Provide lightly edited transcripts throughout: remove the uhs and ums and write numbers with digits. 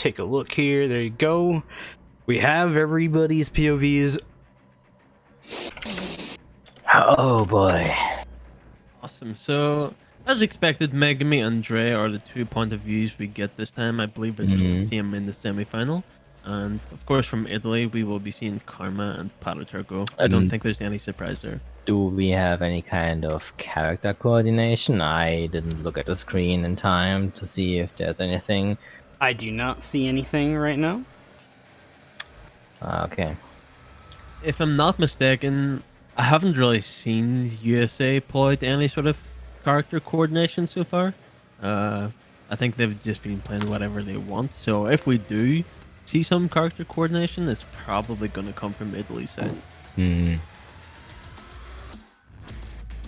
take a look here. There you go. We have everybody's POVs. Oh boy. Awesome. So, as expected, Megami and Dre are the 2 point of views we get this time. I believe it's the same in the semi-final. And of course, from Italy, we will be seeing Karma and Palaturgo. I don't think there's any surprise there. Do we have any kind of character coordination? I didn't look at the screen in time to see if there's anything. I do not see anything right now. Okay. If I'm not mistaken, I haven't really seen USA pull any sort of character coordination so far. I think they've just been playing whatever they want. So if we do see some character coordination, it's probably going to come from Italy's side.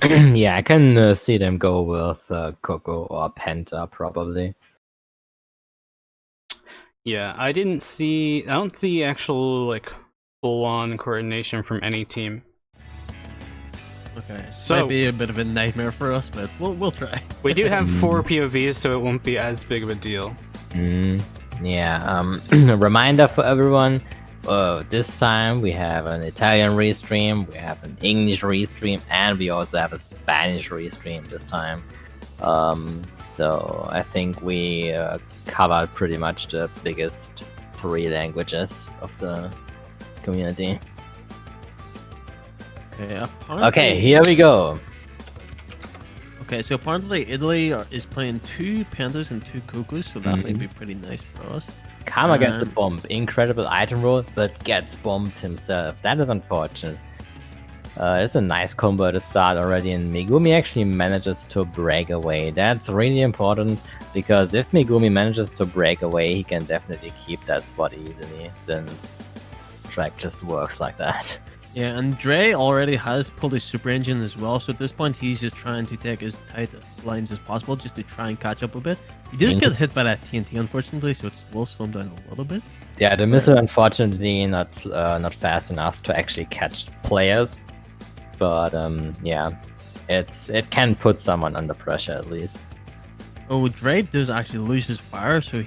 Yeah, I can see them go with Coco or Penta probably. Yeah, I don't see actual like full-on coordination from any team. Okay, so might be a bit of a nightmare for us, but we'll try. We do have 4 POVs, so it won't be as big of a deal. Yeah. A reminder for everyone. This time we have an Italian restream, we have an English restream, and we also have a Spanish restream this time. So I think we covered pretty much the biggest 3 languages of the community. Okay, here we go. Okay, so apparently Italy is playing 2 Pandas and 2 Cocos, so that might be pretty nice for us. Karma gets a bomb. Incredible item roll, but gets bombed himself. That is unfortunate. It's a nice combo to start already, and Megumi actually manages to break away. That's really important, because if Megumi manages to break away, he can definitely keep that spot easily, since track just works like that. Yeah, and Dre already has pulled his super engine as well, so at this point he's just trying to take as tight lines as possible just to try and catch up a bit. He did get hit by that TNT, unfortunately, so it will slow him down a little bit. Yeah, the missile unfortunately not fast enough to actually catch players, but yeah, it can put someone under pressure at least. Oh, Dre does actually lose his fire, so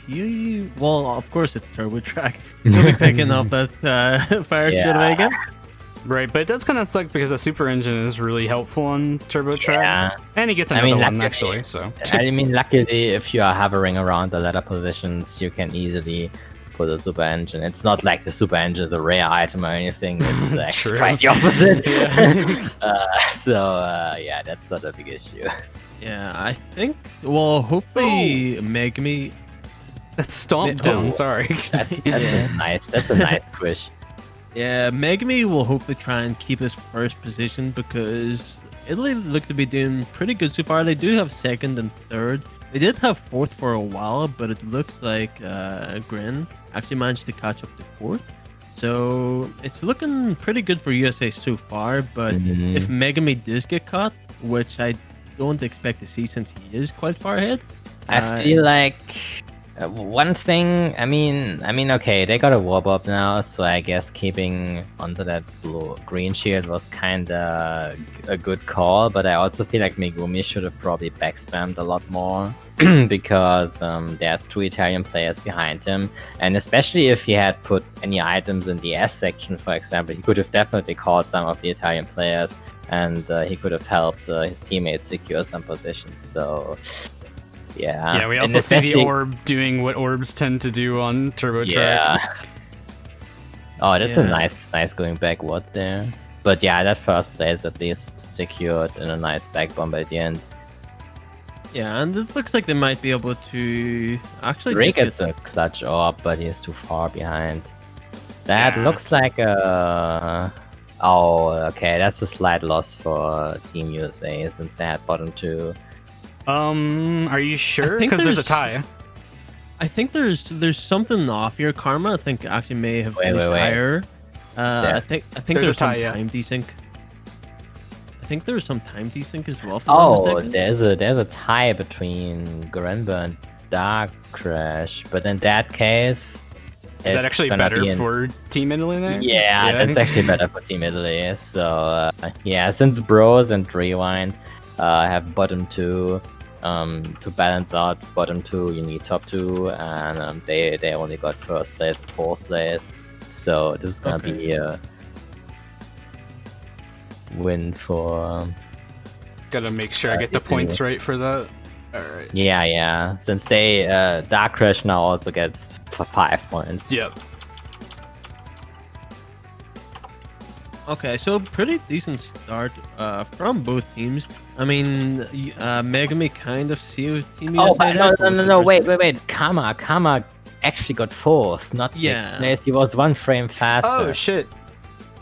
well, of course it's Turbo Track. He'll be picking up that fire straight away again. Right, but it does kind of suck because a super engine is really helpful on Turbo Track. And he gets another one, actually, so. I mean, luckily, if you are hovering around the ladder positions, you can easily put a super engine. It's not like the super engine is a rare item or anything. It's actually quite the opposite. Yeah, that's not a big issue. Yeah, I think, well, hopefully Megami... That's stomped down, sorry. That's a nice squish. Yeah, Megami will hopefully try and keep his first position because Italy look to be doing pretty good so far. They do have 2nd and 3rd. They did have 4th for a while, but it looks like Grin actually managed to catch up to 4th. So it's looking pretty good for USA so far, but if Megami does get caught, which I don't expect to see since he is quite far ahead. I feel like one thing, I mean, okay, they got a warp up now, so I guess keeping onto that green shield was kinda a good call, but I also feel like Megumi should have probably backspammed a lot more, because there's 2 Italian players behind him, and especially if he had put any items in the S section, for example, he could have definitely caught some of the Italian players, and he could have helped his teammates secure some positions, so... Yeah, we also see the orb doing what orbs tend to do on Turbo Track. Yeah. Oh, that's a nice going backwards there. But yeah, that first place at least secured in a nice back bomb at the end. Yeah, and it looks like they might be able to actually... Ray gets a clutch orb, but he's too far behind. That looks like a... Oh, okay, that's a slight loss for Team USA since they had bottom 2. Are you sure? Because there's a tie. I think there's something off here. Karma, I think, actually may have finished higher. I think there's some time desync. I think there's some time desync as well. Oh, there's a tie between Grenber and Dark Crash, but in that case, is that actually better for Team Italy there? Yeah, that's actually better for Team Italy. So yeah, since Bros and Rewind have bottom 2. To balance out bottom 2, you need top 2, and they only got first place and fourth place. So this is gonna be a win for. Gotta make sure I get the points right for that. Alright. Yeah. Since they Dark Crash now also gets 5 points. Yep. Okay, so pretty decent start from both teams. I mean, Megami kind of see Team Oh, USA. no, wait. Kama actually got 4th, not 6th place. He was 1 frame faster. Oh, shit.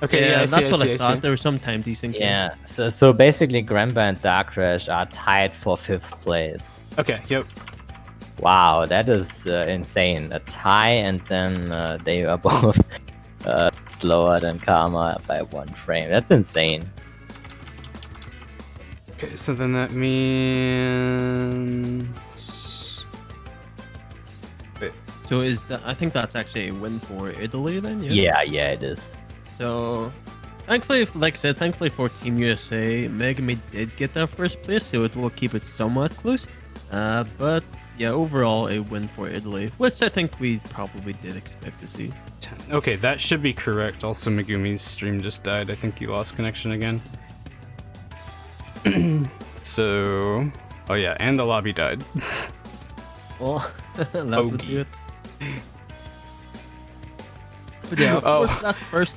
Okay, yeah, I see, that's what I I see. thought. There was some time decent. Yeah, so basically Grandpa and Dark Crash are tied for 5th place. Okay, yep. Wow, that is insane. A tie, and then they are both slower than Karma by 1 frame. That's insane. Okay, so then that means... Wait. So is that? I think that's actually a win for Italy then. Yeah, it is. So, thankfully, like I said, thankfully for Team USA, Megami did get that first place, so it will keep it somewhat close. But yeah, overall a win for Italy, which I think we probably did expect to see. Okay, that should be correct. Also, Megumi's stream just died. I think you lost connection again. So... Oh yeah, and the lobby died. Well, that would do it. But yeah, of course,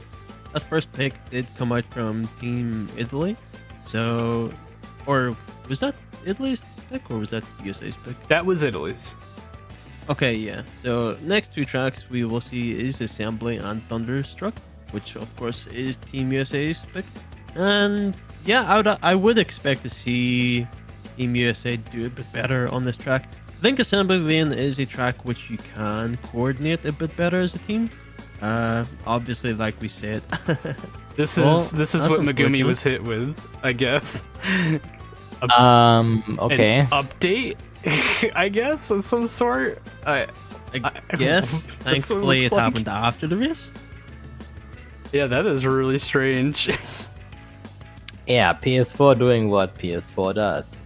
that first pick did come out from Team Italy. So, or was that Italy's pick or was that USA's pick? That was Italy's. Okay, yeah. So next 2 tracks we will see is Assembly and Thunderstruck, which of course is Team USA's pick. And yeah, I would expect to see Team USA do a bit better on this track. I think Assembly Lane is a track which you can coordinate a bit better as a team. Obviously, like we said, this is what Megumi was hit with, I guess. Okay. An update, I guess, of some sort. I guess. Thankfully, it happened after the race. Yeah, that is really strange. Yeah, PS4 doing what PS4 does.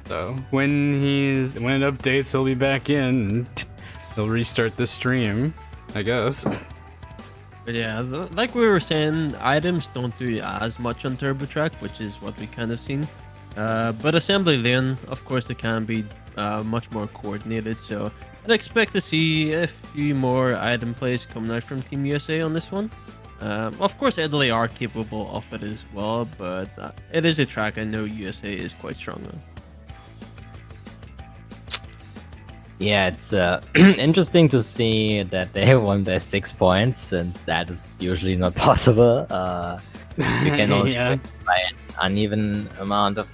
So when it updates, he'll be back in. And he'll restart the stream, I guess. But yeah, like we were saying, items don't do as much on Turbo Track, which is what we kind of seen. But Assembly Lane, of course, they can be much more coordinated. So I'd expect to see a few more item plays coming out from Team USA on this one. Of course, Italy are capable of it as well, but it is a track I know USA is quite strong on. Yeah, it's interesting to see that they won by 6 points, since that is usually not possible. You can only win by an uneven amount of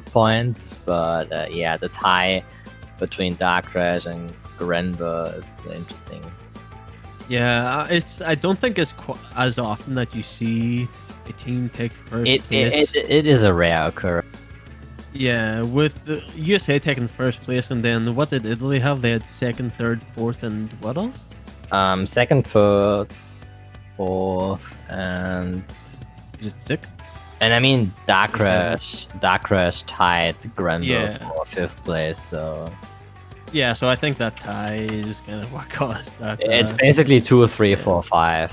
points, but yeah, the tie between Dark Crash and Grenva is interesting. Yeah, I don't think it's as often that you see a team take first place. It is a rare occurrence. Yeah, with the USA taking first place, and then what did Italy have? They had second, third, fourth, and what else? Second, third, fourth, and Is it sixth? And I mean, Dark Crash tied Grenville for 5th place, so... Yeah, so I think that tie is kind of what caused that. It's basically 2, 3, 4, 5.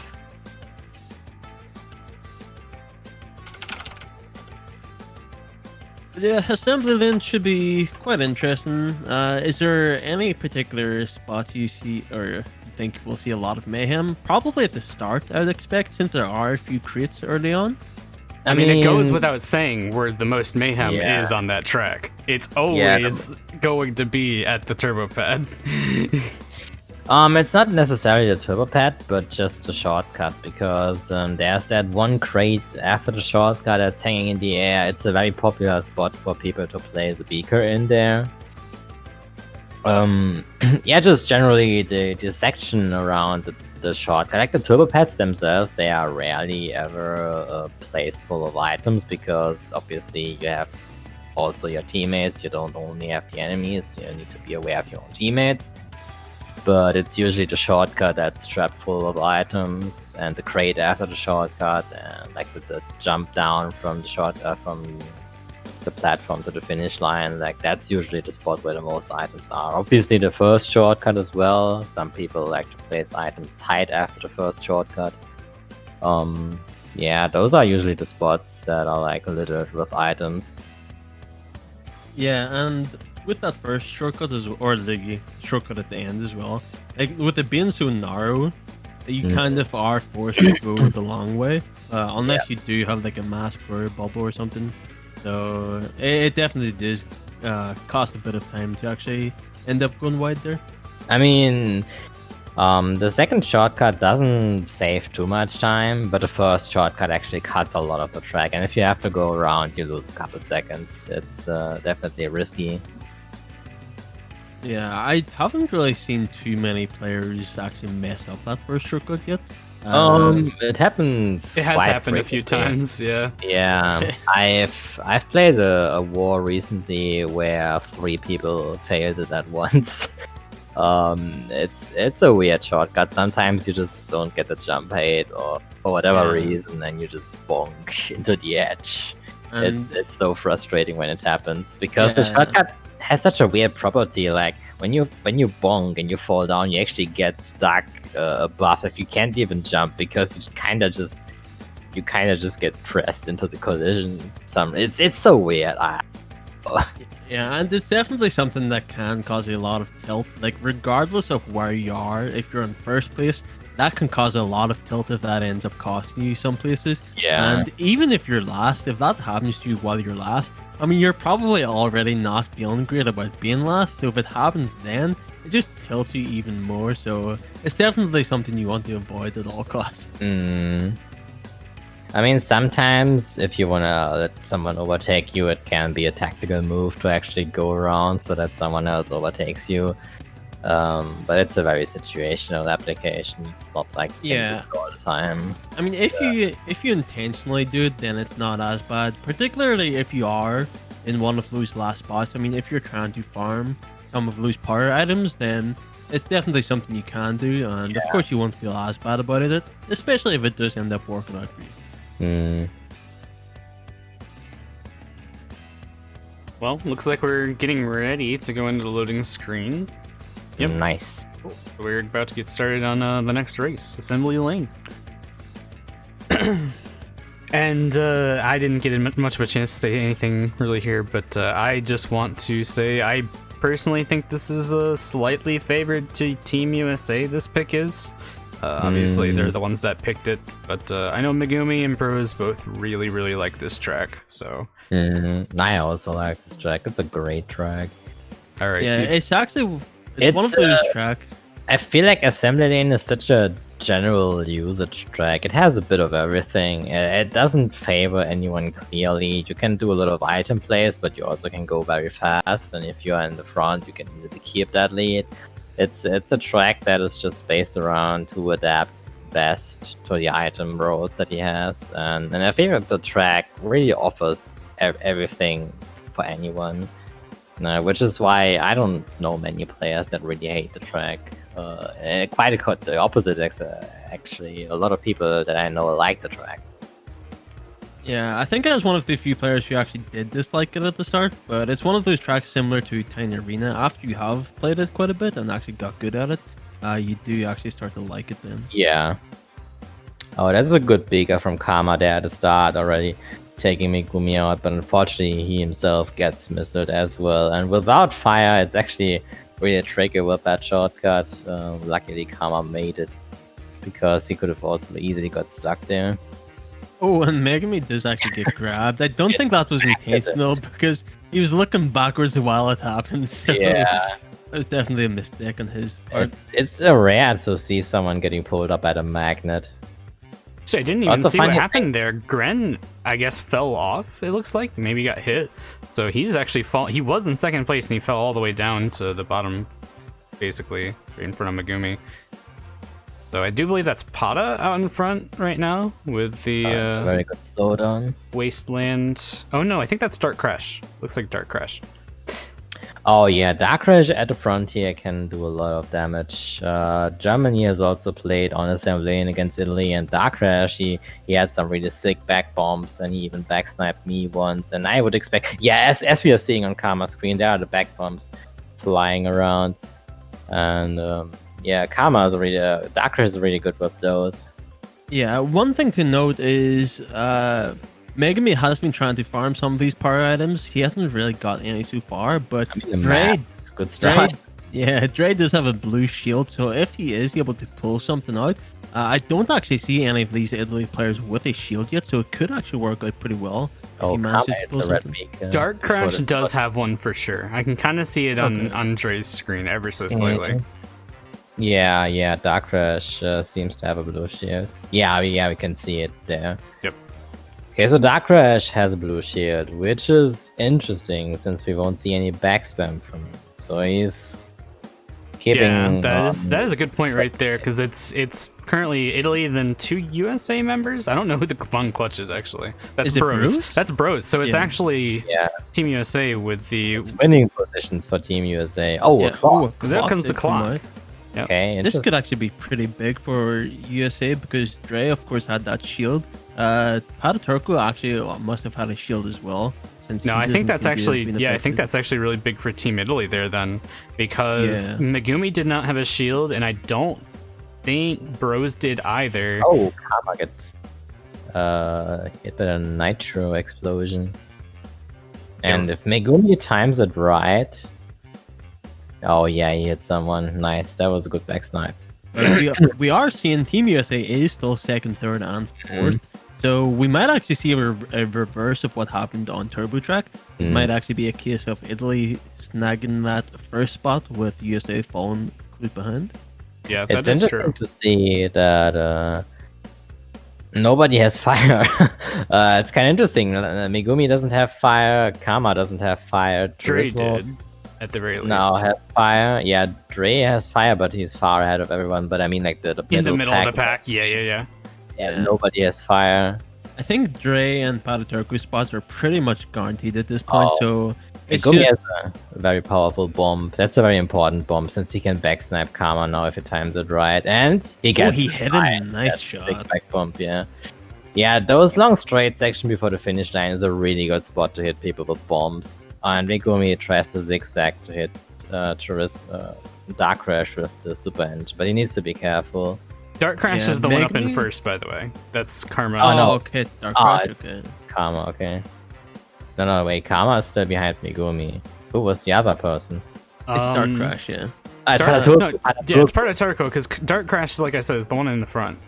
Yeah, Assembly Lane should be quite interesting. Is there any particular spots you see, or you think we'll see a lot of mayhem? Probably at the start, I would expect, since there are a few crates early on. I mean, it goes without saying where the most mayhem is on that track. It's always going to be at the turbo pad. It's not necessarily a turbo pad, but just a shortcut, because there's that one crate after the shortcut that's hanging in the air. It's a very popular spot for people to place a beaker in there. Yeah, just generally the section around the shortcut, like the turbo pads themselves, they are rarely ever placed full of items, because obviously you have also your teammates. You don't only have the enemies. You need to be aware of your own teammates. But it's usually the shortcut that's strapped full of items, and the crate after the shortcut, and like the jump down from the the platform to the finish line, like that's usually the spot where the most items are. Obviously the first shortcut as well. Some people like to place items tight after the first shortcut. Yeah, those are usually the spots that are like littered with items. Yeah, and with that first shortcut or the shortcut at the end as well, like with it being so narrow, you kind of are forced to go the long way, unless you do have like a mask or a bubble or something. So it definitely does cost a bit of time to actually end up going wide there. I mean, the second shortcut doesn't save too much time, but the first shortcut actually cuts a lot of the track, and if you have to go around, you lose a couple seconds. It's definitely risky. Yeah, I haven't really seen too many players actually mess up that first shortcut yet. It happens. It has quite happened a few frequently. times, yeah. Yeah, I've played a war recently where 3 people failed it at once. It's a weird shortcut. Sometimes you just don't get the jump height, or for whatever reason, and you just bonk into the edge. And It's so frustrating when it happens because the shortcut has such a weird property. Like when you bonk and you fall down, you actually get stuck above. Like you can't even jump because you kind of just get pressed into the collision. It's so weird. yeah, and it's definitely something that can cause a lot of tilt. Like regardless of where you are, if you're in first place, that can cause a lot of tilt if that ends up costing you some places. Yeah. And even if you're last, if that happens to you while you're last, I mean, you're probably already not feeling great about being last. So if it happens then, it just tilts you even more. So it's definitely something you want to avoid at all costs. I mean, sometimes if you want to let someone overtake you, it can be a tactical move to actually go around so that someone else overtakes you. But it's a very situational application. It's not like you can do it all the time. I mean, if you intentionally do it, then it's not as bad. Particularly if you are in one of those last spots. I mean, if you're trying to farm some of those power items, then it's definitely something you can do. And of course, you won't feel as bad about it, especially if it does end up working out for you. Well, looks like we're getting ready to go into the loading screen. Yep. Nice. Cool. So we're about to get started on the next race, Assembly Lane. And I didn't get much of a chance to say anything really here, but I just want to say I personally think this is a slightly favored to Team USA, this pick is. Obviously, they're the ones that picked it, but I know Megumi and Pros both really, really like this track, so... I also like this track. It's a great track. Alright. Yeah, it's actually... It's one of those tracks. I feel like Assembly Lane is such a general usage track. It has a bit of everything. It doesn't favor anyone clearly. You can do a lot of item plays, but you also can go very fast, and if you're in the front, you can easily keep that lead. It's a track that is just based around who adapts best to the item roles that he has, and I feel like the track really offers everything for anyone, which is why I don't know many players that really hate the track. Quite the opposite, actually. A lot of people that I know like the track. Yeah, I think I was one of the few players who actually did dislike it at the start, but it's one of those tracks similar to Tiny Arena. After you have played it quite a bit and actually got good at it, you do actually start to like it then. Yeah. Oh, that's a good beaker from Karma there at the start already, taking Megumi out, but unfortunately he himself gets missiled as well. And without fire, it's actually really tricky with that shortcut. Luckily Karma made it, because he could have also easily got stuck there. Oh, and Megumi does actually get grabbed. I don't think that was intentional, because he was looking backwards while it happened. So Yeah. it was definitely a mistake on his part. It's rare to see someone getting pulled up at a magnet. So I didn't even Also see what funny happened there. Gren, I guess, fell off, it looks like. Maybe got hit. So he's actually he was in second place and he fell all the way down to the bottom, basically, right in front of Megumi. So I do believe that's Pata out in front right now with the It's a very good slowdown. Wasteland. Oh no, I think that's Dark Crash. Looks like Dark Crash. Oh yeah, Dark Crash at the frontier can do a lot of damage. Germany has also played on assembly lane against Italy, and Dark Crash he had some really sick back bombs, and he even backsniped me once. And I would expect, yeah, as we are seeing on Karma's screen, there are the back bombs flying around, and yeah, Karma is really Dark Crash is really good with those. Yeah, one thing to note is Megami has been trying to farm some of these power items. He hasn't really got any so far, but I mean, the Dre, map is a good start. Dre does have a blue shield, so if he is able to pull something out, I don't actually see any of these Italy players with a shield yet, so it could actually work out pretty well. If Oh, he Karma, manages to it's pull a red something. beacon. Dark Crash Before the- does have one for sure. I can kind of see it on Okay. Andre's screen ever so slightly. Yeah, Dark Crash seems to have a blue shield. Yeah, we can see it there. Yep. Okay, so Dark Crash has a blue shield, which is interesting since we won't see any backspam from him. So he's keeping. Yeah, that is a good point right there, because it's currently Italy, then 2 USA members. I don't know who the Von Clutch is actually. That's Is it Bros. Bros? That's Bros. So it's Yeah. actually Yeah, Team USA with the. it's winning positions for Team USA. Oh, Yeah. a clock. Ooh, a There clock comes the did come clock. out. Okay, This interesting. could actually be pretty big for USA because Dre, of course, had that shield. Pataturko actually must have had a shield as well. Since No, he I think doesn't that's seem to have actually been I think affected. that's actually really big for Team Italy there then, because Yeah. Megumi did not have a shield, and I don't think Bros did either. Oh, Karma gets hit by a nitro explosion. And if Megumi times it right. Oh yeah, he hit someone. Nice, that was a good back snipe. But we are seeing Team USA is still second, third, and fourth. So we might actually see a reverse of what happened on Turbo Track. It Mm. might actually be a case of Italy snagging that first spot with USA falling close behind. Yeah, that It's is interesting true. to see that nobody has fire. It's kind of interesting. Megumi doesn't have fire. Karma doesn't have fire. Dre Turismo did, at the very least. now has fire. Yeah, Dre has fire, but he's far ahead of everyone. But I mean, like the in the middle pack, of the pack. Yeah. yeah, Yeah. nobody has fire. I think Dre and Pataturko spots are pretty much guaranteed at this point. Oh. So it's Megumi just has a very powerful bomb. That's a very important bomb since he can backsnipe Karma now if he times it right. And he gets he hit him. right. Nice That's a big shot. back bomb, yeah. Yeah, those long straight section before the finish line is a really good spot to hit people with bombs. And Megumi tries to zigzag to hit Dark Crash with the super end, but he needs to be careful. Dark Crash Yeah, is the one up in Megumi- first, by the way. That's Karma. Oh, no. okay, it's Dark Ah, Crash. it's- Okay. Karma, okay. No, wait, Karma is still behind Megumi. Who was the other person? It's Dark Um, Crash, yeah. It's Dark, Pataturko. no, yeah, it's part of Turco, because Dark Crash, like I said, is the one in the front.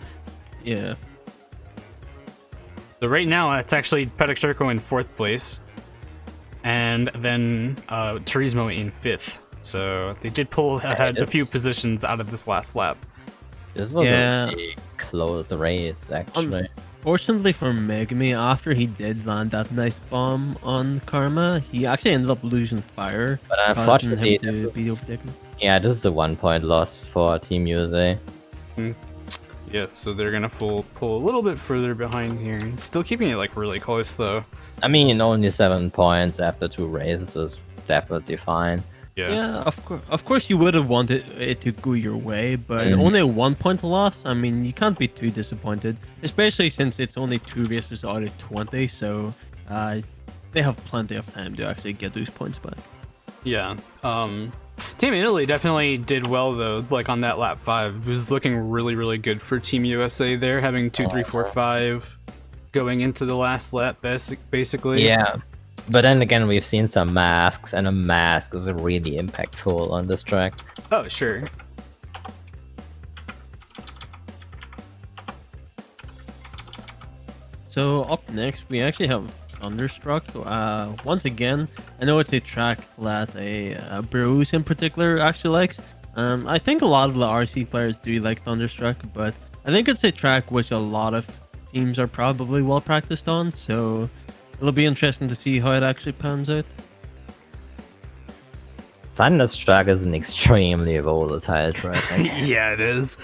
Yeah. So right now, it's actually Petit Turco in 4th place, and then Turismo in 5th. So they did pull ahead a few it's- positions out of this last lap. This was Yeah. a really close race, actually. Fortunately for Megami, after he did land that nice bomb on Karma, he actually ended up losing fire. But causing unfortunately, him to this be is, overtaken. yeah, this is a 1 point loss for Team USA. Yeah, so they're gonna pull a little bit further behind here. Still keeping it like really close though. I mean, only 7 points after 2 races is definitely fine. Yeah, of course you would have wanted it to go your way, but Mhm. only a 1 point loss. I mean, you can't be too disappointed, especially since it's only 2 races out of 20. So they have plenty of time to actually get those points back. Yeah. Team Italy definitely did well though. Like on that lap 5, it was looking really, really good for Team USA there, having 2, 3, 4, 5 going into the last lap, basically. Yeah. But then again, we've seen some masks, and a mask is really impactful on this track. Oh, sure. So up next, we actually have Thunderstruck. Once again, I know it's a track that a Bruce in particular actually likes. I think a lot of the RC players do like Thunderstruck, but I think it's a track which a lot of teams are probably well practiced on. So it'll be interesting to see how it actually pans out. Thunderstruck is an extremely volatile track. I guess. Yeah, it is.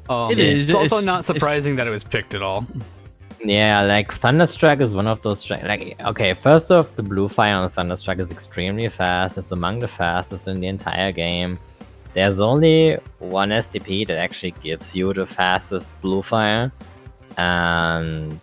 It is. It's also It's- not it's- surprising that it was picked at all. Yeah, like Thunderstruck is one of those like, okay, first off, the blue fire on Thunderstruck is extremely fast. It's among the fastest in the entire game. There's only one STP that actually gives you the fastest blue fire, and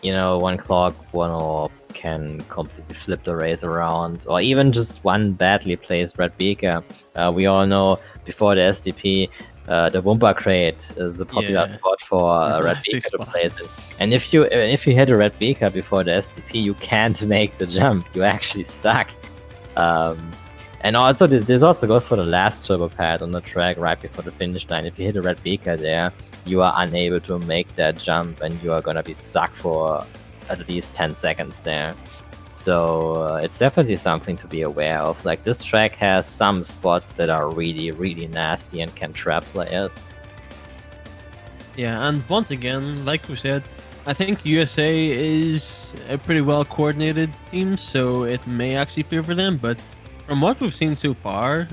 one clock, one orb can completely flip the race around, or even just one badly placed red beaker. We all know before the STP, the Wumpa crate is a popular spot for a red beaker to place it. And if you hit a red beaker before the STP, you can't make the jump. You're actually stuck. And also, this also goes for the last turbo pad on the track right before the finish line. If you hit a red beaker there, you are unable to make that jump, and you are gonna be stuck for at least 10 seconds there. So it's definitely something to be aware of. Like, this track has some spots that are really, really nasty and can trap players. Yeah, and once again, like we said, I think USA is a pretty well coordinated team, so it may actually favor them. But from what we've seen so far,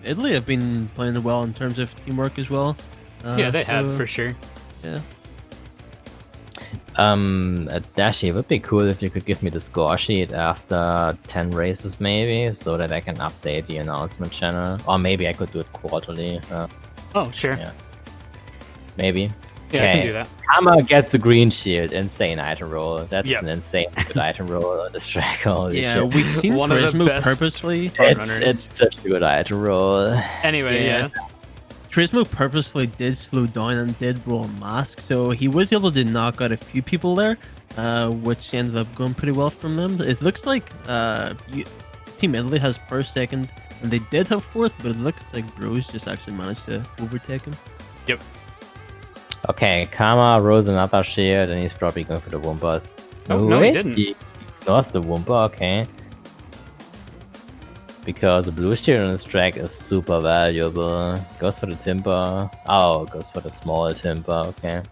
Italy have been playing well in terms of teamwork as well. Yeah, they have for sure. Yeah. Dashi, it would be cool if you could give me the score sheet after 10 races maybe, so that I can update the announcement channel. Or maybe I could do it quarterly. Oh, sure. Yeah. Maybe. Yeah, I can do that. Kama gets the green shield. Insane item roll. That's Yep. an insane good item roll on this track. Holy Yeah, shit. we've seen One of the Turismo best purposely. It's such a good item roll. Anyway, yeah. Turismo purposefully did slow down and did roll a mask, so he was able to knock out a few people there, which ended up going pretty well from them. It looks like Team Italy has first, second, and they did have fourth, but it looks like Bros just actually managed to overtake him. Yep. Okay, Kama rolls another shield, and he's probably going for the Wumpas. Oh, no, he didn't. He lost the Wumpa, okay. Because the blue shield on this track is super valuable. Goes for the timber. Oh, goes for the small timber, okay.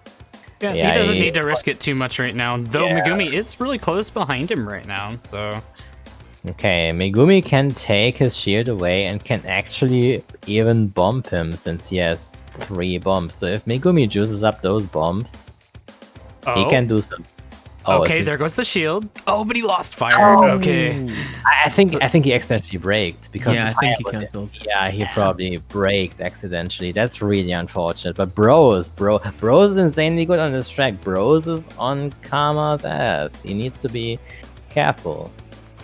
Yeah, he doesn't need to risk it too much right now. Though Megumi is really close behind him right now, so... Okay, Megumi can take his shield away and can actually even bomb him since he has 3 bombs. So if Megumi juices up those bombs, he can do some... Oh, okay, there goes the shield. Oh, but he lost fire. Okay. I think he accidentally braked because I the think he fire was- cancelled. Yeah, he probably braked accidentally. That's really unfortunate. But Bros is insanely good on this track. Bros is on Kama's ass. He needs to be careful.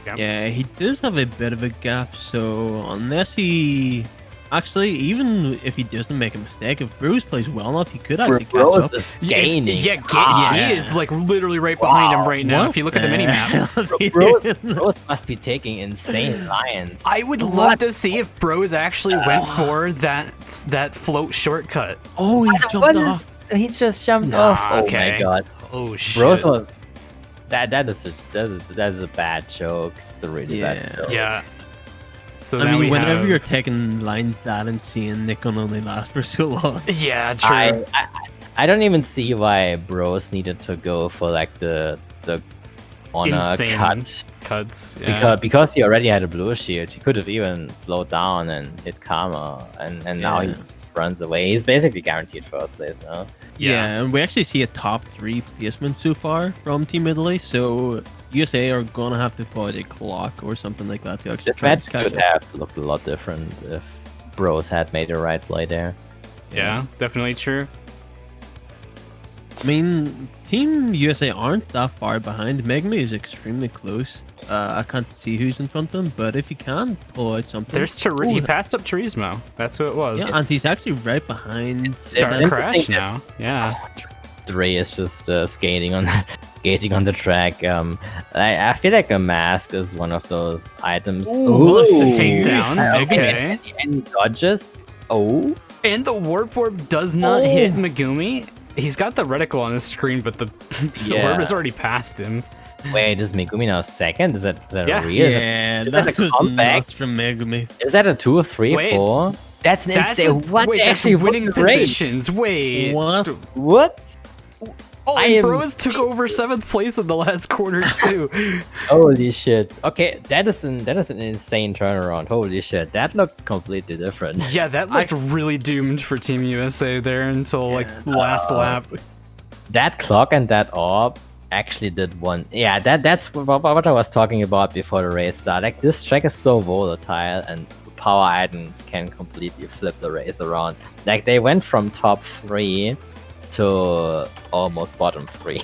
Yeah, he does have a bit of a gap, so unless he... Actually, even if he doesn't make a mistake, if Bruce plays well enough, he could actually catch Bros up. is gaining. He is like literally right behind him right now. What If you look at the mini map, Bros must be taking insane lines. I would love to see if Bros actually went for that float shortcut. Oh, he jumped off. He just jumped off. Oh okay. my god. Oh shit. Bros was that is a bad joke. It's a really bad joke. Yeah. So I now mean, we whenever have... you're taking lines that insane, they can only last for so long. Yeah, true. I don't even see why Bros needed to go for like the honor Insane cut. cuts. Yeah. Because he already had a blue shield, he could have even slowed down and hit Karma, and now he just runs away. He's basically guaranteed first place now. Yeah, and we actually see a top 3 placement so far from Team Italy, so USA are gonna have to put a clock or something like that to actually This try match and catch could up. have looked a lot different if Bros had made the right play there. Yeah, definitely true. I mean, Team USA aren't that far behind. Megami is extremely close. I can't see who's in front of him, but if he can pull out something... There's he passed up Turismo. That's who it was. Yeah, and he's actually right behind... Dark Crash now. Yeah. Dre is just skating on the track. I feel like a mask is one of those items. Ooh, takedown. Okay. And he dodges. Oh. And the warp orb does not hit Megumi. He's got the reticle on his screen, but the orb has already passed him. Wait, is Megumi now second? Is that Yeah. real? Yeah, Is that that a was comeback? nuts from Megami. Is that a 2, 3, Wait. 4? That's an insane. What? Wait, They that's actually winning won the race. positions. Wait. What? Oh, I and am- Bros took over 7th place in the last quarter too. Holy shit. Okay, that is an insane turnaround. Holy shit. That looked completely different. Yeah, that looked really doomed for Team USA there until like last lap. that clock and that orb actually did one. Yeah, that's what I was talking about before the race started. Like, this track is so volatile, and power items can completely flip the race around. Like, they went from top 3 to almost bottom 3.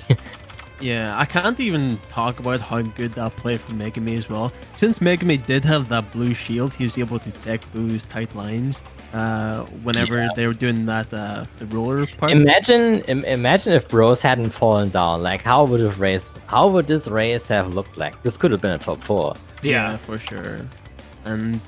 Yeah, I can't even talk about how good that play from Megami as well. Since Megami did have that blue shield, he was able to tech those tight lines whenever they were doing that the roller part. Imagine if Bros hadn't fallen down. Like, how would this race have looked like? This could have been a top 4. Yeah, for sure. And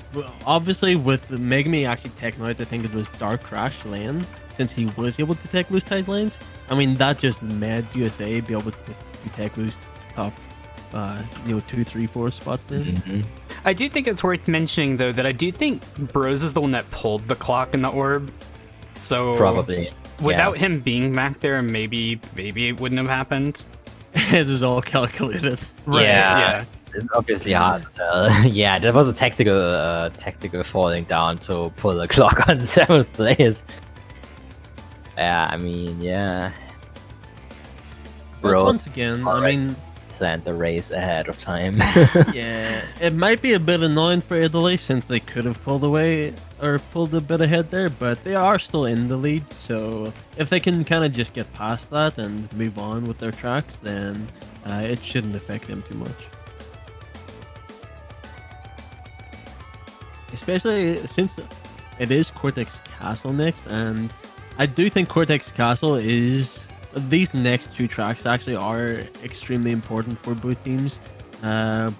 obviously with Megami actually teching out, I think it was Dark Crash lane, since he was able to tech those tight lines. I mean, that just made USA be able to tech those top 2, 3, 4 spots there. I do think it's worth mentioning though that I do think Bros is the one that pulled the clock in the orb. So Probably. without him being back there, maybe it wouldn't have happened. It was all calculated. Right, Yeah. It's obviously hard to tell. Yeah, that was a tactical falling down to pull the clock on 7th place. Yeah, I mean, yeah. But Bros once again, I mean, planned the race ahead of time. yeah, it might be a bit annoying for Italy since they could have pulled away or pulled a bit ahead there, but they are still in the lead. So if they can kind of just get past that and move on with their tracks, then it shouldn't affect them too much. Especially since it is Cortex Castle next, and I do think Cortex Castle is... These next 2 tracks actually are extremely important for both teams.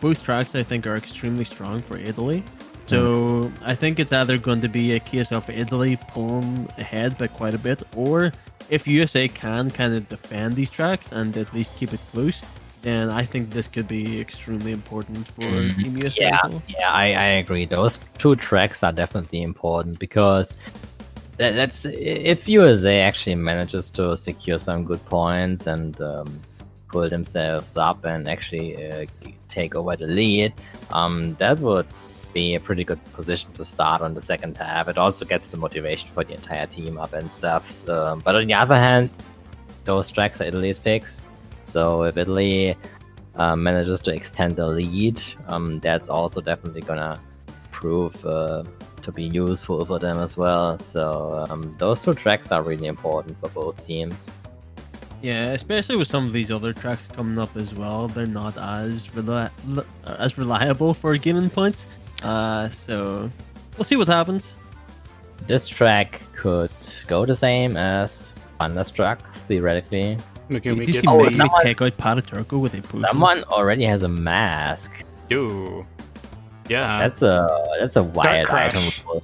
Both tracks, I think, are extremely strong for Italy. So I think it's either going to be a case of Italy pulling ahead by quite a bit, or if USA can kind of defend these tracks and at least keep it close, then I think this could be extremely important for Team USA. I agree. Those 2 tracks are definitely important because that's if USA actually manages to secure some good points and pull themselves up and actually take over the lead, that would be a pretty good position to start on the second half. It also gets the motivation for the entire team up and stuff. But on the other hand, those tracks are Italy's picks. So if Italy manages to extend the lead, that's also definitely gonna prove to be useful for them as well. So those 2 tracks are really important for both teams. Yeah, especially with some of these other tracks coming up as well. They're not as reliable for gaining points. So we'll see what happens. This track could go the same as Thunderstruck, theoretically. Megumi Did you gets see the... Megami take out Paraturco with a potion? Someone already has a mask. Ooh. Yeah. That's a wild Crash. item.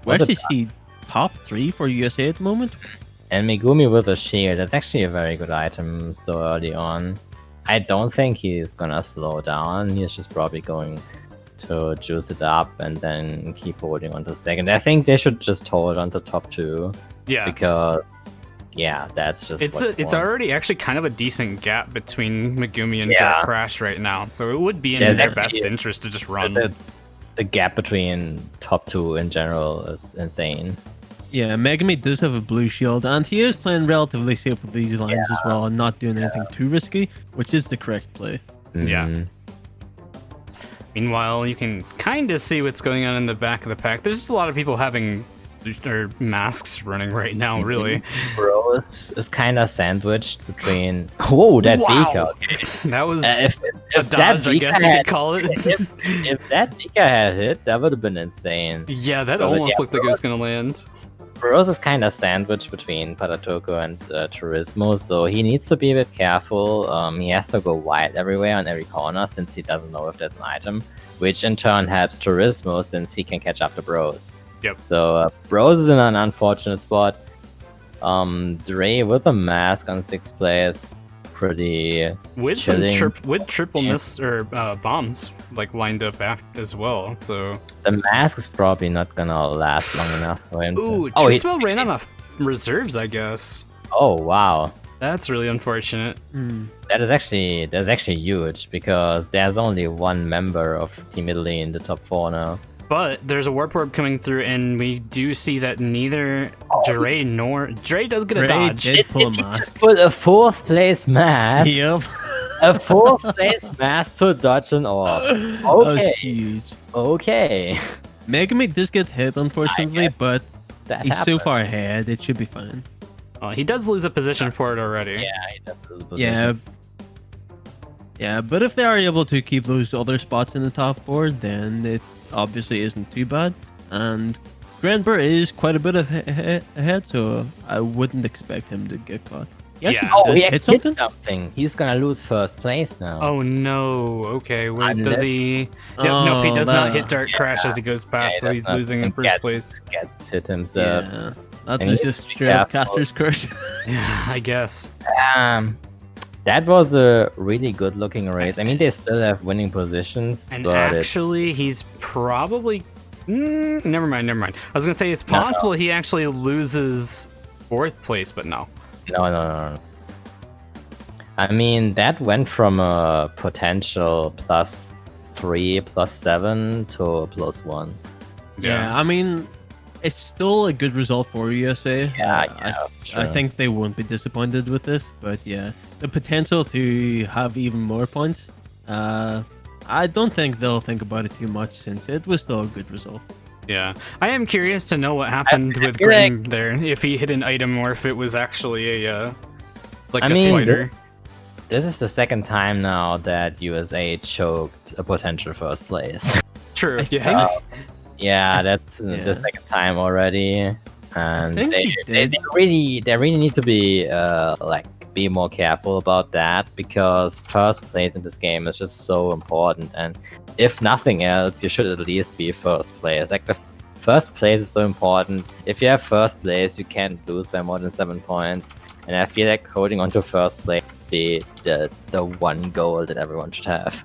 Where Was is it- he top 3 for USA at the moment? And Megumi with a shield, that's actually a very good item so early on. I don't think he's gonna slow down, he's just probably going to juice it up and then keep holding on to second. I think they should just hold on to top 2 Yeah. because, yeah, that's just It's what you it's want. already actually kind of a decent gap between Megumi and Yeah. Dark Crash right now, so it would be in Yeah, their that- best yeah. interest to just run. The gap between top 2 in general is insane. Yeah, Megami does have a blue shield, and he is playing relatively safe with these lines as well, and not doing anything too risky, which is the correct play. Yeah. Mhm. Meanwhile, you can kind of see what's going on in the back of the pack. There's just a lot of people having their masks running right now, really. Bros is kind of sandwiched between. Whoa, that Wow. Beaker. That was If a that dodge, I Beaker guess you had- could call it. if that Beaker had hit, that would have been insane. Yeah, that So, almost yeah, looked like it was gonna land. Bros is kind of sandwiched between Paratoko and Turismo, so he needs to be a bit careful. He has to go wide everywhere on every corner since he doesn't know if there's an item, which in turn helps Turismo since he can catch up to Bros. Yep. So Bros is in an unfortunate spot. Dre with a mask on 6th place, pretty With chilling. some triple Yeah. miss or bombs like lined up back as well. So The mask is probably not gonna last long enough for him. ooh, Oh, he- Tritzwell ran out of reserves, I guess. Oh wow, That's really unfortunate. that's actually huge because there's only 1 member of Team Italy in the top 4 now. But there's a warp orb coming through, and we do see that neither Dre does get a Dre dodge. did pull a Did he mask. just put a 4th place mask? Yep. A 4th place mask to dodge an orb. That was Okay. huge. Okay. Megami does get hit, unfortunately, but That he's so happened. far ahead, it should be fine. He does lose a position for it already. Yeah, he does lose a Yeah. position. Yeah, but if they are able to keep those other spots in the top four, then it obviously isn't too bad. And Granbur is quite a bit ahead, so I wouldn't expect him to get caught. He actually Yeah. Oh, does he hit actually hit something? something. He's gonna lose 1st place now. Oh no. Okay. Wait, Unless- does he? Nope. He does not hit that- Dark Crash as he goes Yeah, past, he so does he's not- losing in and first place. Gets hit himself. Yeah, that And was he just needs to be straight up careful. caster's curse. Yeah, I guess. That was a really good looking race. I mean, they still have winning positions, And but actually, he's probably. Never mind. I was gonna say it's No, no. possible he actually loses 4th place, but no. no. I mean, that went from a potential +3, +7 to a +1. Yeah, I mean, it's still a good result for USA. Yeah, I think they won't be disappointed with this, but yeah, the potential to have even more points. I don't think they'll think about it too much since it was still a good result. Yeah, I am curious to know what happened with feel Grim there. If he hit an item or if it was actually a like I a mean, spider. This is the 2nd time now that USA choked a potential 1st place. True. I Yeah. Yeah, that's Yeah. the 2nd time already, and think they, he they, did. they really need to be be more careful about that, because 1st place in this game is just so important, and if nothing else, you should at least be 1st place. Like the 1st place is so important. If you have 1st place, you can't lose by more than 7 points, and I feel like holding on to 1st place is the one goal that everyone should have.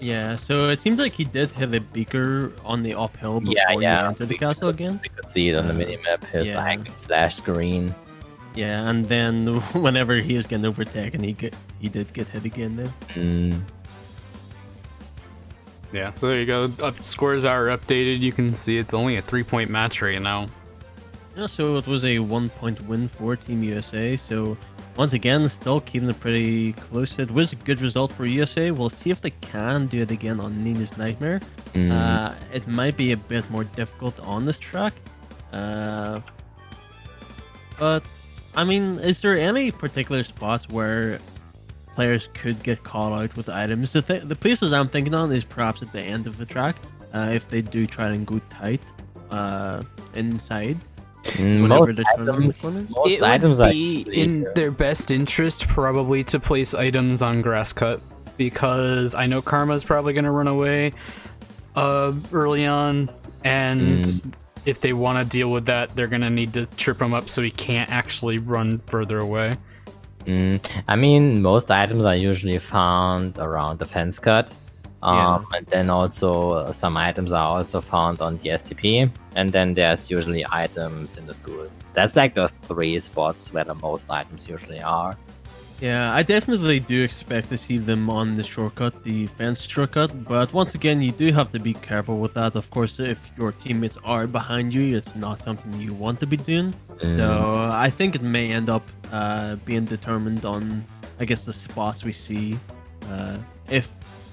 Yeah, so it seems like he did hit a beaker on the uphill before he entered the castle again. We could see it on the minimap. His yeah. icon flashed green. Yeah, and then whenever he was getting overtaken, he did get hit again then. Yeah. So there you go. Scores are updated. You can see it's only a 3-point match right now. Yeah, so it was a 1-point win for Team USA. So once again, still keeping it pretty close. It was a good result for USA. We'll see if they can do it again on Nina's Nightmare. It might be a bit more difficult on this track. But, I mean, is there any particular spots where players could get caught out with items? The places I'm thinking on is perhaps at the end of the track, if they do try and go tight inside. Most the tournament is running? most It items would are be usually in here. their best interest probably to place items on grass cut, because I know Karma's probably going to run away early on, and if they want to deal with that, they're going to need to trip him up so he can't actually run further away. I mean, most items are usually found around the fence cut. And then also some items are also found on the STP, and then there's usually items in the school. That's like the 3 spots where the most items usually are. Yeah, I definitely do expect to see them on the shortcut, the fence shortcut, but once again, you do have to be careful with that. Of course, if your teammates are behind you, it's not something you want to be doing. So I think it may end up being determined on, I guess, the spots we see.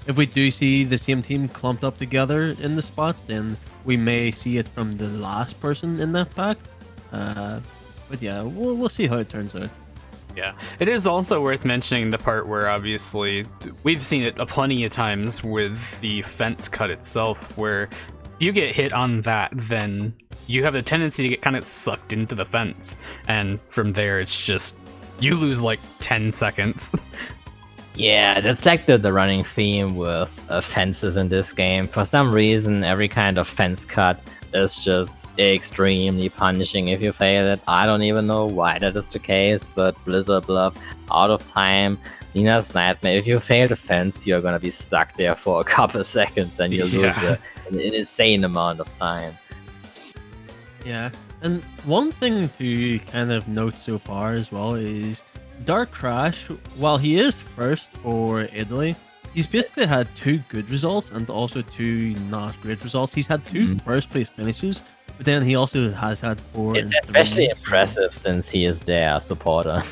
If we do see the same team clumped up together in the spots, then we may see it from the last person in that pack. But yeah, we'll see how it turns out. Yeah, it is also worth mentioning the part where obviously we've seen it a plenty of times with the fence cut itself, where if you get hit on that, then you have a tendency to get kind of sucked into the fence, and from there it's just you lose like 10 seconds. Yeah, that's like the running theme with fences in this game. For some reason, every kind of fence cut is just extremely punishing if you fail it. I don't even know why that is the case, but Blizzard Bluff, out of time, Nina's Nightmare, if you fail the fence, you're gonna be stuck there for a couple seconds and you lose an insane amount of time. Yeah, and one thing to kind of note so far as well is Dark Crash, while he is first for Italy, he's basically had 2 good results and also 2 not great results. He's had 2 first place finishes, But then he also has had 4. It's and especially 3, so- impressive since he is their supporter.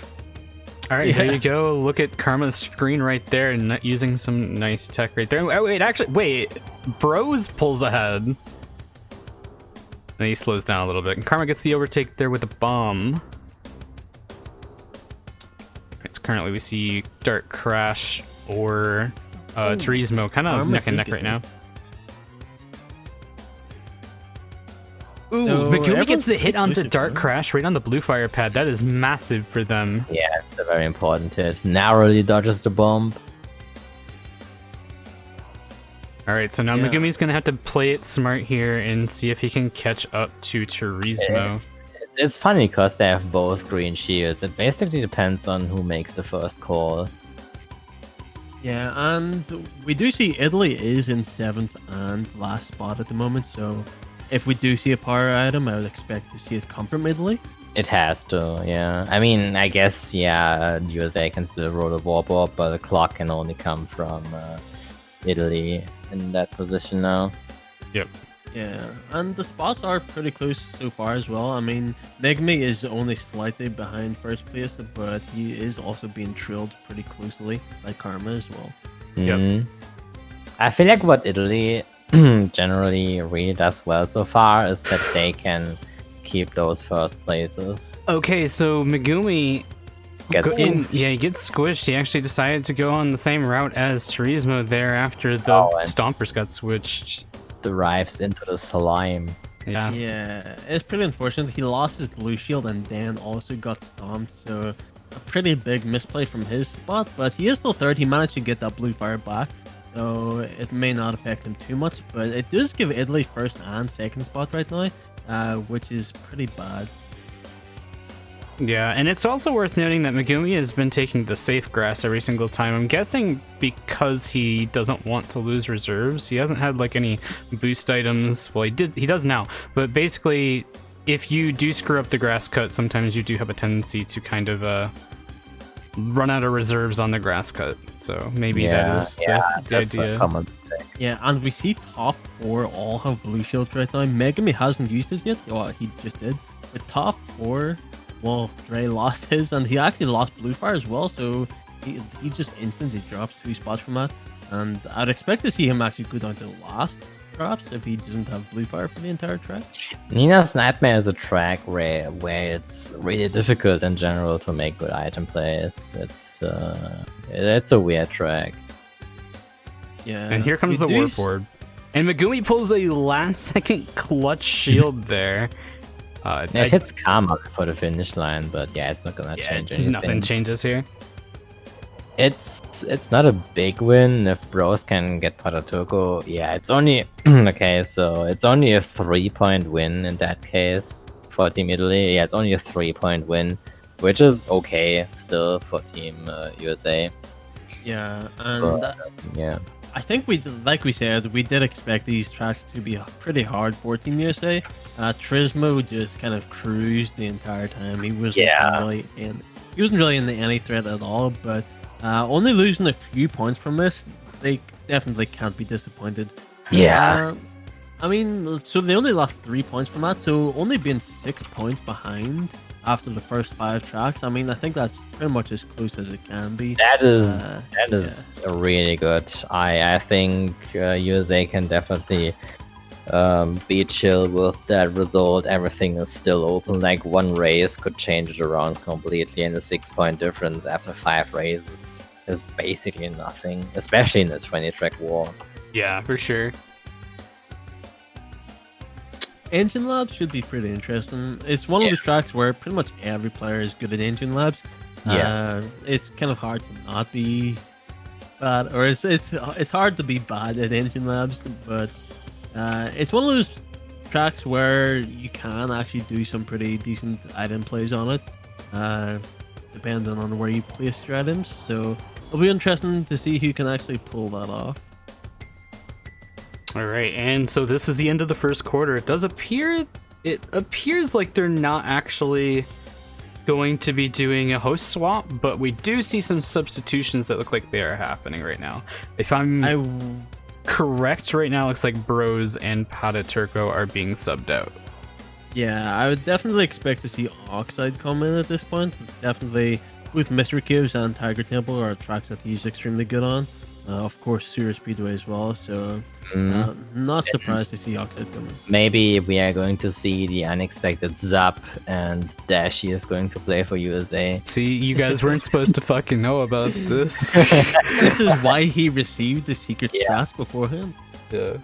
All right, there Yeah. you go. Look at Karma's screen right there, and using some nice tech right there. Oh, wait, Bros pulls ahead. And he slows down a little bit, and Karma gets the overtake there with a bomb. It's currently we see Dark Crash or Turismo kind of Karma neck and neck peeking. right now. Ooh, So Megumi everyone's gets the hit pretty onto close to Dark Karma. Crash right on the blue fire pad. That is massive for them. Yeah, it's a very important hit. Narrowly dodges the bomb. All right, so now Yeah. Megumi's gonna have to play it smart here and see if he can catch up to Turismo. It's funny because they have both green shields. It basically depends on who makes the first call. Yeah, and we do see Italy is in 7th and last spot at the moment, so if we do see a power item, I would expect to see it come from Italy. It has to, yeah. I mean, I guess, yeah, USA can still roll a warp up, but the clock can only come from Italy in that position now. Yeah, and the spots are pretty close so far as well. I mean, Megumi is only slightly behind first place, but he is also being trailed pretty closely by Karma as well. Yep. Mhm. I feel like what Italy generally really does well so far is that they can keep those first places. Okay, so Megumi Gets he gets squished. He actually decided to go on the same route as Turismo there after the Oh, and- Stompers got switched. derives into the slime. Yeah. Yeah, it's pretty unfortunate. He lost his blue shield and then also got stomped, so a pretty big misplay from his spot, but he is still third. He managed to get that blue fire back, so it may not affect him too much, but it does give Italy first and second spot right now, which is pretty bad. Yeah, and it's also worth noting that Megumi has been taking the safe grass every single time. I'm guessing because he doesn't want to lose reserves. He hasn't had like any boost items. Well, he does now. But basically, if you do screw up the grass cut, sometimes you do have a tendency to kind of run out of reserves on the grass cut. So maybe that is the that's a idea. common mistake. Yeah, and we see top 4 all have blue shields right now. Megami hasn't used his yet. Well, he just did. The top 4, well, Dre lost his, and he actually lost blue fire as well, so he just instantly drops 2 spots from that. And I'd expect to see him actually go down to the last drops if he doesn't have blue fire for the entire track. Nina's Nightmare is a track where it's really difficult in general to make good item plays. It's a weird track. Yeah. And here comes we the do warp board. And Megumi pulls a last second clutch shield there. It hits Karma for the finish line, but yeah, it's not gonna change anything. Nothing changes here. It's not a big win if Bros can get Paratoko. Yeah, it's only okay. So it's only a 3-point win in that case for Team Italy. Yeah, it's only a 3-point win, which is okay still for Team USA. Yeah, and But, yeah. I think like we said, we did expect these tracks to be pretty hard for Team USA. Turismo just kind of cruised the entire time. He wasn't really in any threat at all. But only losing a few points from this, they definitely can't be disappointed. Yeah. I mean, so they only lost 3 points from that, so only being 6 points behind after the first 5 tracks. I mean, I think that's pretty much as close as it can be. That is really good. I think USA can definitely be chill with that result. Everything is still open. Like one race could change it around completely, and the 6-point difference after 5 races is basically nothing, especially in the 20-track war. Yeah, for sure. Engine Labs should be pretty interesting. It's one of the tracks where pretty much every player is good at Engine Labs. Yeah. It's kind of hard to not be bad, or it's hard to be bad at Engine Labs, but it's one of those tracks where you can actually do some pretty decent item plays on it, depending on where you place your items. So it'll be interesting to see who can actually pull that off. All right, and so this is the end of the first quarter. It appears like they're not actually going to be doing a host swap, but we do see some substitutions that look like they are happening right now. If I'm correct, right now it looks like Bros and Pada Turco are being subbed out. Yeah, I would definitely expect to see Oxide come in at this point. Definitely, both Mystery Caves and Tiger Temple are tracks that he's extremely good on. Of course, Sewer Speedway as well. So, Mm. not surprised to see Oxide come in. Maybe we are going to see the unexpected Zap and Dashi is going to play for USA. See, you guys weren't supposed to fucking know about this. This is why he received the secret Yeah. stats beforehand. Yeah.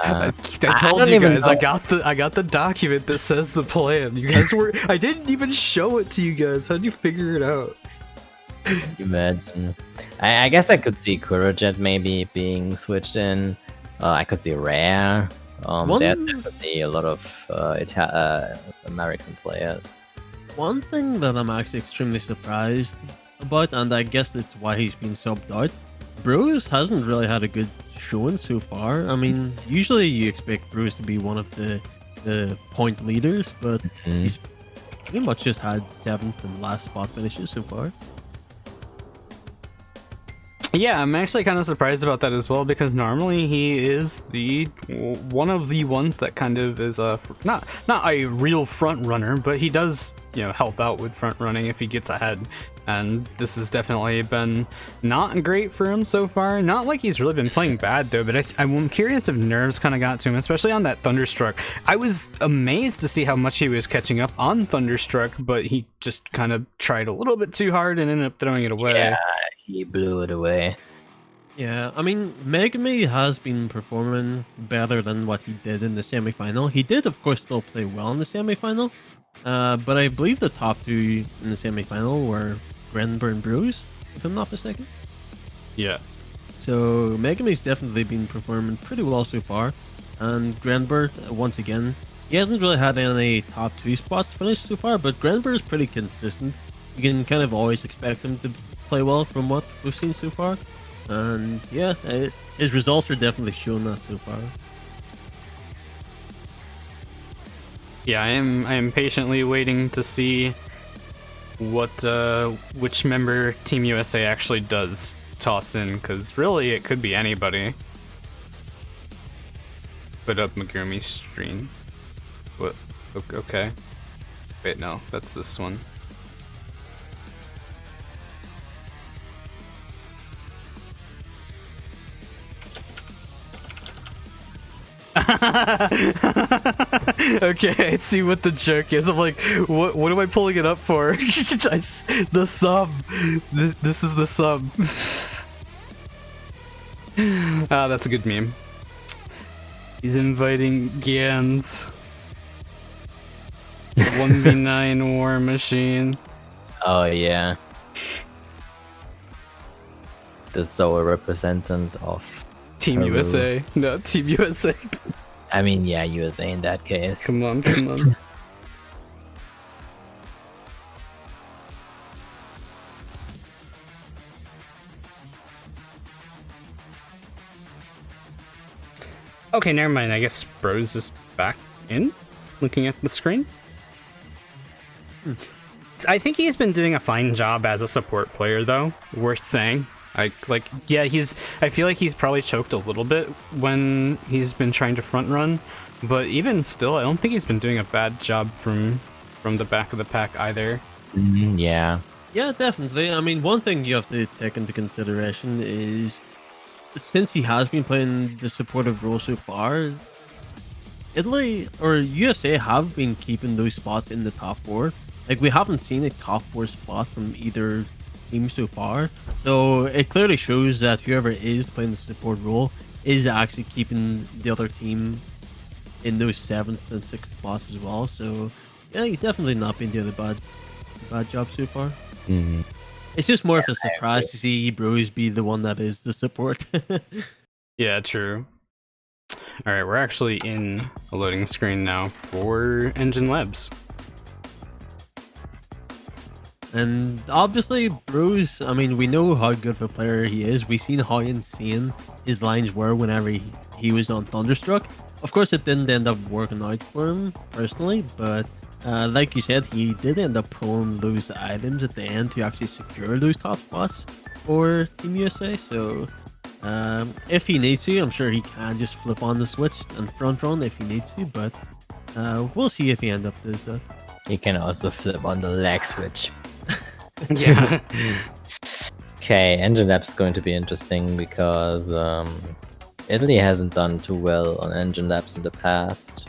Uh, I told don't you even guys. know. I got the document that says the plan. You guys were. I didn't even show it to you guys. How'd you figure it out? Imagine. I guess I could see Kurojet maybe being switched in. I could see Rare. One- There are definitely a lot of American players. One thing that I'm actually extremely surprised about, and I guess that's why he's been subbed out, Bruce hasn't really had a good showing so far. I mean, usually you expect Bruce to be one of the point leaders, but Mhm. he's pretty much just had 7th and last spot finishes so far. Yeah, I'm actually kind of surprised about that as well because normally he is the one of the ones that kind of is a not a real front runner, but he does help out with front running if he gets ahead. And this has definitely been not great for him so far. Not like he's really been playing bad though, but I'm curious if nerves kind of got to him, especially on that Thunderstruck. I was amazed to see how much he was catching up on Thunderstruck, but he just kind of tried a little bit too hard and ended up throwing it away. Yeah, he blew it away. Yeah, I mean, Megami has been performing better than what he did in the semi-final. He did, of course, still play well in the semi-final, but I believe the top two in the semi-final were Grenber and Bruce, if I'm not mistaken. Yeah. So Megami's definitely been performing pretty well so far, and Grenber, once again, he hasn't really had any top 2 spots finished so far, but Grenber is pretty consistent. You can kind of always expect him to play well from what we've seen so far. And yeah, his results are definitely showing that so far. Yeah, I am patiently waiting to see what which member Team USA actually does toss in, because really it could be anybody. Put up Megumi's screen. What? Okay. Wait, no, that's this one. Okay, I see what the joke is. I'm like, what am I pulling it up for? The sub. This is the sub. Ah, that's a good meme. He's inviting Gans. 1v9 War Machine. Oh yeah. The sole representative of Team Peru. USA. No, Team USA. I mean, yeah, USA in that case. Come on, come on. Okay, never mind. I guess Bros is back in, looking at the screen. I think he's been doing a fine job as a support player, though. Worth saying. I feel like he's probably choked a little bit when he's been trying to front run, but even still, I don't think he's been doing a bad job from the back of the pack either. Yeah. Yeah, definitely. I mean, one thing you have to take into consideration is since he has been playing the supportive role so far, Italy or USA have been keeping those spots in the top 4. Like, we haven't seen a top 4 spot from either team so far. So it clearly shows that whoever is playing the support role is actually keeping the other team in those 7th and 6th spots as well. So yeah, he's definitely not been doing a bad job so far. Hmm. It's just more of a surprise to see Bros be the one that is the support. Yeah, true. All right, we're actually in a loading screen now for Engine Labs. And obviously, Bruce, I mean, we know how good of a player he is. We've seen how insane his lines were whenever he was on Thunderstruck. Of course, it didn't end up working out for him personally, but like you said, he did end up pulling those items at the end to actually secure those top spots for Team USA. So If he needs to, I'm sure he can just flip on the switch and front run if he needs to, but we'll see if he ends up does that. He can also flip on the lag switch. Yeah. Okay, engine lab's going to be interesting because Italy hasn't done too well on engine labs in the past.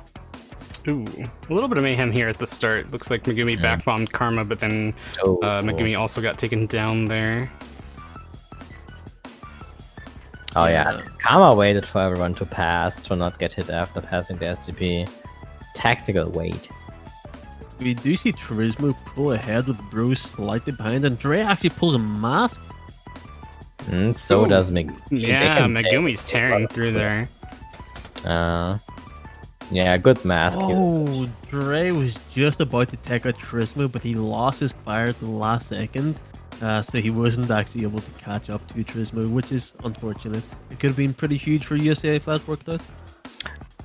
Ooh, a little bit of mayhem here at the start. Looks like Megumi backbombed Karma, but then Oh, Megumi also got taken down there. Oh yeah, Karma waited for everyone to pass to not get hit after passing the SCP. Tactical wait. We do see Turismo pull ahead with Bruce slightly behind, and Dre actually pulls a mask. So Ooh. does Meg. Yeah, Megumi's tearing through there. Yeah, good mask. Oh, Dre was just about to take out Turismo, but he lost his fire at the last second. So he wasn't actually able to catch up to Turismo, which is unfortunate. It could have been pretty huge for USA if that worked out.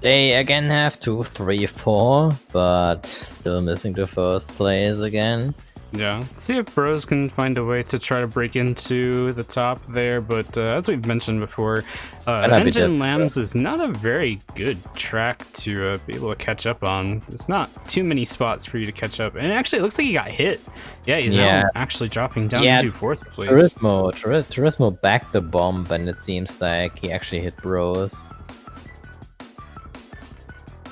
They again have 2, 3, 4, but still missing the first place again. Yeah, let's see if Bros can find a way to try to break into the top there, but as we've mentioned before, Engine Lambs is not a very good track to be able to catch up on. There's not too many spots for you to catch up, and actually it looks like he got hit. Yeah, he's now actually dropping down to 4th place. Turismo backed the bomb, and it seems like he actually hit Bros.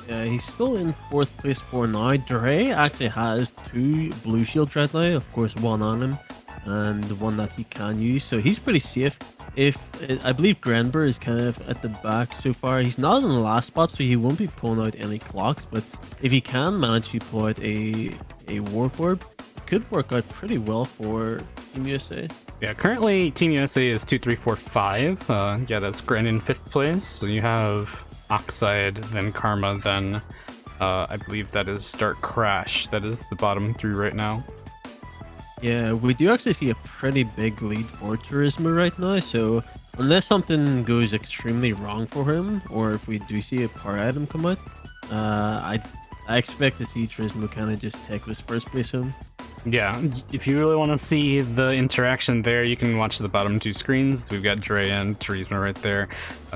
Yeah, he's still in 4th place for now. Dre actually has 2 blue shield right now, of course one on him, and the one that he can use, so he's pretty safe. I believe Grenber is kind of at the back so far. He's not in the last spot, so he won't be pulling out any clocks, but if he can manage to pull out a warp orb, it could work out pretty well for Team USA. Yeah, currently Team USA is 2, 3, 4, 5. Yeah, that's Gren in 5th place, so you have Oxide, then Karma, then I believe that is Start Crash. That is the bottom 3 right now. Yeah, we do actually see a pretty big lead for Turismo right now, so unless something goes extremely wrong for him, or if we do see a power item come out, I expect to see Turismo kind of just take his first place home. Yeah, if you really want to see the interaction there, you can watch the bottom 2 screens. We've got Dre and Turismo right there.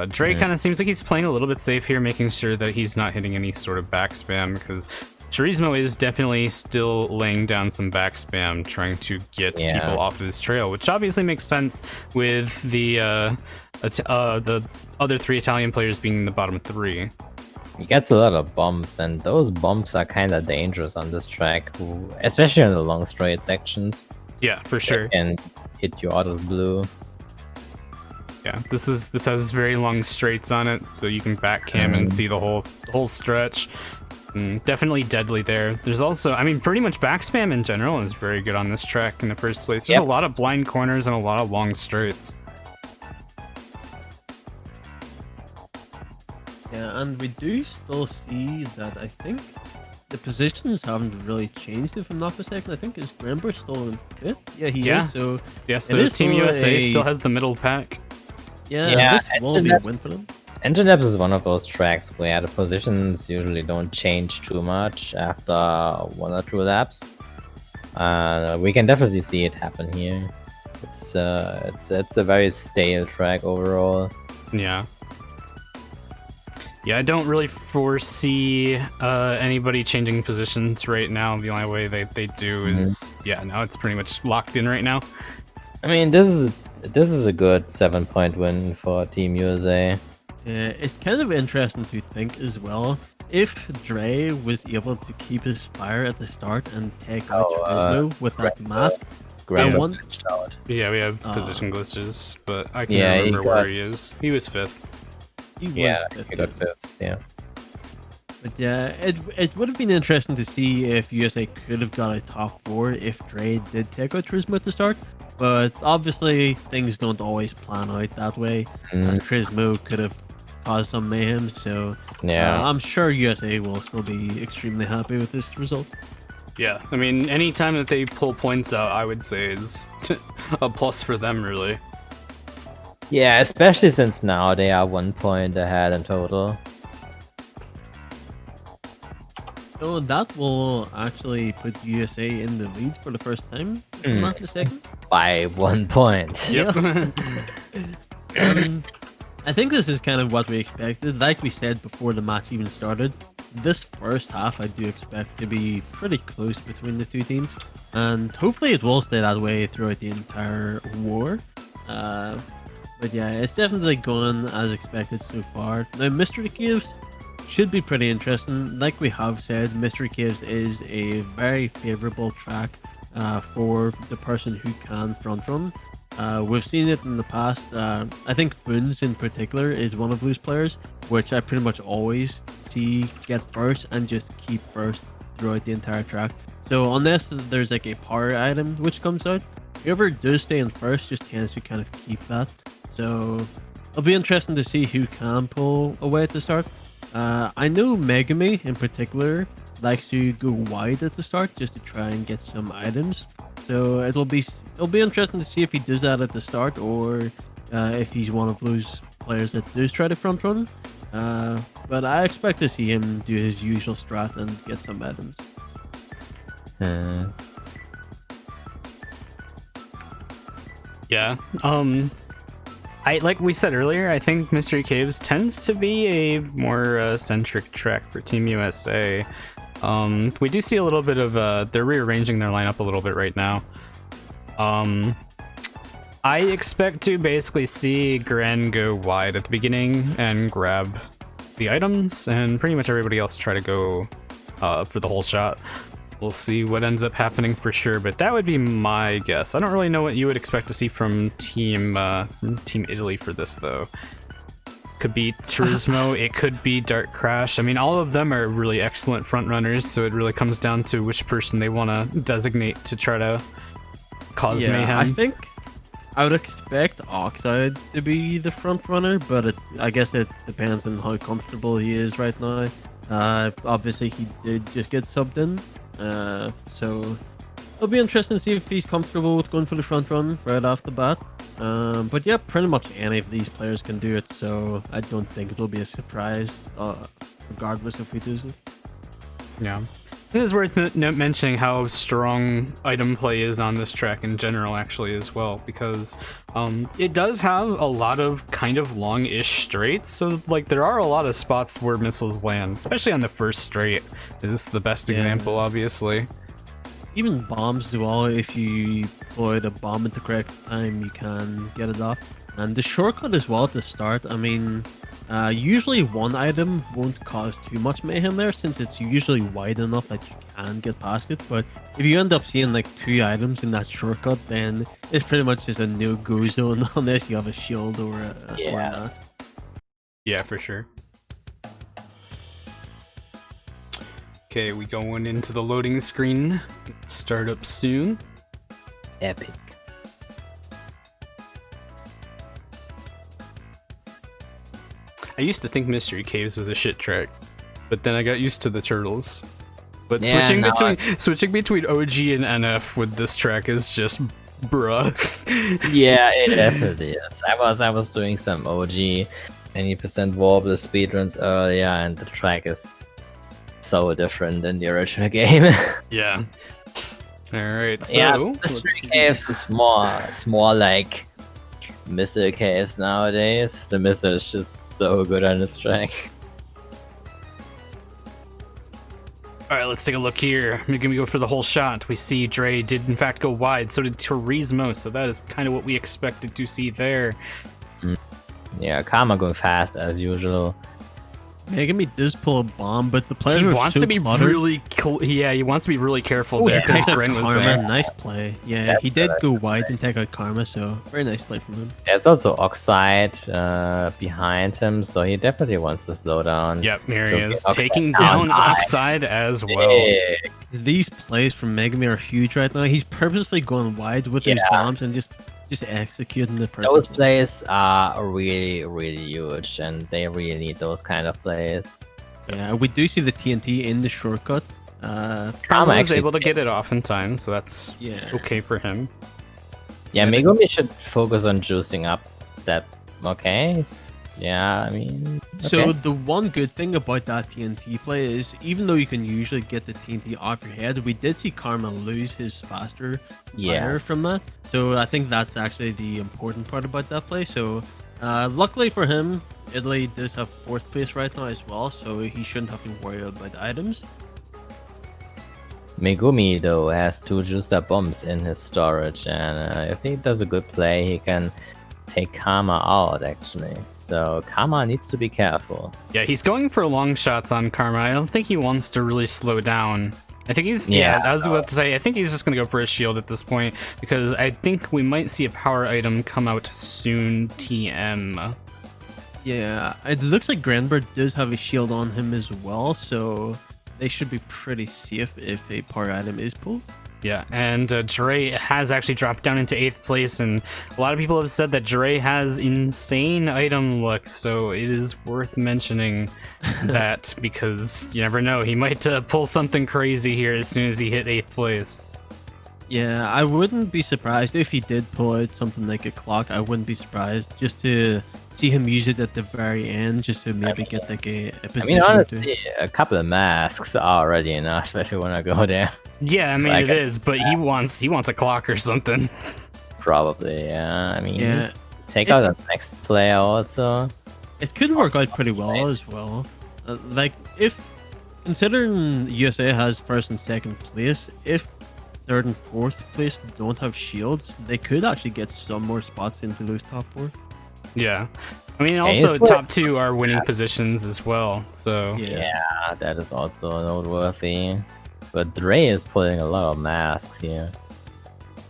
Dre kind of seems like he's playing a little bit safe here, making sure that he's not hitting any sort of back spam, because Turismo is definitely still laying down some back spam, trying to get people off of his trail, which obviously makes sense with the other 3 Italian players being in the bottom 3. He gets a lot of bumps, and those bumps are kind of dangerous on this track, especially on the long straight sections. Yeah, for sure. And hit you out of the blue. Yeah, this has very long straights on it, so you can back cam and see the whole stretch. Definitely deadly there. There's also, I mean, pretty much back spam in general is very good on this track in the first place. There's a lot of blind corners and a lot of long straights. Yeah, and we do still see that I think the positions haven't really changed, if I'm not mistaken. I think is Grenber still in 5th? Yeah, he is. So so Team USA still has the middle pack. Yeah, this will be a win for them. Engine Labs is one of those tracks where the positions usually don't change too much after 1 or 2 laps. We can definitely see it happen here. It's a very stale track overall. Yeah. Yeah, I don't really foresee anybody changing positions right now. The only way they do is, now it's pretty much locked in right now. I mean, this is a good 7-point win for Team USA. Yeah, it's kind of interesting to think as well. If Dre was able to keep his fire at the start and take out Turismo with that mask, Yeah, we have position glitches, but I can't remember where he is. He was 5th. He got 5th, yeah. But yeah, it would have been interesting to see if USA could have got a top 4 if Dre did take out Turismo at the start. But obviously, things don't always plan out that way. Turismo could have caused some mayhem, so I'm sure USA will still be extremely happy with this result. Yeah, I mean, anytime that they pull points out, I would say is a plus for them, really. Yeah, especially since now they are 1 point ahead in total. So that will actually put USA in the lead for the first time, if I'm not mistaken. By 1 point. Yep. I think this is kind of what we expected. Like we said before the match even started, this first half I do expect to be pretty close between the two teams, and hopefully it will stay that way throughout the entire war. But yeah, it's definitely going as expected so far. Now, Mystery Caves should be pretty interesting. Like we have said, Mystery Caves is a very favorable track for the person who can front run. We've seen it in the past. I think Foons in particular is one of those players, which I pretty much always see get first and just keep first throughout the entire track. So unless there's like a power item which comes out, whoever does stay in first just tends to kind of keep that. So it'll be interesting to see who can pull away at the start. I know Megami in particular likes to go wide at the start just to try and get some items. So it'll be interesting to see if he does that at the start, or if he's one of those players that does try to front run. But I expect to see him do his usual strat and get some items. Yeah. I like we said earlier, I think Mystery Caves tends to be a more centric track for Team USA. We do see a little bit of they're rearranging their lineup a little bit right now. I expect to basically see Gren go wide at the beginning and grab the items, and pretty much everybody else try to go for the whole shot. We'll see what ends up happening for sure, but that would be my guess. I don't really know what you would expect to see from Team Italy for this, though. Could be Turismo, it could be Dark Crash. I mean, all of them are really excellent front runners, so it really comes down to which person they want to designate to try to cause mayhem. I think I would expect Oxide to be the front runner, but I guess it depends on how comfortable he is right now. Obviously, he did just get subbed in. So it'll be interesting to see if he's comfortable with going for the front run right off the bat. But yeah, pretty much any of these players can do it, so I don't think it'll be a surprise, regardless if he does it. Yeah. It is worth mentioning how strong item play is on this track in general, actually, as well, because it does have a lot of kind of long-ish straights, so like there are a lot of spots where missiles land, especially on the first straight. This is the best example, obviously. Even bombs as well, if you deploy the bomb at the correct time, you can get it off. And the shortcut as well at the start, I mean, usually one item won't cause too much mayhem there, since it's usually wide enough that you can get past it. But if you end up seeing like 2 items in that shortcut, then it's pretty much just a no-go zone unless you have a shield or a or not. Yeah, for sure. Okay, we going into the loading screen. Start up soon. Epic. I used to think Mystery Caves was a shit track, but then I got used to the turtles. But Yeah, switching between OG and NF with this track is just bruh. Yeah, it definitely is. I was doing some OG 20% warble speedruns earlier, and the track is so different than the original game. Yeah. All right. So yeah, let's Mystery see. Caves is more like Missile Caves nowadays. The missile is just so good on this track. All right, let's take a look here. We're gonna go for the whole shot. We see Dre did in fact go wide. So did Turismo. So that is kind of what we expected to see there. Yeah, Karma going fast as usual. Megami does pull a bomb, but the player He was wants so to be cluttered. he wants to be really careful Oh, there he because took out Gren was Karma. there. Nice play. Yeah, That's he did good. go wide and take out Karma, so very nice play from him. There's also Oxide behind him, so he definitely wants to slow down. Yep, here he So is, Oxide taking down down high. Oxide as well. Big. These plays from Megami are huge right now. He's purposely going wide with his Yeah. bombs and just executing the perfect. Those plays are really, really huge, and they really need those kind of plays. Yeah, we do see the TNT in the shortcut. Karma Karma was actually able to get it off in time, so that's Yeah. okay for him. Yeah, Megumi should focus on juicing up that. Okay. Yeah, I mean. So okay. the one good thing about that TNT play is, even though you can usually get the TNT off your head, we did see Karma lose his faster Yeah. fire from that. So I think that's actually the important part about that play. So Luckily for him, Italy does have 4th place right now as well, so he shouldn't have to worry about items. Megumi though has 2 juiced up bombs in his storage, and if he does a good play, he can take Karma out actually. So Karma needs to be careful. Yeah, he's going for long shots on Karma. I don't think he wants to really slow down. I think he's, I was about to say, I think he's just going to go for a shield at this point, because I think we might see a power item come out soon, TM. Yeah, it looks like Granberg does have a shield on him as well, so they should be pretty safe if a power item is pulled. Yeah, and Dre has actually dropped down into 8th place, and a lot of people have said that Dre has insane item luck, so it is worth mentioning that, because you never know, he might pull something crazy here as soon as he hit 8th place. Yeah, I wouldn't be surprised if he did pull out something like a clock. I wouldn't be surprised just to see him use it at the very end, just to maybe get like a position. I mean, honestly, a couple of masks are already enough, especially when I go there. Yeah, I mean, like, it is, but he wants a clock or something. Probably, yeah. I mean, yeah. Take out the next player also. It could work out pretty well as well. Like, if considering USA has 1st and 2nd place, if 3rd and 4th place don't have shields, they could actually get some more spots into those top 4. Yeah, I mean, also top 2 are winning positions as well. So yeah, that is also noteworthy. But Dre is pulling a lot of masks here.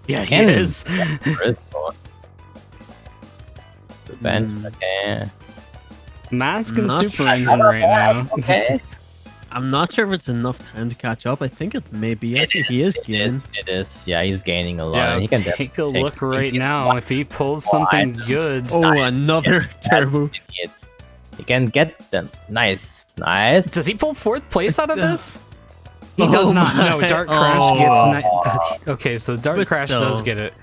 Yeah, he is. So bench, okay. Mask and super engine right now. Okay. I'm not sure if it's enough time to catch up. I think it may be. Actually, he is gaining. It is. Yeah, he's gaining a lot. Yeah, he can take a look right now. If he pulls something good. Oh, another turbo. He can get them. Nice. Does he pull 4th place out of this? He does not. No, Dark Crash gets... Okay, so Dark Crash does get it.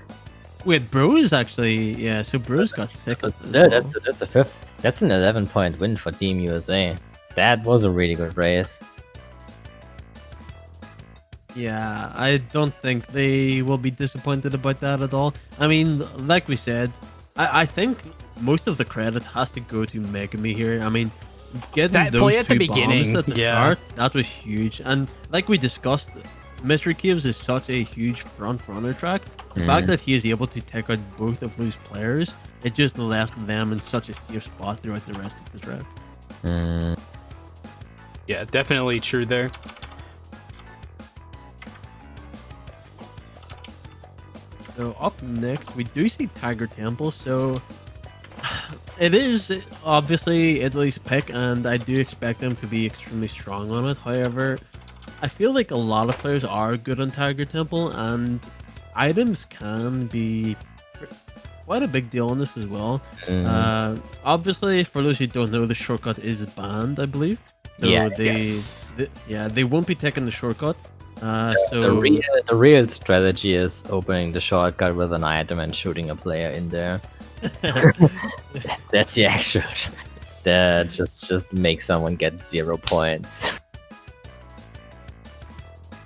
Wait, Bros actually... Yeah, so Bros got 2nd. That's a 5th. That's an 11-point win for Team USA. That was a really good race. Yeah, I don't think they will be disappointed about that at all. I mean, like we said, I think most of the credit has to go to Megami here. I mean, getting that those play at the two beginning, bombs at the start, that was huge. And like we discussed, Mystery Caves is such a huge front runner track. The fact that he is able to take out both of those players, it just left them in such a safe spot throughout the rest of the track. Yeah, definitely true there. So up next, we do see Tiger Temple. So it is obviously Italy's pick, and I do expect them to be extremely strong on it. However, I feel like a lot of players are good on Tiger Temple, and items can be quite a big deal on this as well. Obviously, for those who don't know, the shortcut is banned, I believe. So they won't be taking the shortcut. So the real strategy is opening the shortcut with an item and shooting a player in there. That's the actual. That just makes someone get 0 points.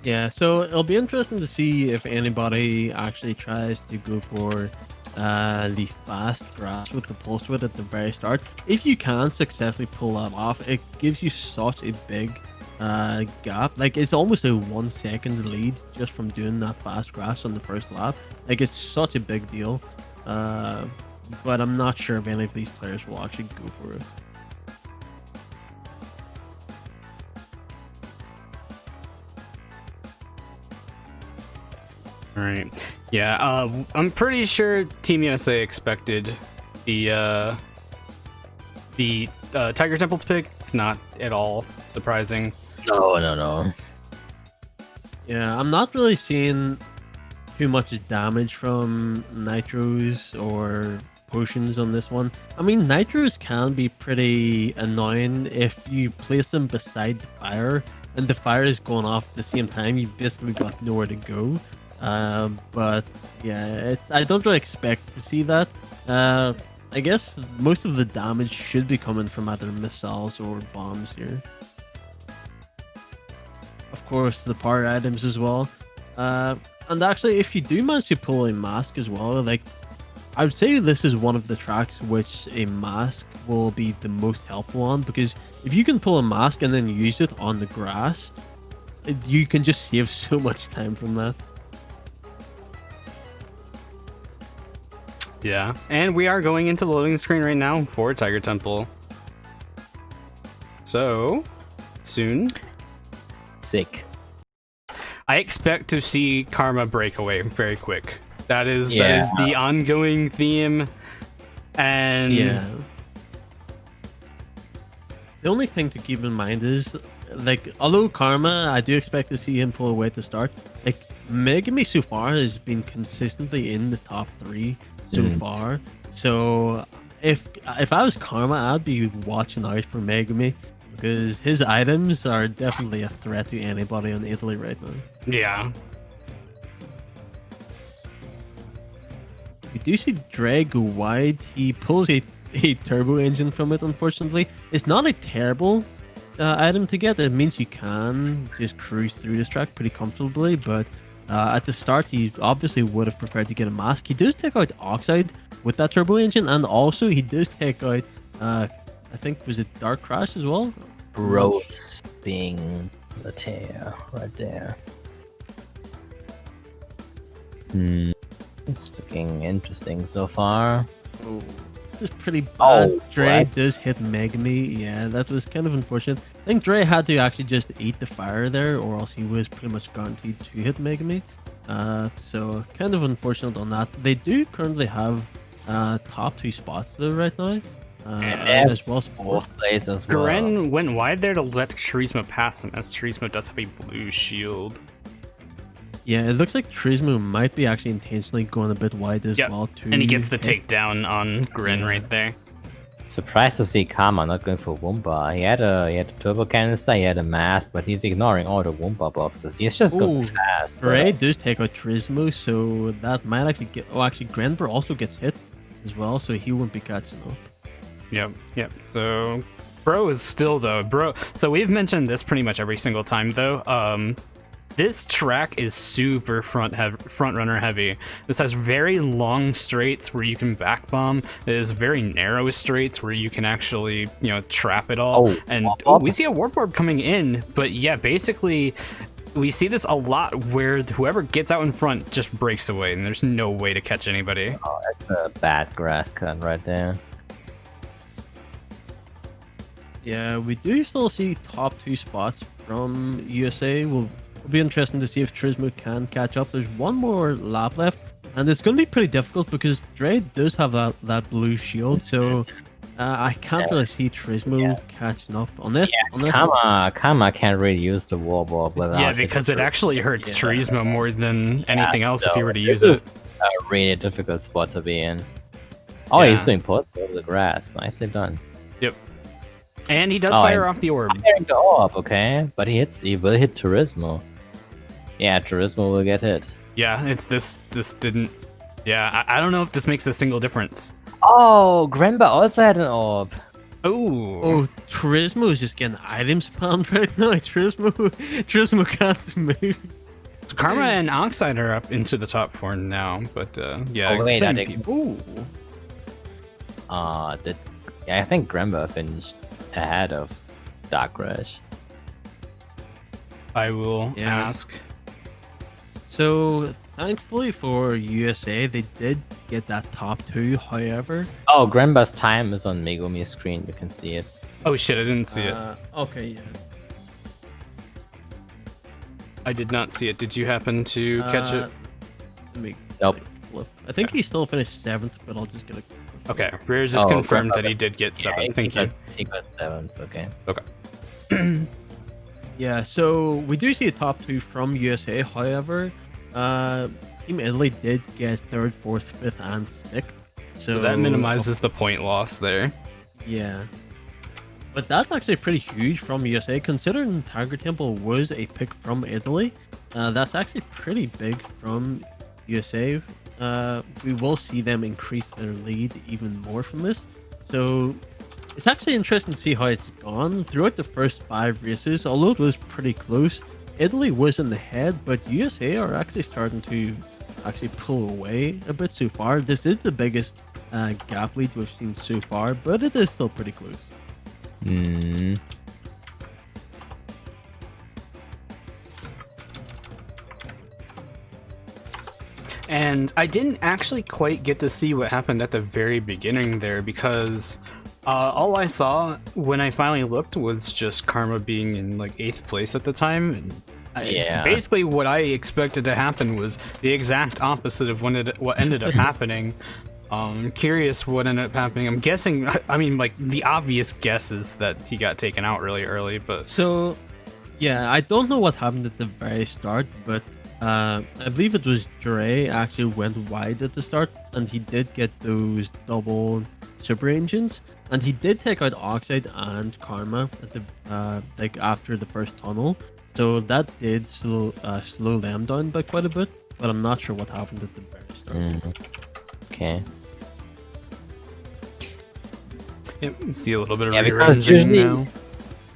Yeah, so it'll be interesting to see if anybody actually tries to go for the fast grass with the pulse width at the very start. If you can successfully pull that off, it gives you such a big gap. Like, it's almost a 1 second lead just from doing that fast grass on the first lap. Like, it's such a big deal. But I'm not sure if any of these players will actually go for it. All right. Yeah, I'm pretty sure Team USA expected the Tiger Temple to pick. It's not at all surprising. No. Yeah, I'm not really seeing too much damage from nitros or potions on this one. I mean, nitros can be pretty annoying if you place them beside the fire and the fire is going off at the same time. You've basically got nowhere to go. But yeah, I don't really expect to see that. I guess most of the damage should be coming from either missiles or bombs here. Of course, the power items as well. And actually, if you do manage to pull a mask as well, like, I would say this is one of the tracks which a mask will be the most helpful on, because if you can pull a mask and then use it on the grass, you can just save so much time from that. Yeah, and we are going into the loading screen right now for Tiger Temple. So, soon. Sick. I expect to see Karma break away very quick. That is the ongoing theme, and yeah. The only thing to keep in mind is, like, although Karma, I do expect to see him pull away to start. Like, Megami so far has been consistently in the top 3 so far. So if I was Karma, I'd be watching out for Megami, because his items are definitely a threat to anybody on Italy right now. Yeah. We do see Drag go wide. He pulls a turbo engine from it, unfortunately. It's not a terrible item to get. It means you can just cruise through this track pretty comfortably, but at the start, he obviously would have preferred to get a mask. He does take out Oxide with that turbo engine, and also he does take out, I think, was it Dark Crash as well? Rose being the tear right there. It's looking interesting so far. Oh, this is pretty bad. Oh, Dre what? does hit Megami. Yeah, that was kind of unfortunate. I think Dre had to actually just eat the fire there, or else he was pretty much guaranteed to hit Megami. So kind of unfortunate on that. They do currently have top 2 spots though right now. As well as 4th. Fourth place as well. Gren went wide there to let Turismo pass him, as Turismo does have a blue shield. Yeah, it looks like Turismo might be actually intentionally going a bit wide as well too. And he gets the takedown on Gren right there. Surprised to see Karma not going for Wumpa. He had a turbo canister, he had a mask, but he's ignoring all the Wumpa boxes. He's just going fast. Ray does take out Turismo, so that might actually get. Oh, actually, Grenber also gets hit as well, so he won't be catching up. Yep. So, Bro is still though. So we've mentioned this pretty much every single time though. This track is super front runner heavy. This has very long straights where you can back bomb. It is very narrow straights where you can actually, trap it all. We see a warp orb coming in, but yeah, basically we see this a lot where whoever gets out in front just breaks away and there's no way to catch anybody. Oh, that's a bad grass cut right there. Yeah, we do still see top 2 spots from USA. Will be interesting to see if Turismo can catch up. There's one more lap left, and it's going to be pretty difficult because Dre does have that blue shield, so I can't really see Turismo catching up on this. Karma can't really use the warp orb without. Yeah, because it actually hurts Turismo more than anything else so if he were to use it. A really difficult spot to be in. Oh, he's doing put over the grass. Nicely done. Yep. And he does fire off the orb. Firing the orb, okay, but he will hit Turismo. Yeah, Turismo will get hit. Yeah, it's this didn't. Yeah, I don't know if this makes a single difference. Oh, Grenba also had an orb. Oh, Turismo is just getting item spammed right now. Turismo can't move. So Karma and Oxide are up into the top 4 now, but yeah. Oh, wait, same I think. people. I think Grenba finished ahead of Dark Rush. I will ask. So, thankfully for USA, they did get that top 2, however. Oh, Grenba's time is on Megumi's screen. You can see it. Oh shit, I didn't see it. Okay, yeah. I did not see it. Did you happen to catch it? Let me Nope. flip. I think he still finished 7th, but I'll just get a... Okay, Rear just confirmed that he did get 7. Thank you. He got 7th, okay. Okay. Yeah, so we do see a top 2 from USA, however, Team Italy did get 3rd, 4th, 5th, and 6th. So that minimizes the point loss there. Yeah. But that's actually pretty huge from USA, considering Tiger Temple was a pick from Italy. That's actually pretty big from USA. We will see them increase their lead even more from this. So it's actually interesting to see how it's gone throughout the first 5 races. Although it was pretty close, Italy was in the head, but USA are actually starting to actually pull away a bit so far. This is the biggest gap lead we've seen so far, but it is still pretty close. Mm. And I didn't actually quite get to see what happened at the very beginning there because all I saw when I finally looked was just Karma being in like 8th place at the time. And it's basically what I expected to happen was the exact opposite of what ended up happening. Curious what ended up happening. I'm guessing, I mean, like the obvious guess is that he got taken out really early, but So, yeah, I don't know what happened at the very start, but I believe it was Dre actually went wide at the start, and he did get those double super engines, and he did take out Oxide and Karma at the like after the first tunnel. So that did slow them down by quite a bit, but I'm not sure what happened at the very start. Okay. yep, see a little bit of because rearranging now.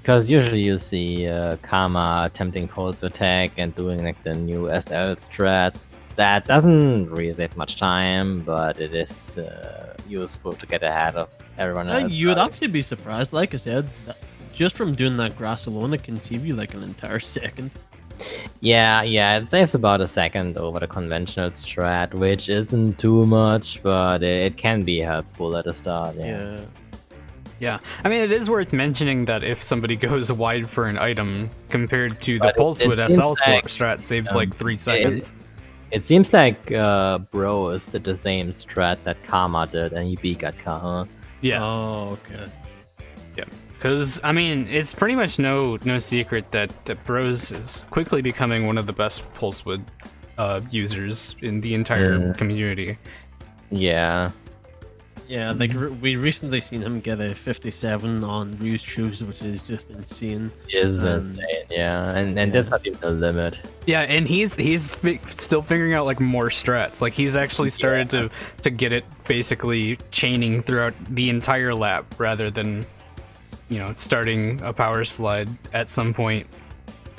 Because usually you see Karma attempting pulse attack and doing like the new SL strats. That doesn't really save much time, but it is useful to get ahead of everyone else. You would actually be surprised, like I said, just from doing that grass alone, it can save you like an entire second. Yeah, it saves about a second over the conventional strat, which isn't too much, but it can be helpful at the start. Yeah. Yeah, I mean, it is worth mentioning that if somebody goes wide for an item, compared to the But Pulse it with seems SL like, strat saves like 3 seconds. It seems like Bros did the same strat that Karma did, and he beat got Karma. Yeah. Oh, okay. Yeah. Because, I mean, it's pretty much no secret that Bros is quickly becoming one of the best Pulsewood users in the entire community. Yeah. Yeah, like we recently seen him get a 57 on Ryu's shoes, which is just insane. Is insane, yeah, and that's not even the limit. Yeah, and he's still figuring out like more strats. Like he's actually started to get it basically chaining throughout the entire lap rather than, you know, starting a power slide at some point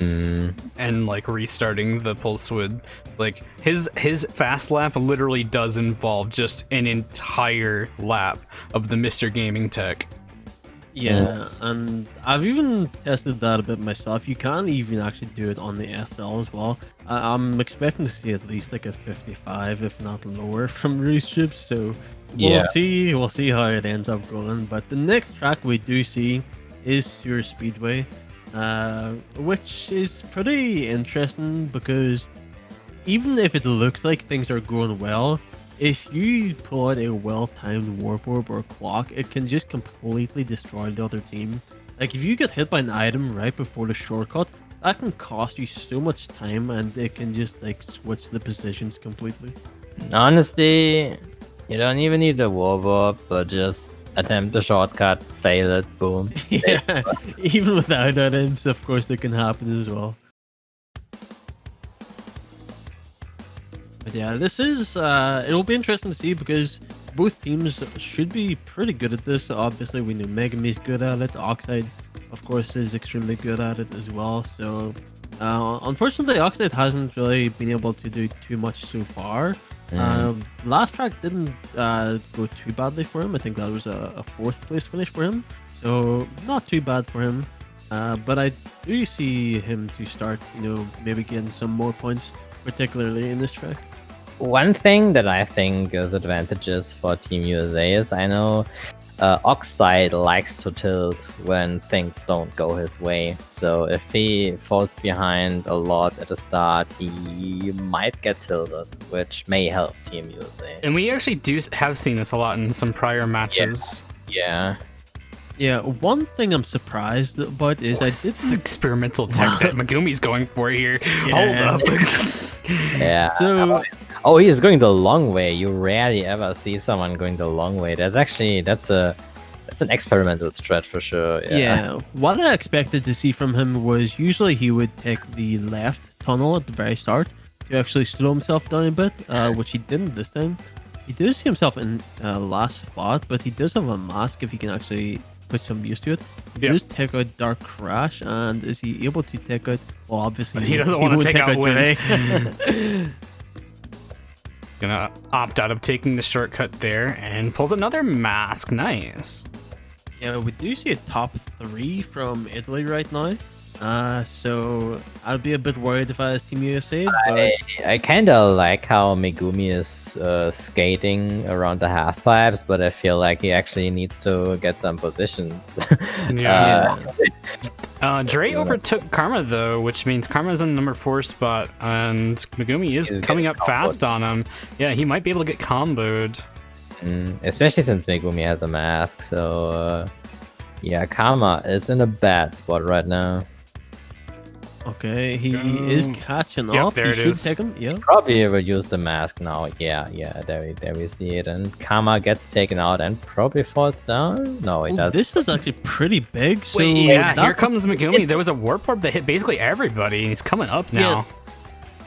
and like restarting the Pulsewood. Like his fast lap literally does involve just an entire lap of the Mr. Gaming tech. Yeah, and I've even tested that a bit myself. You can even actually do it on the SL as well. I'm expecting to see at least like a 55, if not lower, from Ryu's ships. So we'll see how it ends up going. But the next track we do see is Sewer Speedway, which is pretty interesting because even if it looks like things are going well, if you pull out a well-timed warp orb or clock, it can just completely destroy the other team. Like if you get hit by an item right before the shortcut, that can cost you so much time, and it can just like switch the positions completely. Honestly, you don't even need the warp up, but just attempt the shortcut, fail it, boom. Yeah, even without items, of course, it can happen as well. But yeah, this is it'll be interesting to see because both teams should be pretty good at this. Obviously, we know Megumi's good at it. Oxide, of course, is extremely good at it as well. So, unfortunately, Oxide hasn't really been able to do too much so far. Last track didn't go too badly for him. I think that was a 4th place finish for him. So, not too bad for him. But I do see him to start, maybe getting some more points, particularly in this track. One thing that I think is advantages for Team USA is I know Oxide likes to tilt when things don't go his way. So if he falls behind a lot at the start, he might get tilted, which may help Team USA. And we actually have seen this a lot in some prior matches. Yeah. Yeah, one thing I'm surprised about is this experimental tech that Megumi's going for here. Yeah. Hold up. Yeah. So, he is going the long way. You rarely ever see someone going the long way. That's an experimental strat for sure. Yeah. What I expected to see from him was usually he would take the left tunnel at the very start to actually slow himself down a bit, which he didn't this time. He does see himself in last spot, but he does have a mask if he can actually put some use to it. He does take out Dark Crash, and is he able to take out? Well, obviously he doesn't want to take out Wind. gonna opt out of taking the shortcut there and pulls another mask. Nice. Yeah, we do see a top 3 from Italy right now. So I'd be a bit worried if I was Team USA, but I kind of like how Megumi is skating around the half pipes, but I feel like he actually needs to get some positions. Yeah. Dre overtook Karma though, which means Karma's in the number 4 spot, and Megumi is He's coming getting up fast on him. Yeah, he might be able to get comboed. Especially since Megumi has a mask, so yeah, Kama is in a bad spot right now. okay, he is catching Yep, up. there He it should is. take him. Yeah. Probably reduce the mask now. Yeah, there we see it. And Kama gets taken out and probably falls down. No, he Oh, does. this is actually pretty big. So Wait, yeah, that, here comes Megumi. There was a warp orb that hit basically everybody, and he's coming up now.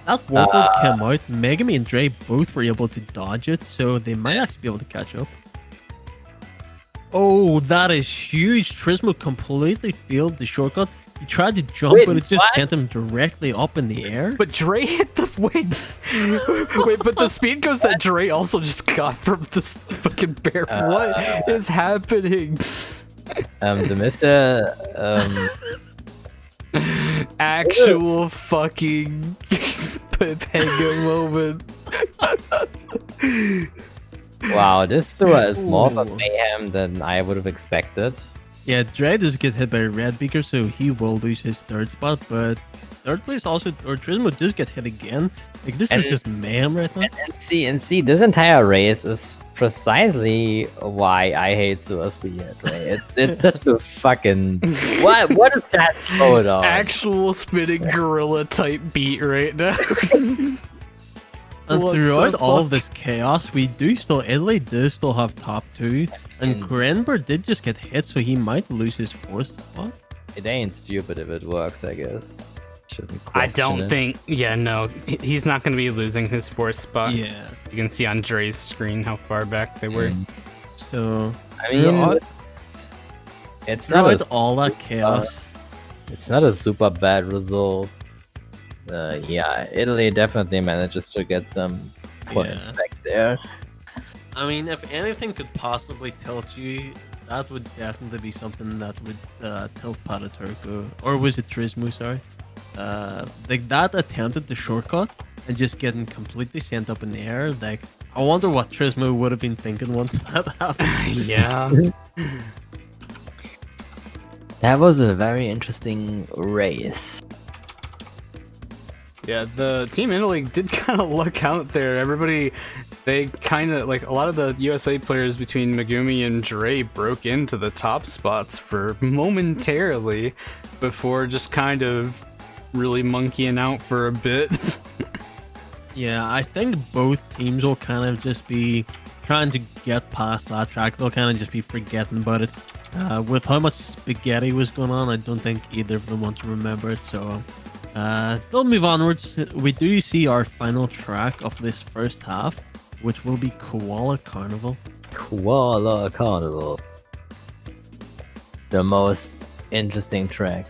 that warp orb came out. Megami and Dre both were able to dodge it, so they might actually be able to catch up. Oh, that is huge. Trismo completely failed the shortcut. He tried to jump, Wait, but it just what? sent him directly up in the air. But Dre hit the wait, but the speed goes that Dre also just got from this fucking bear. What is happening? The missile. Actual fucking Pepega moment. Wow, this tour is more of a Ooh. mayhem than I would have expected. Yeah, Dre does get hit by a red beaker, so he will lose his 3rd spot, but 3rd place also, or Trismo does get hit again. Like, this is And- just mayhem right now. And see, this entire race is precisely why I hate Super Speed, right? It's such a fucking what is that slowed on? Actual spinning gorilla type beat right now. And What throughout the all of fuck? this chaos, Italy does still have top 2, and Mm. Grenberg did just get hit, so he might lose his 4th spot. It ain't stupid if it works, I guess. Shouldn't I question don't it. think. Yeah, no, he's not going to be losing his 4th spot. Yeah, You can see on Dre's screen how far back they were. Mm. so I mean, throughout, it's not throughout a, all that chaos, it's not a super bad result. Yeah, Italy definitely manages to get some points Yeah. back there. I mean, if anything could possibly tilt you, that would definitely be something that would tilt Pataturco. Or was it Trismu, sorry? Like, that attempt at the shortcut and just getting completely sent up in the air, like, I wonder what Trismu would have been thinking once that happened. Yeah. That was a very interesting race. Yeah, the Team Italy did kind of luck out there. Everybody, they kind of, like, a lot of the USA players between Megumi and Dre broke into the top spots for momentarily before just kind of really monkeying out for a bit. Yeah, I think both teams will kind of just be trying to get past that track. They'll kind of just be forgetting about it. With how much spaghetti was going on, I don't think either of them want to remember it. So they'll move onwards. We do see our final track of this first half, which will be Koala Carnival. Koala Carnival. The most interesting track.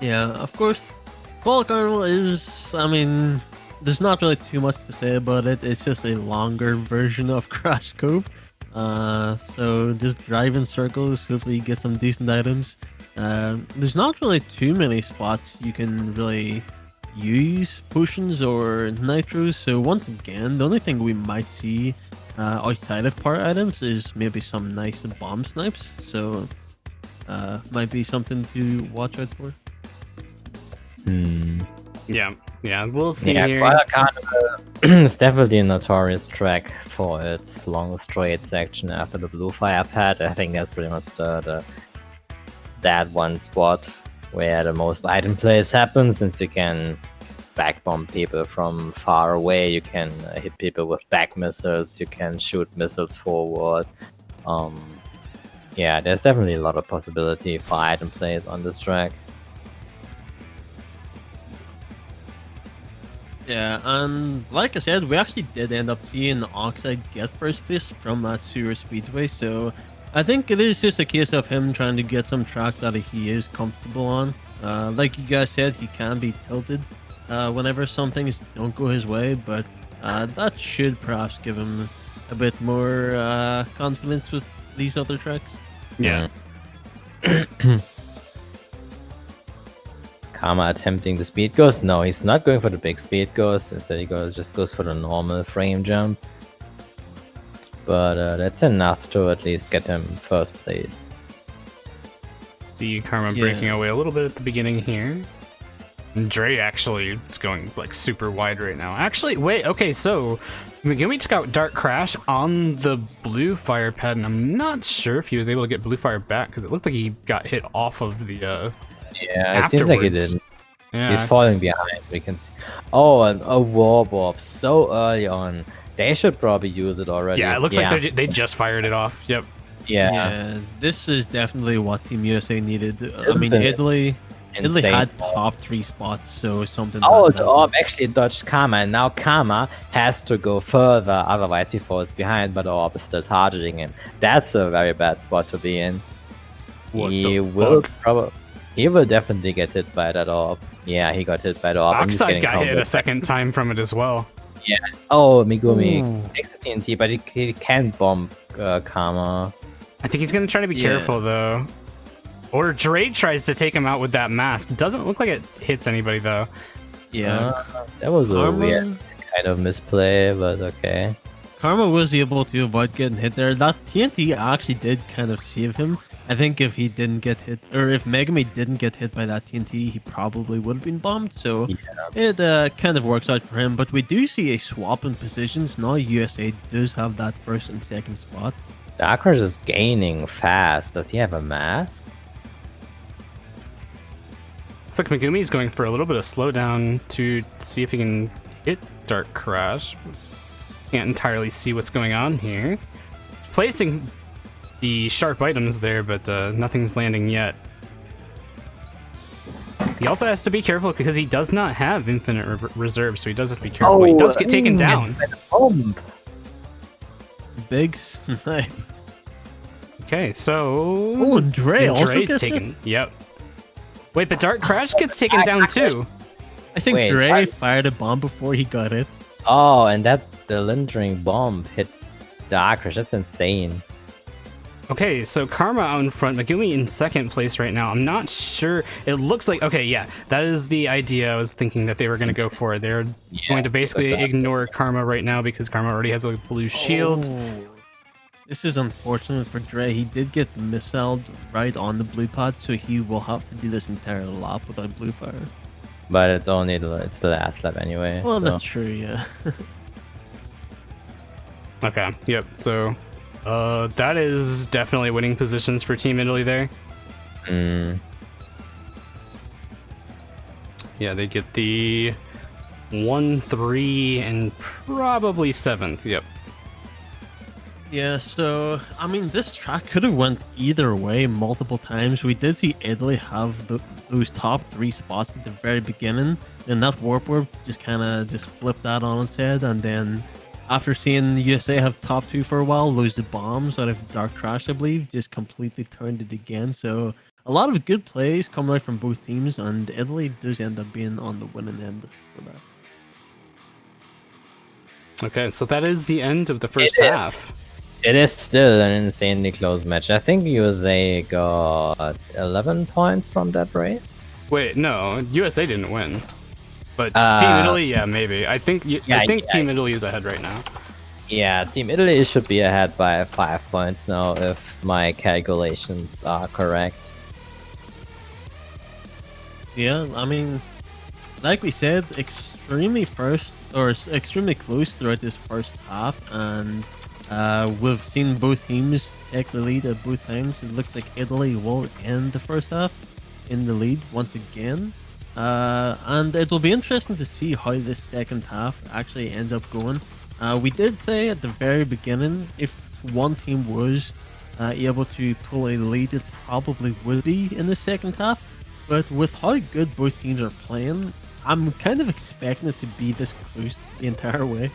Yeah, of course, Koala Carnival is, I mean, there's not really too much to say about it. It's just a longer version of Crash Cove. So just drive in circles, hopefully you get some decent items. There's not really too many spots you can really use potions or nitros. So once again, the only thing we might see outside of part items is maybe some nice bomb snipes. So might be something to watch out for. Yeah, we'll see Yeah, here. Koala Carnival is definitely a notorious track for its long straight section after the blue fire pad. I think that's pretty much that one spot where the most item plays happen, since you can back bomb people from far away, you can hit people with back missiles, you can shoot missiles forward. Yeah, there's definitely a lot of possibility for item plays on this track. Yeah, and like I said, we actually did end up seeing Oxide get first place from that sewer speedway, so I think it is just a case of him trying to get some track that he is comfortable on. Like you guys said, he can be tilted, whenever some things don't go his way, but that should perhaps give him a bit more confidence with these other tracks. Yeah. Is Karma attempting the speed ghost? No, he's not going for the big speed ghost. Instead, he just goes for the normal frame jump. But that's enough to at least get him first place. See Karma breaking away a little bit at the beginning here. And Dre actually is going like super wide right now. Actually, wait, okay, so Megumi took out Dark Crash on the blue fire pad, and I'm not sure if he was able to get blue fire back because it looked like he got hit off of the yeah, it seems like he didn't. Yeah. He's falling behind. We can see. Oh, a warp orb so early on. They should probably use it already. Yeah, it looks like they just fired it off. Yep. Yeah. This is definitely what Team USA needed. I mean, Insane. Italy had orb. top 3 spots, so something. Oh, like the that. orb actually dodged Karma, and now Karma has to go further, otherwise he falls behind, but the orb is still targeting him. That's a very bad spot to be in. What He the will fuck? he will definitely get hit by that orb. Yeah, he got hit by the orb. and he's Oxide getting got hit comboed. a second time from it as well. Oh, Megumi Ooh. takes the TNT, but he can bomb Karma. I think he's gonna try to be Yeah. careful though. Or Dre tries to take him out with that mask. Doesn't look like it hits anybody though. Yeah, That was a Karma, weird kind of misplay, but okay. Karma was able to avoid getting hit there. That TNT actually did kind of save him. I think if he didn't get hit, or if Megami didn't get hit by that TNT, he probably would have been bombed. So it kind of works out for him. But we do see a swap in positions. Now USA does have that first and second spot. Darkers is gaining fast. Does he have a mask? Looks like Megumi's going for a little bit of slowdown to see if he can hit Dark Crash. Can't entirely see what's going on here. Placing the sharp items there, but nothing's landing yet. He also has to be careful because he does not have infinite reserves, so he does have to be careful. He does get taken down. Big snipe. Okay, so... Oh, and Dre and also Dre's gets taken. hit? Yep. Wait, but Dark Crash gets taken down too. I think Wait, Dre what? fired a bomb before he got it. Oh, and the lingering bomb hit Darkers. That's insane. Okay, so Karma out in front, Megumi in second place right now. I'm not sure. It looks like, okay, yeah, that is the idea I was thinking that they were going to go for. They're going to basically ignore Karma right now because Karma already has a blue shield. Oh. This is unfortunate for Dre. He did get missiled right on the blue pad, so he will have to do this entire lap without blue fire. But it's only the last lap anyway. Well, so. that's true, yeah. Okay, yep, so that is definitely winning positions for Team Italy there. Mm. Yeah, they get the 1, 3, and probably 7th, yep. Yeah, so, I mean, this track could have went either way multiple times. We did see Italy have those top 3 spots at the very beginning, and that warp orb just kind of just flipped that on its head, and then after seeing USA have top 2 for a while, lose the bombs out of Dark Crash, I believe, just completely turned it again. So a lot of good plays coming out from both teams, and Italy does end up being on the winning end for that. Okay, so that is the end of the first half. It is still an insanely close match. I think USA got 11 points from that race. Wait, no, USA didn't win. But Team Italy, yeah, maybe. I think Team Italy is ahead right now. Yeah, Team Italy should be ahead by 5 points now if my calculations are correct. Yeah, I mean, like we said, extremely close throughout this first half, and we've seen both teams take the lead at both times. It looks like Italy will end the first half in the lead once again. And it will be interesting to see how this second half actually ends up going. We did say at the very beginning, if one team was able to pull a lead, it probably would be in the second half. But with how good both teams are playing, I'm kind of expecting it to be this close the entire way.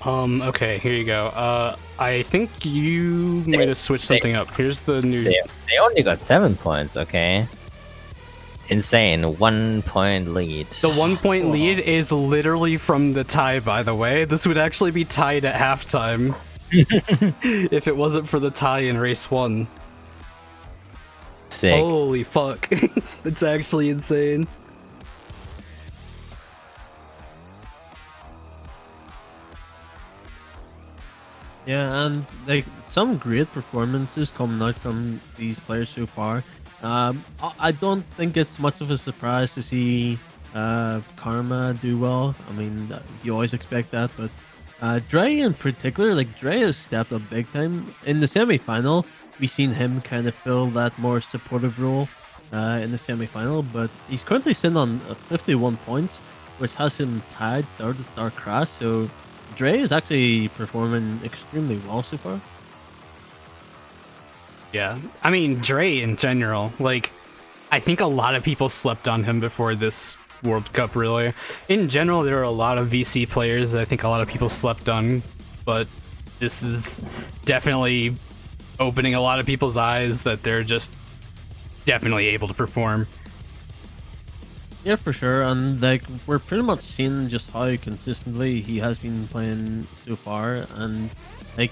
Okay, here you go. I think you might have switched something up. Here's the new... They only got 7 points, okay? insane. 1 point lead. The 1 point lead is literally from the tie, by the way. This would actually be tied at halftime if it wasn't for the tie in race 1. Sick. Holy fuck. That's actually insane. Yeah, and like some great performances coming out from these players so far. I don't think it's much of a surprise to see Karma do well. I mean, you always expect that, but Dre in particular, like Dre has stepped up big time. In the semi-final, we've seen him kind of fill that more supportive role in the semi-final, but he's currently sitting on 51 points, which has him tied third with Dark Crash, so Dre is actually performing extremely well so far. Yeah, I mean, Dre in general, like, I think a lot of people slept on him before this World Cup, really. In general, there are a lot of VC players that I think a lot of people slept on, but this is definitely opening a lot of people's eyes that they're just definitely able to perform. Yeah, for sure, and like we're pretty much seeing just how consistently he has been playing so far, and like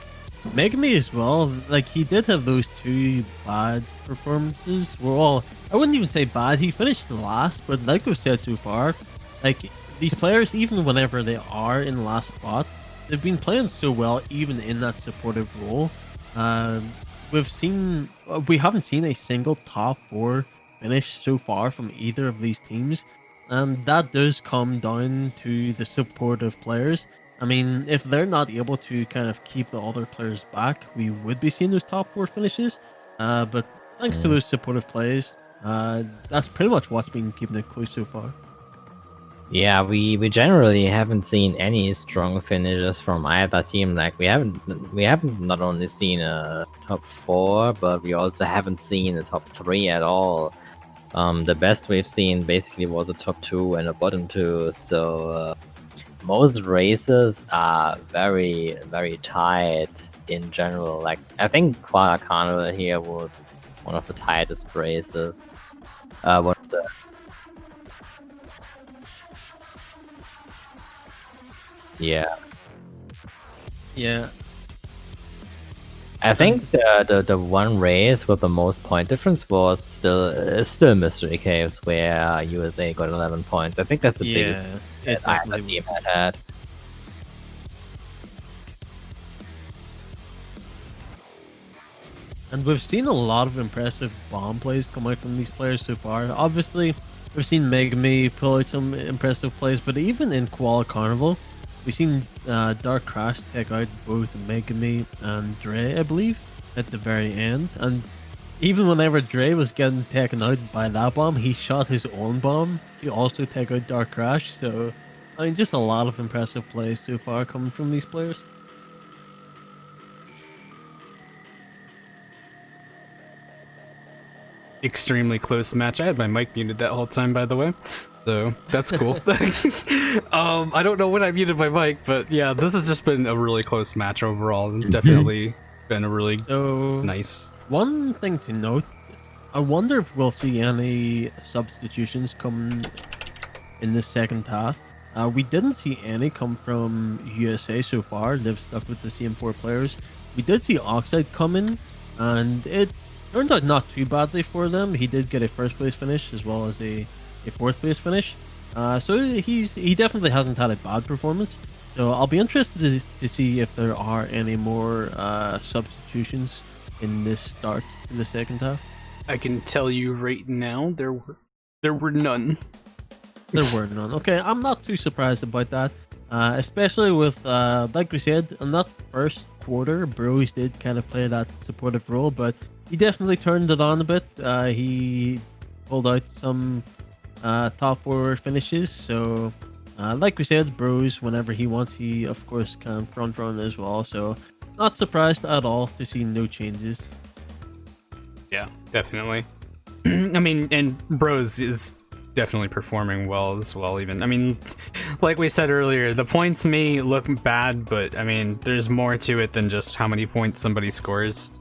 Megami as well. Like he did have those 2 bad performances. Well, I wouldn't even say bad. He finished last, but like we've said so far, like these players, even whenever they are in last spot, they've been playing so well, even in that supportive role. We haven't seen a single top 4 finish so far from either of these teams, and that does come down to the supportive players. I mean, if they're not able to kind of keep the other players back, we would be seeing those top 4 finishes. But thanks to those supportive plays, that's pretty much what's been keeping it close so far. Yeah, we generally haven't seen any strong finishes from either team. Like we haven't not only seen a top 4, but we also haven't seen a top 3 at all. The best we've seen basically was a top 2 and a bottom 2. So most races are very, very tight in general. Like I think Quad Carnival here was one of the tightest races. One of the Yeah, Yeah, I think the one race with the most point difference was still Mystery Caves, where USA got 11 points. I think that's the biggest yeah, that either team had. And we've seen a lot of impressive bomb plays come out from these players so far. Obviously, we've seen Megami pull out some impressive plays, but even in Koala Carnival, we've seen Dark Crash take out both Megami and Dre, I believe, at the very end. And even whenever Dre was getting taken out by that bomb, he shot his own bomb to also take out Dark Crash. So, I mean, just a lot of impressive plays so far coming from these players. Extremely close match. I had my mic muted that whole time, by the way, so that's cool. I don't know when I muted my mic, but yeah, this has just been a really close match overall, and definitely been a really nice. One thing to note, I wonder if we'll see any substitutions come in the second half. We didn't see any come from USA so far. They've stuck with the same 4 players. We did see Oxide come in, and it turned out not too badly for them. He did get a first place finish as well as a fourth place finish. So he definitely hasn't had a bad performance. So I'll be interested to see if there are any more substitutions in this start to the second half. I can tell you right now, there were none. There were none. Okay, I'm not too surprised about that. Especially with, like we said, in that first quarter, Bros did kind of play that supportive role, but he definitely turned it on a bit. He pulled out some top 4 finishes. So, like we said, Bros, whenever he wants, he of course can front run as well. So, not surprised at all to see no changes. Yeah, definitely. I mean, and Bros is definitely performing well as well, even. I mean, like we said earlier, the points may look bad, but I mean, there's more to it than just how many points somebody scores.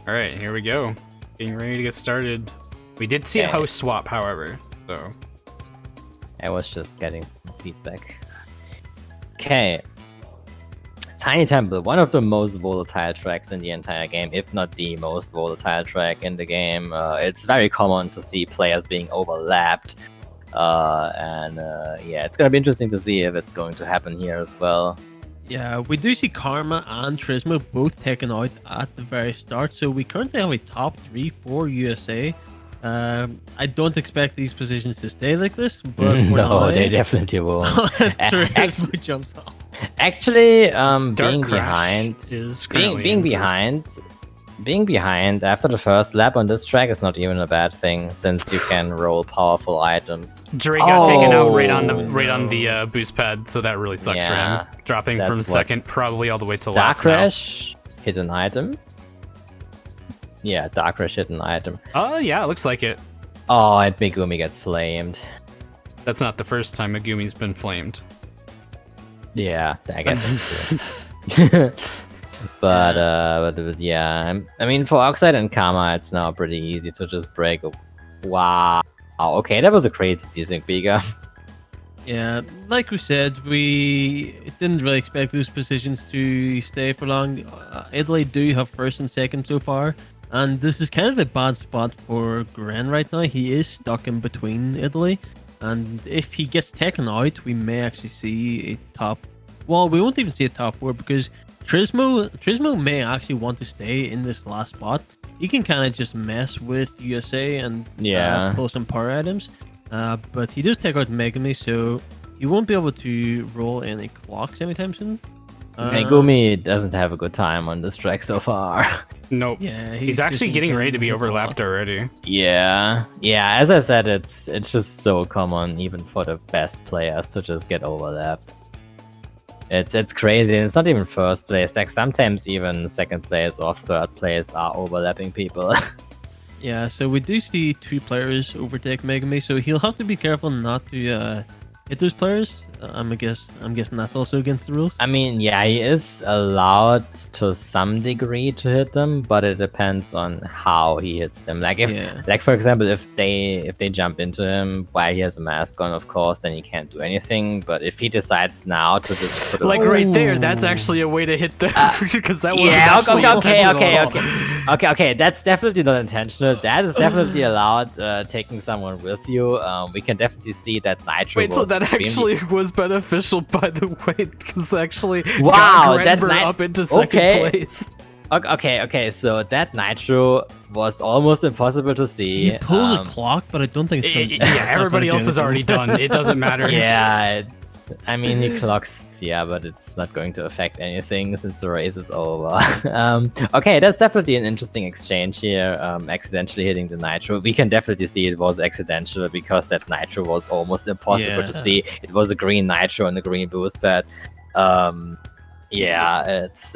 Alright, here we go. Getting ready to get started. We did see a Okay. host swap, however, so... I was just getting some feedback. Okay. Tiny Temple, one of the most volatile tracks in the entire game, if not the most volatile track in the game. It's very common to see players being overlapped. Yeah, it's gonna be interesting to see if it's going to happen here as well. Yeah, we do see Karma and Trismo both taken out at the very start, so we currently have a top 3 for USA. I don't expect these positions to stay like this, but for No, now, they definitely won't. Trismo jumps off. Actually, Dark being Crash behind, is currently being in first. being behind after the first lap on this track is not even a bad thing, since you can roll powerful items. Drake got taken out right on Oh, the boost pad, so that really sucks Yeah, for him. Dropping that's from what- second probably all the way to Dark last now. Crash hit an item. Yeah, Dark Crash hit an item. Oh yeah, it looks like it. Oh, and Megumi gets flamed. That's not the first time Megumi's been flamed. Yeah, I guess that's true. but yeah, I mean, for Oxide and Karma, it's now pretty easy to just break. Wow. Okay, that was a crazy desync, Biga. Yeah, like we said, we didn't really expect those positions to stay for long. Italy do have first and second so far, and this is kind of a bad spot for Gren right now. He is stuck in between Italy, and if he gets taken out, we may actually see a top. Well, we won't even see a top 4 because Trismo may actually want to stay in this last spot. He can kind of just mess with USA and Yeah. pull some power items. But he does take out Megumi, so he won't be able to roll any clocks anytime soon. Megumi doesn't have a good time on this track so far. Nope. Yeah, He's actually just getting ready to be getting hit a lot. overlapped already. Yeah, as I said, it's just so common even for the best players to just get overlapped. It's crazy. It's not even first place. Like sometimes even second place or third place are overlapping people. Yeah, so we do see 2 players overtake Megumi, so he'll have to be careful not to hit those players. I'm guessing that's also against the rules. I mean, yeah, he is allowed to some degree to hit them, but it depends on how he hits them. Like if, Yeah. like for example, if they jump into him while he has a mask on, of course, then he can't do anything. But if he decides now to just put it Like on, right there, that's actually a way to hit them because that wasn't yeah, actually intentional at all. okay. That's definitely not intentional. That is definitely allowed. Taking someone with you, we can definitely see that Nitro. Wait, so was that extremely- actually was beneficial, by the way, because actually Wow, got that Grenber ni- up into second okay. place. Okay. So that Nitro was almost impossible to see. He pulls a clock, but I don't think it's gonna, Yeah, everybody else is already done. It doesn't matter. Yeah, I mean he clocks, yeah, but it's not going to affect anything since the race is over. Okay, that's definitely an interesting exchange here. Accidentally hitting the Nitro. We can definitely see it was accidental because that Nitro was almost impossible to Yeah. see. It was a green Nitro and a green boost pad. Yeah, it's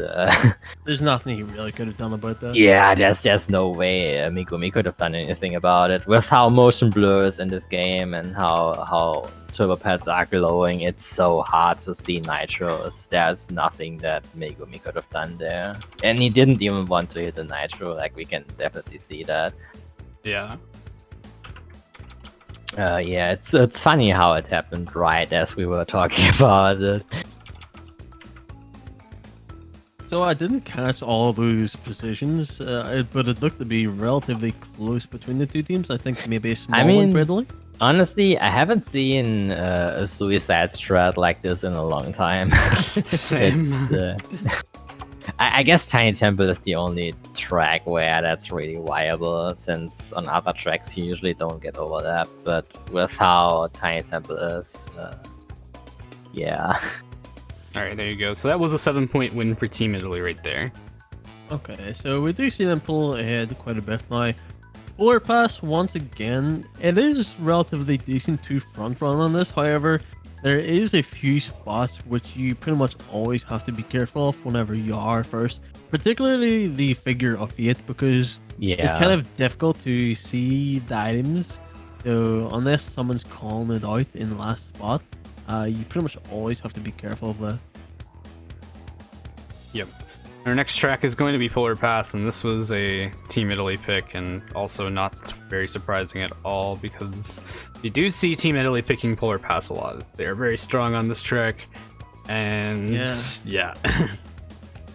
There's nothing he really could have done about that. yeah, there's no way Megumi could have done anything about it. With how motion blurs in this game and how turbo pads are glowing, it's so hard to see nitros. There's nothing that Megumi could have done there. And he didn't even want to hit the nitro, like we can definitely see that. Yeah. Yeah, it's funny how it happened right as we were talking about it. So I didn't catch all those positions, but it looked to be relatively close between the 2 teams. I think maybe a small mean, one for Italy. Honestly, I haven't seen a suicide strat like this in a long time. Same. It's, I guess Tiny Temple is the only track where that's really viable, since on other tracks you usually don't get overlap. But with how Tiny Temple is, yeah. All right, there you go. So that was a 7-point win for Team Italy right there. Okay, so we do see them pull ahead quite a bit now. Polar Pass, once again, it is relatively decent to front run on this. However, there is a few spots which you pretty much always have to be careful of whenever you are first. Particularly the figure of 8, because Yeah. it's kind of difficult to see the items. So unless someone's calling it out in the last spot, you pretty much always have to be careful of that. Yep. Our next track is going to be Polar Pass, and this was a Team Italy pick, and also not very surprising at all because you do see Team Italy picking Polar Pass a lot. They are very strong on this track, and yeah.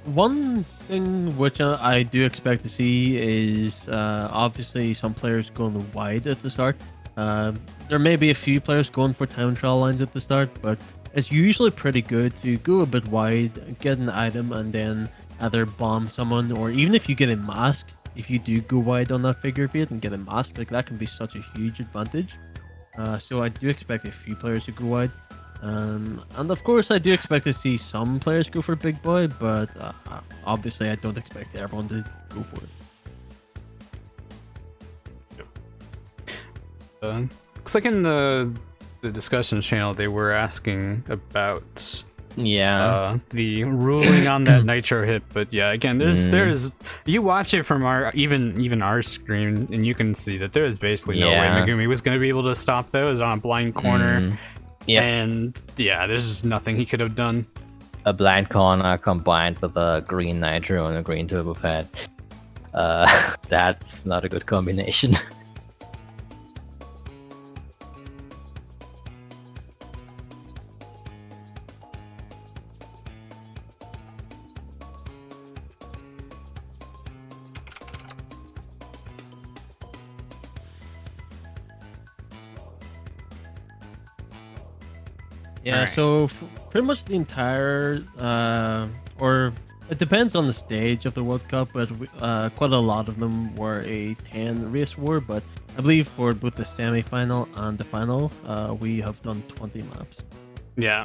One thing which I do expect to see is obviously some players going wide at the start. There may be a few players going for time trial lines at the start, but it's usually pretty good to go a bit wide, get an item, and then either bomb someone, or even if you get a mask, if you do go wide on that figure of 8 and get a mask, like that can be such a huge advantage. So I do expect a few players to go wide. And of course I do expect to see some players go for big boy, but obviously I don't expect everyone to go for it. Looks like in the discussion channel they were asking about the ruling on that nitro hit, but yeah, again, there's you watch it from our even our screen and you can see that there is basically no way Megumi was going to be able to stop those on a blind corner. And yeah, there's just nothing he could have done. A blind corner combined with a green nitro and a green turbo pad. That's not a good combination. Yeah, Right. so pretty much the entire, or it depends on the stage of the World Cup, but quite a lot of them were a 10 race war. But I believe for both the semi-final and the final, we have done 20 maps. Yeah.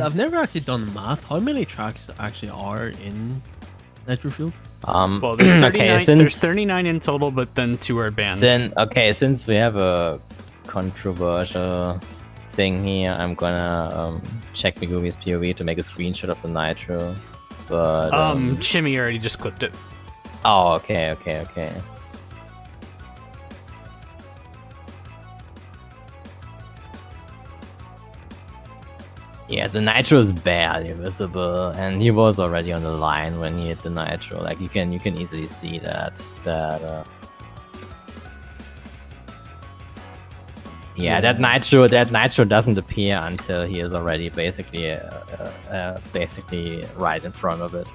I've never actually done math. How many tracks actually are in Nitro Field? Well, there's 39, okay, there's 39 in total, but then 2 are banned. Since we have a controversial thing here, I'm gonna check Megumi's POV to make a screenshot of the nitro. But Chimmy already just clipped it. oh, okay. Yeah, the nitro is barely visible, and he was already on the line when he hit the nitro. Like you can easily see that. Yeah, that nitro doesn't appear until he is already basically right in front of it.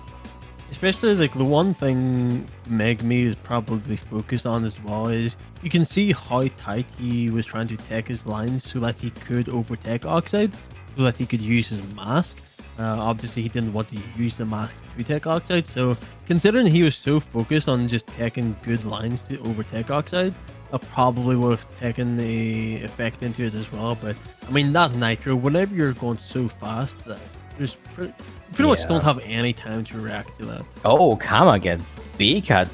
Especially like the one thing Megumi is probably focused on as well is you can see how tight he was trying to tech his lines so that he could overtake Oxide, so that he could use his mask. Obviously he didn't want to use the mask to tech Oxide, so considering he was so focused on just taking good lines to overtake Oxide, I probably would have taken the effect into it as well. But I mean, that nitro, whenever you're going so fast, there's pretty much don't have any time to react to that. Oh, Kama gets B cut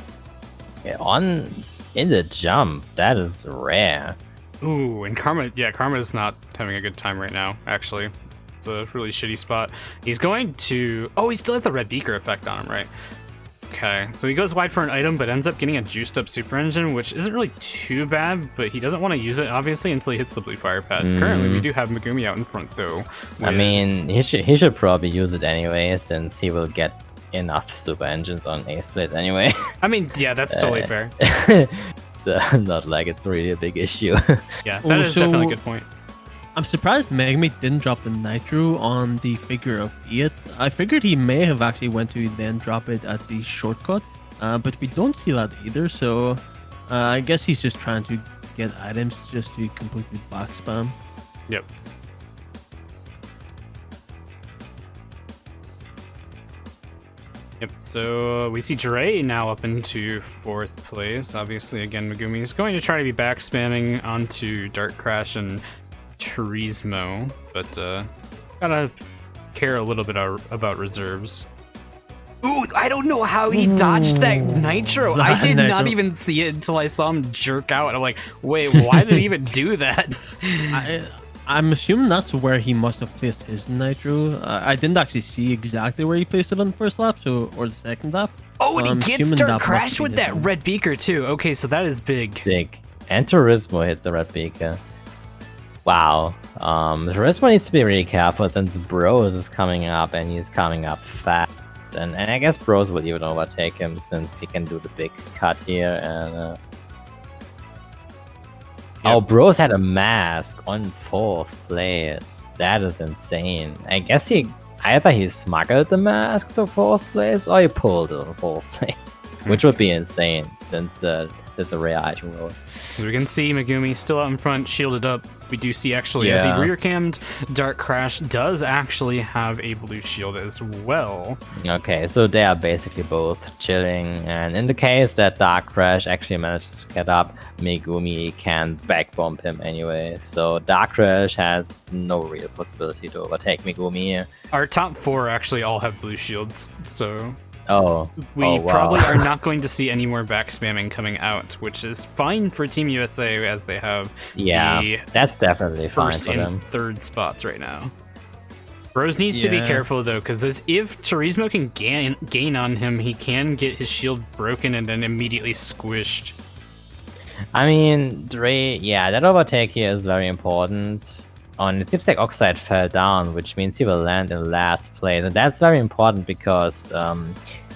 in the jump. That is rare. Ooh, and Karma's not having a good time right now, actually. It's a really shitty spot. He's going to... Oh, he still has the red beaker effect on him, right? Okay, so he goes wide for an item, but ends up getting a juiced up super engine, which isn't really too bad, but he doesn't want to use it, obviously, until he hits the blue fire pad. Currently, we do have Megumi out in front, though. I mean, he should probably use it anyway, since he will get enough super engines on ace place anyway. I mean, yeah, that's totally fair. So, not like it's really a big issue. Yeah, that is definitely a good point. I'm surprised Megumi didn't drop the nitro on the figure of 8. I figured he may have actually went to then drop it at the shortcut, but we don't see that either, so I guess he's just trying to get items just to completely back spam. Yep. Yep, so we see Dre now up into 4th place. Obviously, again, Megumi is going to try to be back spamming onto Dark Crash and Turismo, but gotta care a little bit about reserves. Ooh, I don't know how he dodged that nitro. I did not even see it until I saw him jerk out. I'm like, wait, why did he even do that? I'm assuming that's where he must have placed his nitro. I didn't actually see exactly where he placed it on the first lap, or the second lap. Oh, and So he I'm gets assuming Dark that Crash must be with that his one. red beaker too. Okay, so that is big. Sick. And Turismo hits the red beaker. Wow. Charisma needs to be really careful since Bros is coming up and he's coming up fast. And I guess Bros will even overtake him since he can do the big cut here. And oh, Bros had a mask on 4th place. That is insane. I guess either he smuggled the mask to 4th place or he pulled it to 4th place, which would be insane since there's a rare item roll. As we can see, Megumi still out in front, shielded up. We do see actually as he rear cammed, Dark Crash does actually have a blue shield as well. Okay, so they are basically both chilling, and in the case that Dark Crash actually manages to get up, Megumi can backbomb him anyway. So Dark Crash has no real possibility to overtake Megumi. Our top 4 actually all have blue shields, so we probably are not going to see any more back spamming coming out, which is fine for Team USA as they have the that's definitely fine first for and them. 3rd spots right now. Bros needs to be careful though, because if Turismo can gain on him, he can get his shield broken and then immediately squished. I mean, Dre, that overtake here is very important. And it seems like Oxide fell down, which means he will land in last place. And that's very important because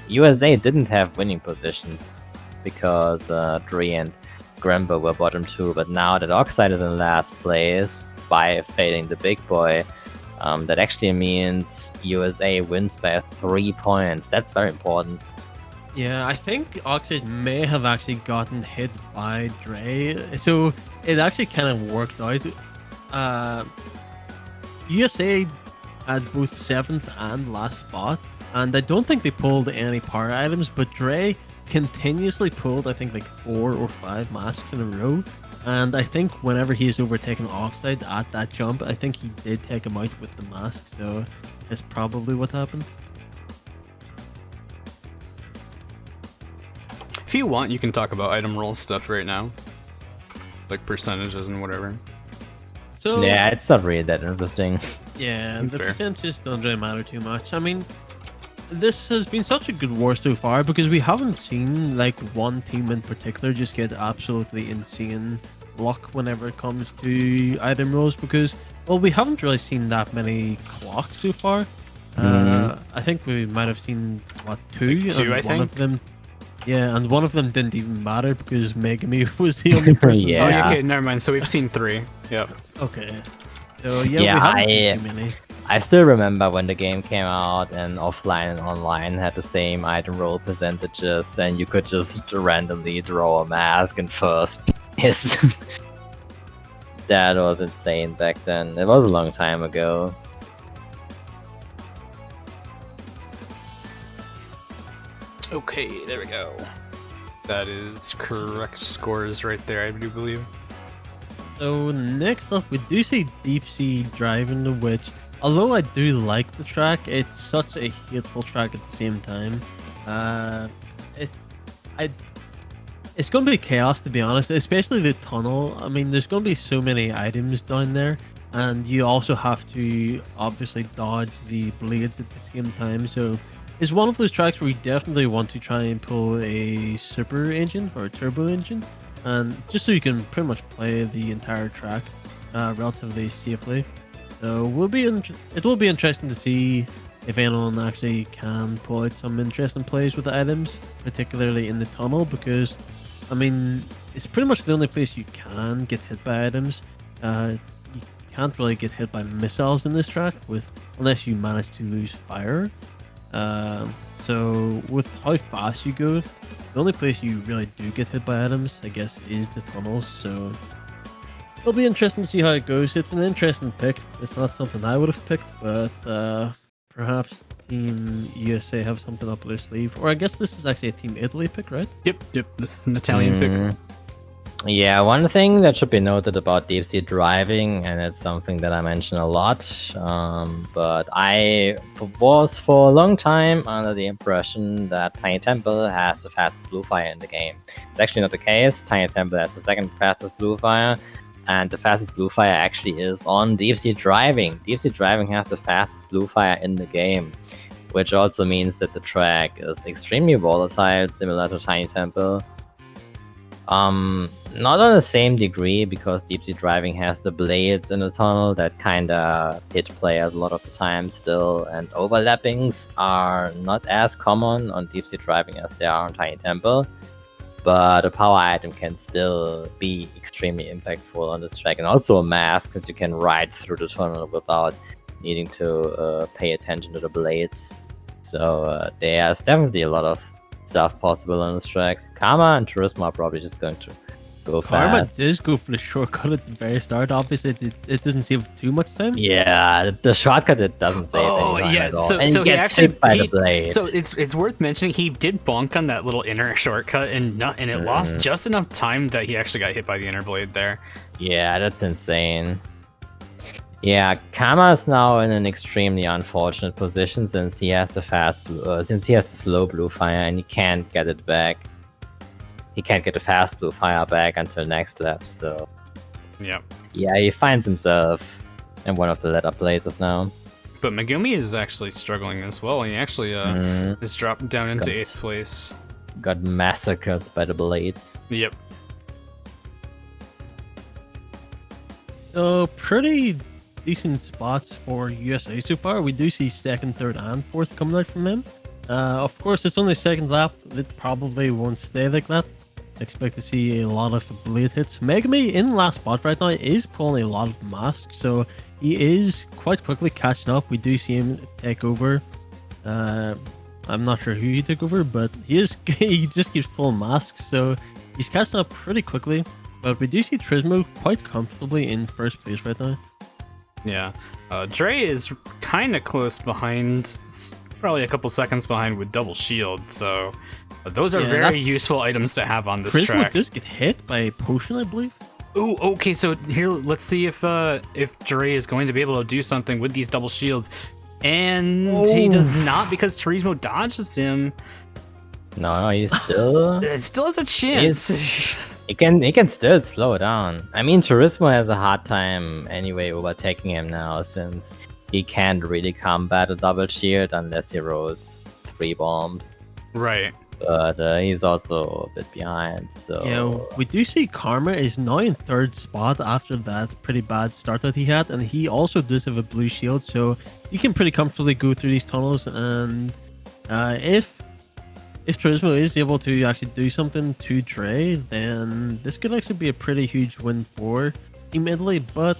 USA didn't have winning positions because Dre and Grimbo were bottom 2. But now that Oxide is in last place by failing the big boy, that actually means USA wins by 3 points. That's very important. Yeah, I think Oxide may have actually gotten hit by Dre. So it actually kind of worked out. USA had both 7th and last spot, and I don't think they pulled any power items, but Dre continuously pulled, I think, like 4 or 5 masks in a row, and I think whenever he's overtaken Oxide at that jump, I think he did take him out with the mask, so that's probably what happened. If you want, you can talk about item roll stuff right now, like percentages and whatever. So yeah, it's not really that interesting. Yeah, the percentages don't really matter too much. I mean, this has been such a good war so far because we haven't seen like one team in particular just get absolutely insane luck whenever it comes to item rolls because, well, we haven't really seen that many clocks so far. I think we might have seen, what, 2? Like 2, and I think? Of them, yeah, and one of them didn't even matter because Megami was the only person. Yeah. Oh, okay, never mind. So we've seen 3. Yep. Okay. So yeah, we haven't seen too many. I still remember when the game came out and offline and online had the same item roll percentages and you could just randomly draw a mask in first place. That was insane back then. It was a long time ago. Okay, there we go. That is correct scores right there, I do believe. So next up, we do see Deep Sea Driving, which, although I do like the track, it's such a hateful track at the same time. It's going to be chaos, to be honest, especially the tunnel. I mean, there's going to be so many items down there, and you also have to obviously dodge the blades at the same time. So it's one of those tracks where you definitely want to try and pull a super engine or a turbo engine, and just so you can pretty much play the entire track relatively safely. So it will be interesting to see if anyone actually can pull out some interesting plays with the items, particularly in the tunnel, because I mean it's pretty much the only place you can get hit by items. You can't really get hit by missiles in this track unless you manage to lose fire. So with how fast you go, the only place you really do get hit by items, I guess, is the tunnels. So it'll be interesting to see how it goes. It's an interesting pick. It's not something I would have picked, but perhaps Team USA have something up their sleeve. Or I guess this is actually a Team Italy pick, right? Yep. This is an Italian pick. Yeah, one thing that should be noted about deep sea driving, and it's something that I mention a lot, but I was for a long time under the impression that Tiny Temple has the fastest blue fire in the game. It's actually not the case. Tiny Temple has the second fastest blue fire, and the fastest blue fire actually is on deep sea driving. Deep sea driving has the fastest blue fire in the game, which also means that the track is extremely volatile, similar to Tiny Temple. Not on the same degree because deep sea driving has the blades in the tunnel that kinda hit players a lot of the time still, and overlappings are not as common on deep sea driving as they are on Tiny Temple. But a power item can still be extremely impactful on this track, and also a mask, since you can ride through the tunnel without needing to pay attention to the blades. So there's definitely a lot of stuff possible on this track. Karma and Turismo are probably just going to go Karma fast. does go for the shortcut at the very start. Obviously, it doesn't save too much time. Yeah, the shortcut, it doesn't save any time at all. And so he he gets actually hit by the blade. So it's worth mentioning he did bonk on that little inner shortcut and it lost just enough time that he actually got hit by the inner blade there. Yeah, that's insane. Yeah, Kama is now in an extremely unfortunate position since he has the slow blue fire and he can't get it back. He can't get the fast blue fire back until next lap. So Yep. yeah, he finds himself in one of the latter places now. But Megumi is actually struggling as well. He actually is dropped down into 8th place. Got massacred by the blades. Yep. So pretty decent spots for USA so far. We do see 2nd, 3rd, and 4th coming out from them. Of course, it's only 2nd lap. It probably won't stay like that. Expect to see a lot of blade hits. Megami in last spot right now is pulling a lot of masks, so he is quite quickly catching up. We do see him take over. I'm not sure who he took over, but he just keeps pulling masks, so he's catching up pretty quickly. But we do see Turismo quite comfortably in 1st place right now. Yeah. Dre is kind of close behind, probably a couple seconds behind with double shield, so those are very useful items to have on this Turismo track. does get hit by a potion, I believe. Ooh, okay, so here, let's see if Dre is going to be able to do something with these double shields. And he does not because Turismo dodges him. No, he's still... It still has a chance. He can still slow down. I mean, Turismo has a hard time anyway overtaking him now since he can't really combat a double shield unless he rolls 3 bombs. Right. But he's also a bit behind, so... Yeah, we do see Karma is now in 3rd spot after that pretty bad start that he had, and he also does have a blue shield, so you can pretty comfortably go through these tunnels, and if Turismo is able to actually do something to Dre, then this could actually be a pretty huge win for Team Italy, but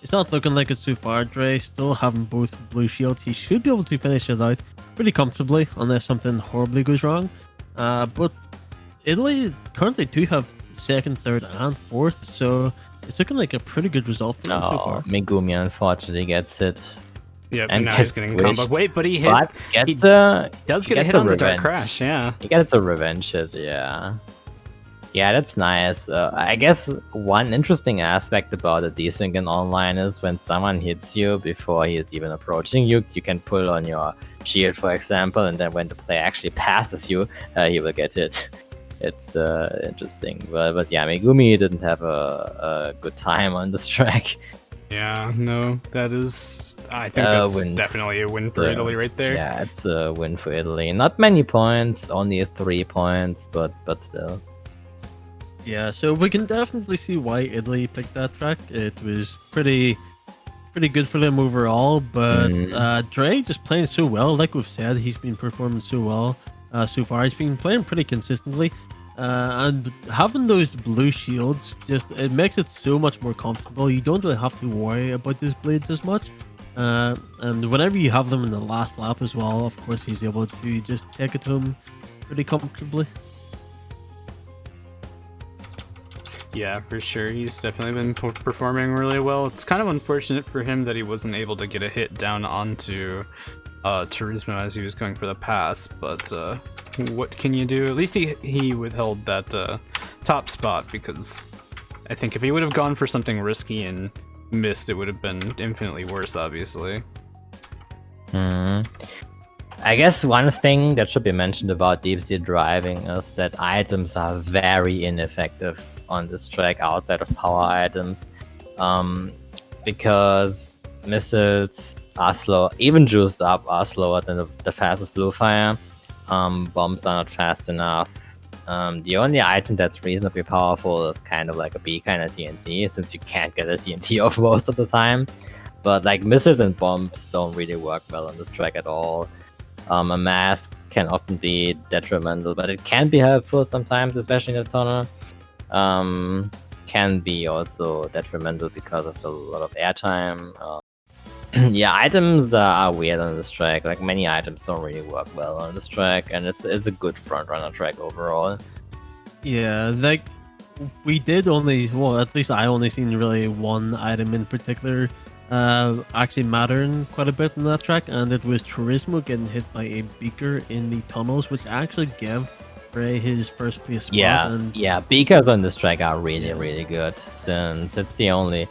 it's not looking like it so far. Dre still having both blue shields. He should be able to finish it out pretty comfortably unless something horribly goes wrong. But Italy currently do have 2nd, 3rd, and 4th, so it's looking like a pretty good result for them so far. Megumi unfortunately gets hit. Yep, And now he's getting combo. Wait, but he hits. But He does get a hit on the Dark Crash, yeah. He gets a revenge hit, yeah. Yeah, that's nice. I guess one interesting aspect about a desync in online is when someone hits you before he is even approaching you, you can pull on your shield, for example, and then when the player actually passes you, he will get hit. It's interesting. But yeah, Megumi didn't have a good time on this track. Yeah, no, that is... I think that's definitely a win for Italy right there. Yeah, it's a win for Italy. Not many points, only 3 points, but still. Yeah, so we can definitely see why Italy picked that track. It was pretty good for them overall, but Dre just playing so well. Like we've said, he's been performing so well so far. He's been playing pretty consistently. And having those blue shields, it makes it so much more comfortable. You don't really have to worry about these blades as much. And whenever you have them in the last lap as well, of course, he's able to just take it home pretty comfortably. Yeah, for sure. He's definitely been performing really well. It's kind of unfortunate for him that he wasn't able to get a hit down onto Turismo as he was going for the pass, but what can you do? At least he withheld that top spot, because I think if he would have gone for something risky and missed, it would have been infinitely worse, obviously. I guess one thing that should be mentioned about deep sea driving is that items are very ineffective on this track outside of power items, because missiles are slow, even juiced up are slower than the fastest blue fire. Bombs are not fast enough. The only item that's reasonably powerful is kind of like a beacon and a TNT, since you can't get a TNT off most of the time. But like missiles and bombs don't really work well on this track at all. A mask can often be detrimental, but it can be helpful sometimes, especially in the tunnel. Can be also detrimental because of a lot of airtime. Yeah, items are weird on this track. Like many items don't really work well on this track, and it's a good front runner track overall. Yeah, like we did only, well, at least I only seen really one item in particular actually mattering quite a bit in that track, and it was Turismo getting hit by a beaker in the tunnels, which actually gave Ray his first place spot. Yeah, beakers on this track are really good, since it's the only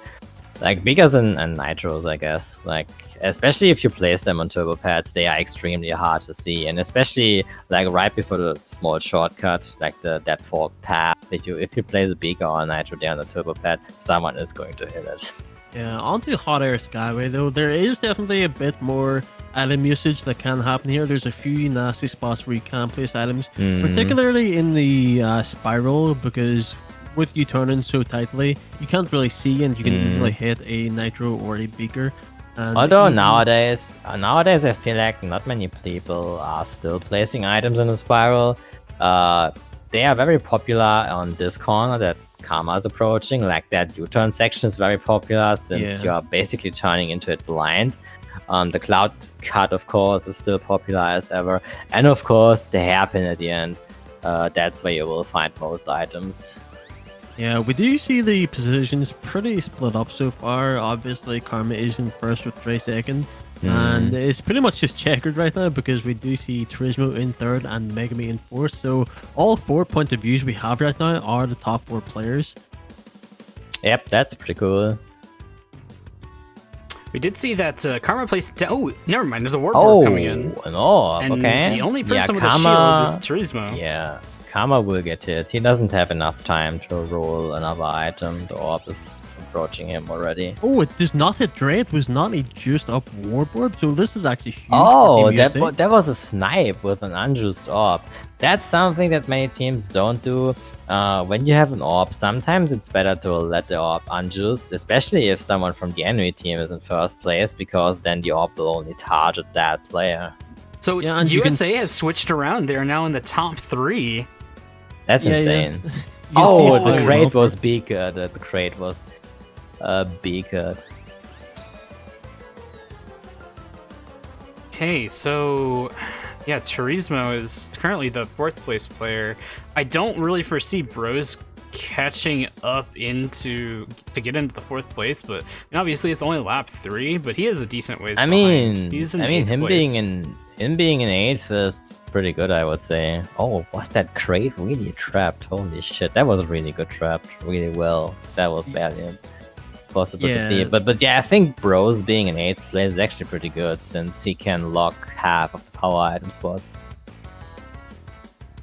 like beakers and nitros, I guess. Like especially if you place them on turbo pads, they are extremely hard to see, and especially like right before the small shortcut, like that fork path. If you place a beaker or a nitro there on the turbo pad, someone is going to hit it. Yeah, onto Hot Air Skyway though, there is definitely a bit more item usage that can happen here. There's a few nasty spots where you can place items, particularly in the spiral, because with you turning so tightly, you can't really see and you can easily hit a nitro or a beaker. And although nowadays I feel like not many people are still placing items in the spiral. They are very popular on this corner that Karma is approaching. Like that U-turn section is very popular since you are basically turning into it blind. The cloud cut, of course, is still popular as ever, and of course the hairpin at the end. That's where you will find most items. Yeah, we do see the positions pretty split up so far. Obviously, Karma is in first with Dre second. And it's pretty much just checkered right now because we do see Turismo in third and Megami in fourth. So all 4 point of views we have right now are the top 4 players. Yep, that's pretty cool. We did see that Karma placed. Oh, never mind. There's a warboard coming in. An orb, and okay. The only person with Karma, a shield is Turismo. Yeah, Karma will get hit. He doesn't have enough time to roll another item. The orb is approaching him already. Oh, it does not hit Dre. It was not a just up warboard. So this is actually huge. Oh, that was a snipe with an unjuiced orb. That's something that many teams don't do. When you have an orb, sometimes it's better to let the orb unjuiced, especially if someone from the enemy team is in first place, because then the orb will only target that player. So yeah, USA has switched around. They're now in the top 3. That's insane. Yeah. Oh, the crate was beakered. The crate was beakered. Okay, so yeah, Turismo is currently the 4th place player. I don't really foresee Bros catching up to get into the 4th place, but obviously it's only lap 3, but he is a decent ways behind. He's in him being in 8th is pretty good, I would say. Oh, was that crate really trapped? Holy shit, that was really good trapped, really well. That was barely possible to see. But yeah, I think Bros being in 8th place is actually pretty good, since he can lock half of the power item spots.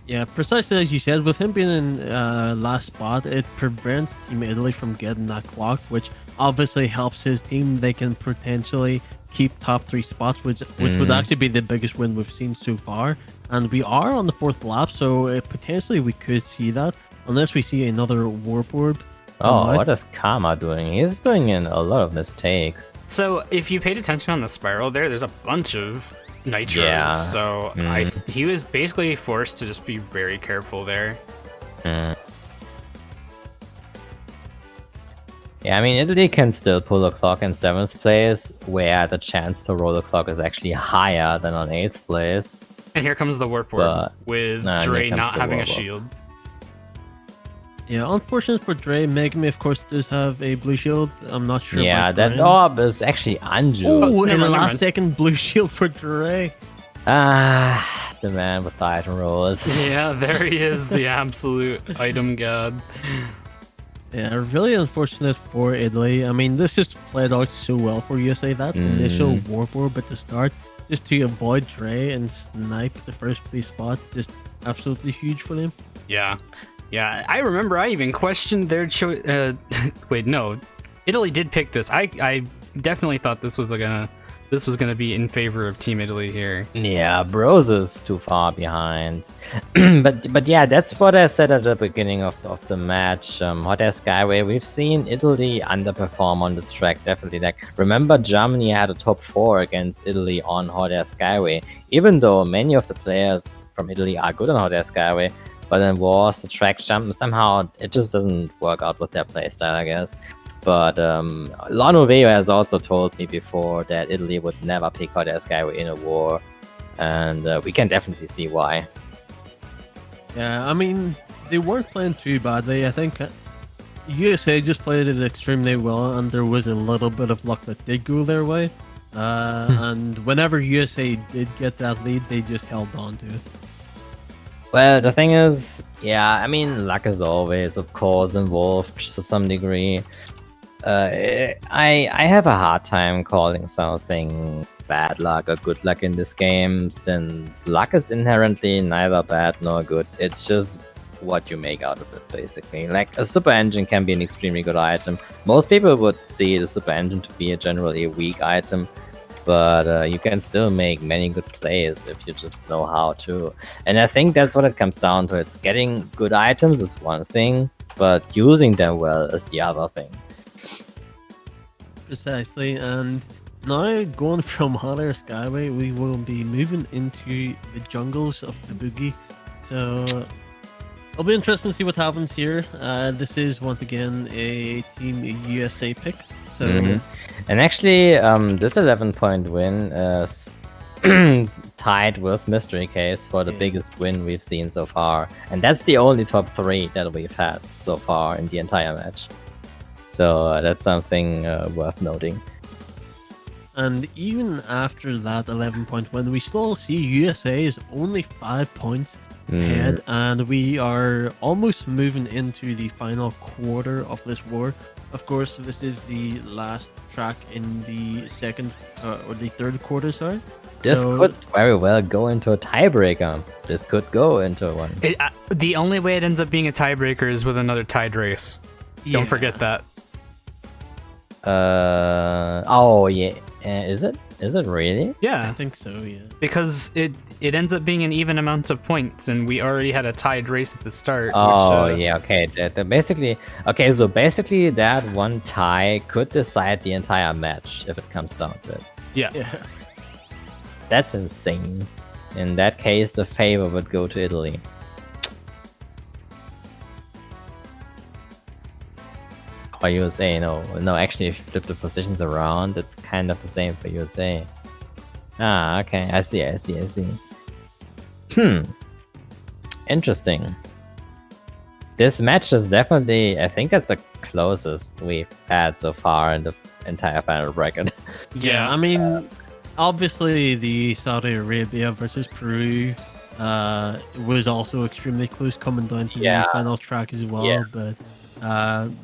Yeah, precisely as you said, with him being in last spot, it prevents Team Italy from getting that clock, which obviously helps his team. They can potentially keep top 3 spots, which would actually be the biggest win we've seen so far. And we are on the 4th lap, so potentially we could see that, unless we see another warp orb. Oh, what is Karma doing? He's doing a lot of mistakes. So if you paid attention on the spiral there's a bunch of nitros. Yeah. So he was basically forced to just be very careful there. Yeah, I mean, Italy can still pull a clock in 7th place, where the chance to roll the clock is actually higher than on 8th place. And here comes the warp orb with Dre not having a shield. Yeah, unfortunate for Dre. Megami, of course, does have a blue shield. I'm not sure. Yeah, that orb is actually unjuiced. Oh, and a last second blue shield for Dre. The man with the item rolls. Yeah, there he is, the absolute item god. Yeah, really unfortunate for Italy. I mean, this just played out so well for USA. That initial warp orb at the start, just to avoid Dre and snipe the first place spot, just absolutely huge for them. Yeah. Yeah, I remember I even questioned their choice. Wait, no. Italy did pick this. I definitely thought this was gonna this was going to be in favor of Team Italy here. Yeah, Bros is too far behind. but yeah, that's what I said at the beginning of the match. Hot Air Skyway, we've seen Italy underperform on this track, definitely. Like, remember Germany had a top 4 against Italy on Hot Air Skyway, even though many of the players from Italy are good on Hot Air Skyway, but in Wars, the track jump, somehow it just doesn't work out with their playstyle, I guess. But Lano Veo has also told me before that Italy would never pick Hot Air Skyway in a war, and we can definitely see why. Yeah, I mean, they weren't playing too badly. I think USA just played it extremely well, and there was a little bit of luck that did go their way. And whenever USA did get that lead, they just held on to it. Well, the thing is, yeah, I mean, luck is always, of course, involved to some degree. I have a hard time calling something bad luck or good luck in this game, since luck is inherently neither bad nor good. It's just what you make out of it, basically. Like, a super engine can be an extremely good item. Most people would see the super engine to be a generally weak item, but you can still make many good plays if you just know how to. And I think that's what it comes down to. It's getting good items is one thing, but using them well is the other thing. Precisely, and now going from Hot Air Skyway, we will be moving into the jungles of the boogie. So it'll be interesting to see what happens here. This is once again a Team USA pick. So And actually, this 11-point win is tied with Mystery Case for the biggest win we've seen so far, and that's the only top 3 that we've had so far in the entire match. So that's something worth noting. And even after that 11-point win, we still see USA is only 5 points ahead, and we are almost moving into the final quarter of this war. Of course, this is the last track in the second or the third quarter, sorry. This could very well go into a tiebreaker. This could go into one. The only way it ends up being a tiebreaker is with another tied race. Don't forget that. Oh yeah, is it? Is it really? Yeah, I think so. Yeah, because it ends up being an even amount of points, and we already had a tied race at the start. Oh which, yeah, okay. Basically, okay. So basically, that one tie could decide the entire match if it comes down to it. Yeah. That's insane. In that case, the favor would go to Italy. Or USA, no, actually, if you flip the positions around, it's kind of the same for USA. Ah, okay, I see. Interesting. This match is definitely, I think that's the closest we've had so far in the entire final bracket. Yeah, I mean, obviously the Saudi Arabia versus Peru was also extremely close, coming down to the final track as well, but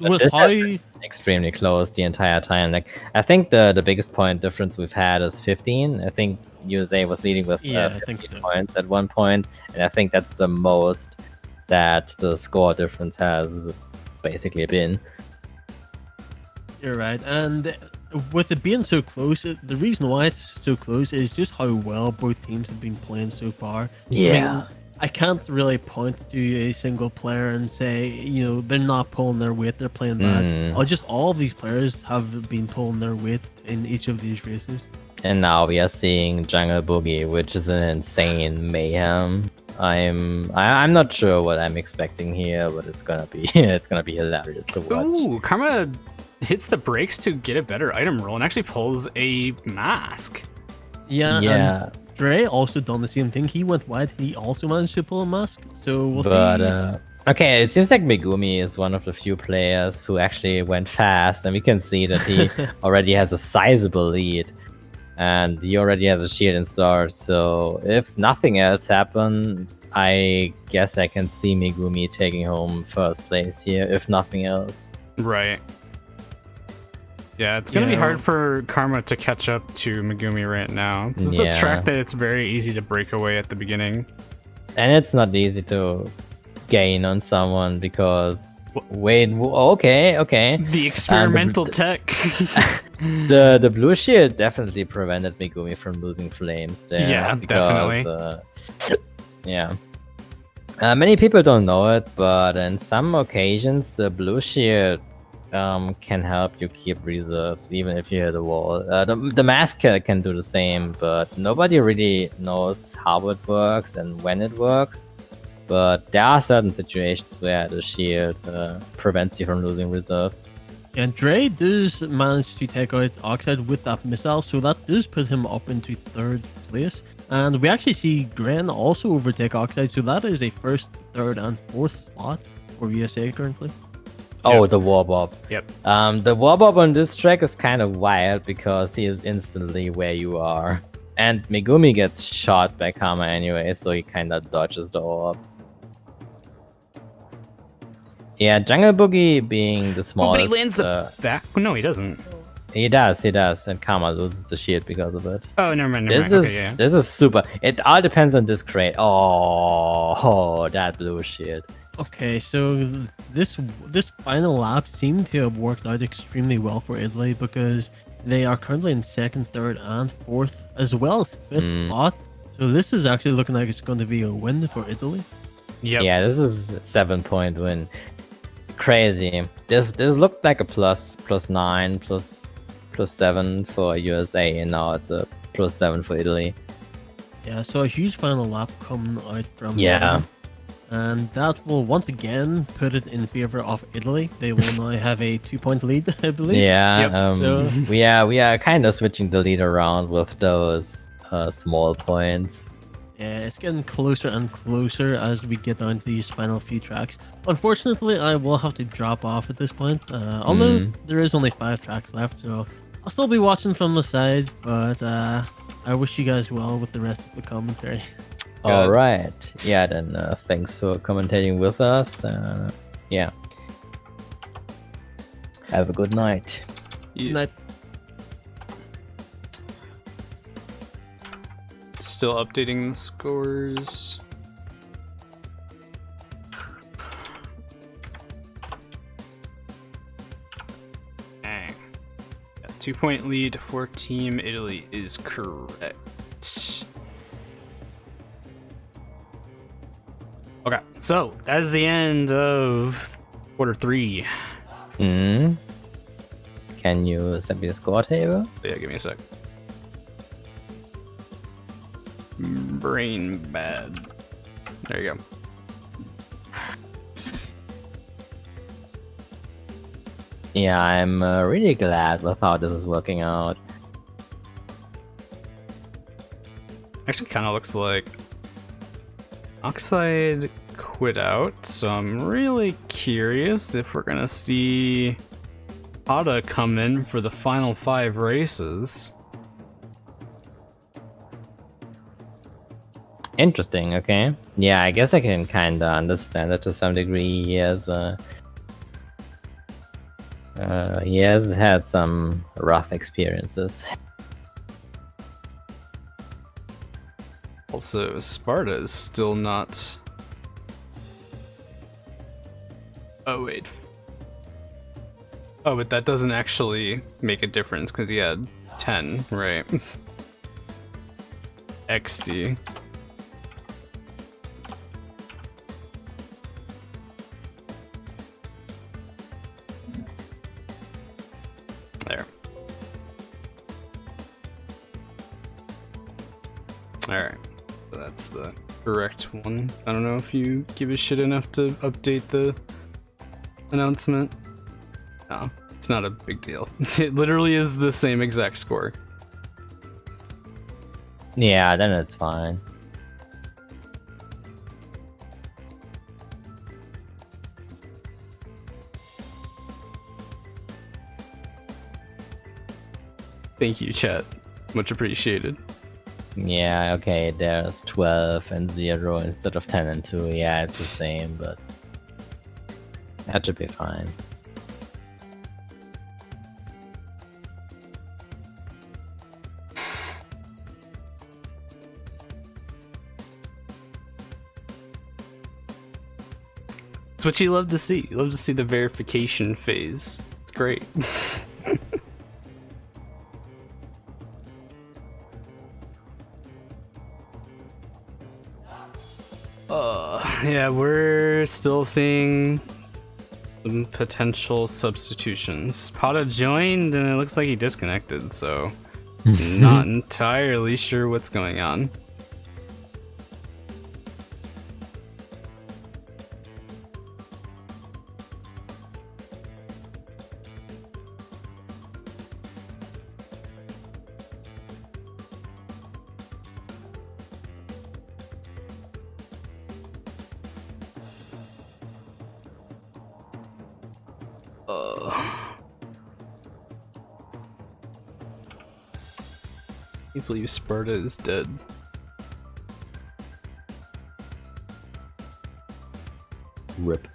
with this how has been extremely close the entire time. Like, I think the biggest point difference we've had is 15. I think USA was leading with 15 points at one point, and I think that's the most that the score difference has basically been. You're right, and with it being so close, the reason why it's so close is just how well both teams have been playing so far. Yeah. I mean, I can't really point to a single player and say, they're not pulling their weight, they're playing bad. Just all of these players have been pulling their weight in each of these races. And now we are seeing Jungle Boogie, which is an insane mayhem. I'm not sure what I'm expecting here, but it's gonna be hilarious to watch. Ooh, Karma hits the brakes to get a better item roll and actually pulls a mask. Yeah. Dre also done the same thing. He went wide. He also managed to pull a mask. So we'll see. Okay, it seems like Megumi is one of the few players who actually went fast, and we can see that he already has a sizable lead, and he already has a shield installed. So if nothing else happens, I guess I can see Megumi taking home first place here, if nothing else. Right. Yeah, it's going to be hard for Karma to catch up to Megumi right now. This is a track that it's very easy to break away at the beginning. And it's not easy to gain on someone because... Wait, okay. The experimental tech. The blue shield definitely prevented Megumi from losing flames there. Yeah, because, definitely. Yeah. Many people don't know it, but in some occasions the blue shield can help you keep reserves even if you hit a wall. The mask can do the same, but nobody really knows how it works and when it works. But there are certain situations where the shield prevents you from losing reserves. And Dre does manage to take out Oxide with that missile, so that does put him up into 3rd place. And we actually see Gren also overtake Oxide, so that is a 1st, 3rd, and 4th spot for USA currently. Oh, Yep. the Warbob. Yep. The Warbob on this track is kind of wild because he is instantly where you are. And Megumi gets shot by Karma anyway, so he kind of dodges the orb. Yeah, Jungle Boogie being the Oh, smallest. but he lands the back. Oh, no, he doesn't. He does, and Karma loses the shield because of it. Oh, never mind. This Okay, is yeah. this is super. It all depends on this crate. Oh, that blue shield. Okay, so this final lap seemed to have worked out extremely well for Italy because they are currently in 2nd, 3rd, and 4th, as well as 5th spot. So this is actually looking like it's going to be a win for Italy. Yep. Yeah, this is a 7-point win. Crazy. This looked like a plus 9, plus 7 for USA, and now it's a plus 7 for Italy. Yeah, so a huge final lap coming out from Yeah. and that will once again put it in favor of Italy. They will now have a 2-point lead, I believe. Yeah. Yep. So- we are kind of switching the lead around with those small points. Yeah, it's getting closer and closer as we get down to these final few tracks. Unfortunately, I will have to drop off at this point, although there is only 5 tracks left, so I'll still be watching from the side, but I wish you guys well with the rest of the commentary. All right. Yeah. Then thanks for commentating with us. Yeah. Have a good night. Yeah. Night. Still updating the scores. Dang. Yeah, 2-point lead for Team Italy is correct. Okay, so that is the end of quarter 3. Can you send me the score table? Yeah, give me a sec. Brain bad. There you go. Yeah, I'm really glad with how this is working out. Actually, kind of looks like Oxide quit out, so I'm really curious if we're gonna see Hada come in for the final 5 races. Interesting, okay. Yeah, I guess I can kinda understand that to some degree. He has had some rough experiences. Also, Sparta is still not... Oh, wait. Oh, but that doesn't actually make a difference, because he had 10, right? XD. There. Alright. So that's the correct one. I don't know if you give a shit enough to update the announcement. No, it's not a big deal. It literally is the same exact score. Yeah, then it's fine. Thank you, chat. Much appreciated. Yeah, okay, there's 12 and 0 instead of 10 and 2. Yeah, it's the same, but that should be fine. It's what you love to see. You love to see the verification phase. It's great. Yeah, we're still seeing some potential substitutions. Pata joined and it looks like he disconnected, so not entirely sure what's going on. I believe Sparta is dead. Rip.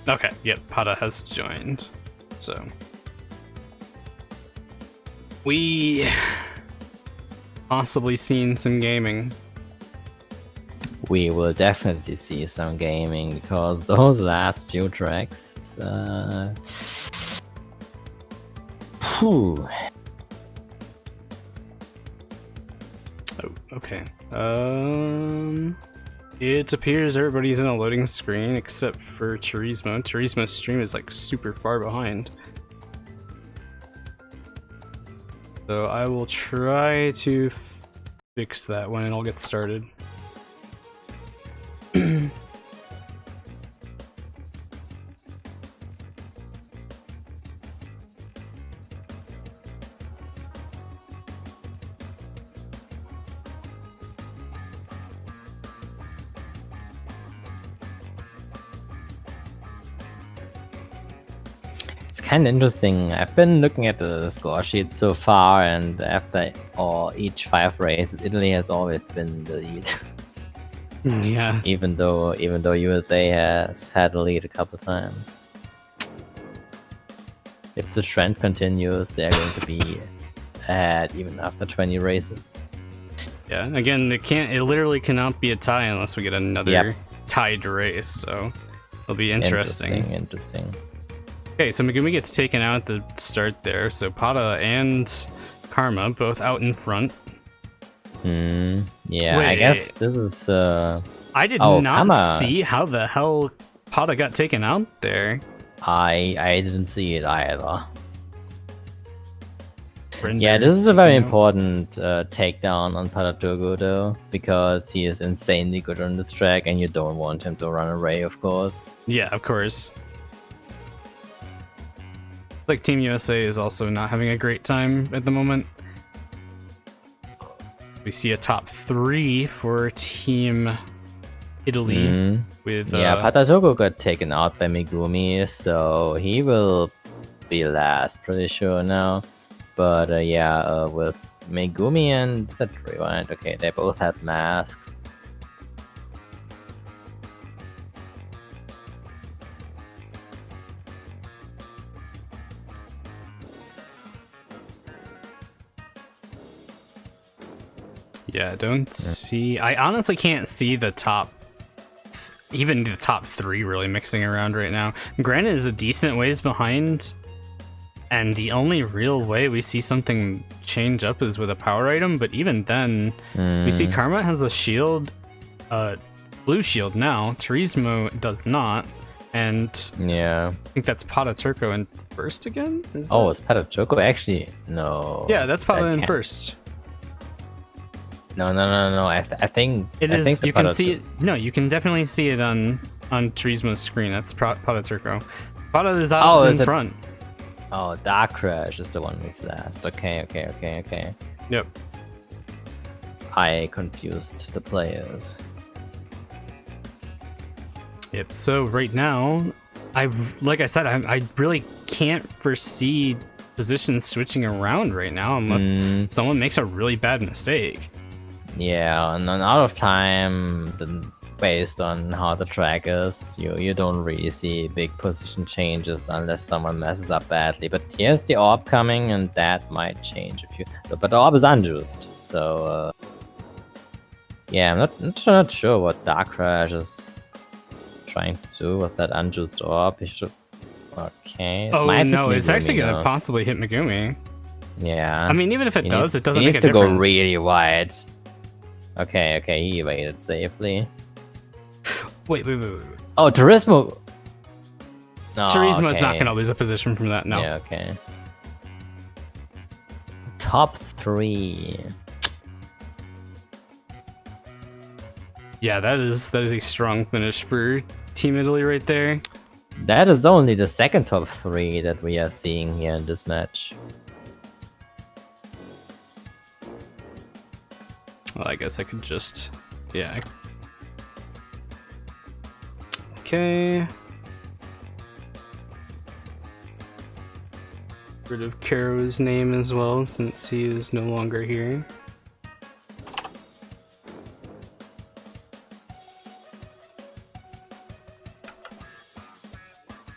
Okay, yep, Pata has joined. So we possibly seen some gaming. We will definitely see some gaming because those last few tracks. Whew. Oh, okay. It appears everybody's in a loading screen except for Turismo. Turismo's stream is like super far behind. So I will try to fix that when it all gets started. It's kind of interesting. I've been looking at the score sheet so far, and after each 5 races, Italy has always been the lead. Yeah. even though USA has had the lead a couple times. If the trend continues, they're going to be ahead even after 20 races. Yeah, again, it literally cannot be a tie unless we get another tied race, so it'll be interesting. Interesting. Okay, so Megumi gets taken out at the start there, so Pata and Karma both out in front. Yeah, Wait, I guess this is I did not Karma. see how the hell Pata got taken out there. I didn't see it either. Render Yeah, this is a very taken out. important takedown on Patatogo though, because he is insanely good on this track and you don't want him to run away, of course. Yeah, of course. Like Team USA is also not having a great time at the moment. We see a top 3 for Team Italy with Yeah, Patatogo got taken out by Megumi, so he will be last, pretty sure now. But with Megumi and is that Rewind? Okay, they both had masks. Yeah, don't see. I honestly can't see the top, even the top 3 really mixing around right now. Granted, is a decent ways behind, and the only real way we see something change up is with a power item. But even then, we see Karma has a shield, blue shield now. Turismo does not, and Yeah. I think that's Pata Turco in first again. Is Oh, that- it's Patatogo? Actually, no. yeah, that's Pata that in can't- first. No. I think It I is. think the You can Pata- see it. No, you can definitely see it on Turismo's screen. That's Pata Turco. Pata is out Oh, in is it- front. Oh, Dark Crash is the one who's last. Okay. Yep. I confused the players. Yep. So right now, like I said, I really can't foresee positions switching around right now unless someone makes a really bad mistake. Yeah, and then out of time, then based on how the track is, you don't really see big position changes unless someone messes up badly. But here's the orb coming, and that might change if you. But the orb is unused, so Yeah, I'm not sure what Dark Crash is trying to do with that unjuiced orb. He should. Okay. It Oh might hit no, it's Megumi actually gonna now. possibly hit Megumi. Yeah. I mean, even if it does, it doesn't he make a needs to difference. go really wide. Okay, he evaded safely. Wait. Oh, Turismo. No, Turismo's not okay. gonna lose a position from that. No. Yeah, okay. Top 3. Yeah, that is a strong finish for Team Italy right there. That is only the second top 3 that we are seeing here in this match. Well, I guess I could just, yeah. Okay. Rid of Caro's name as well, since he is no longer here.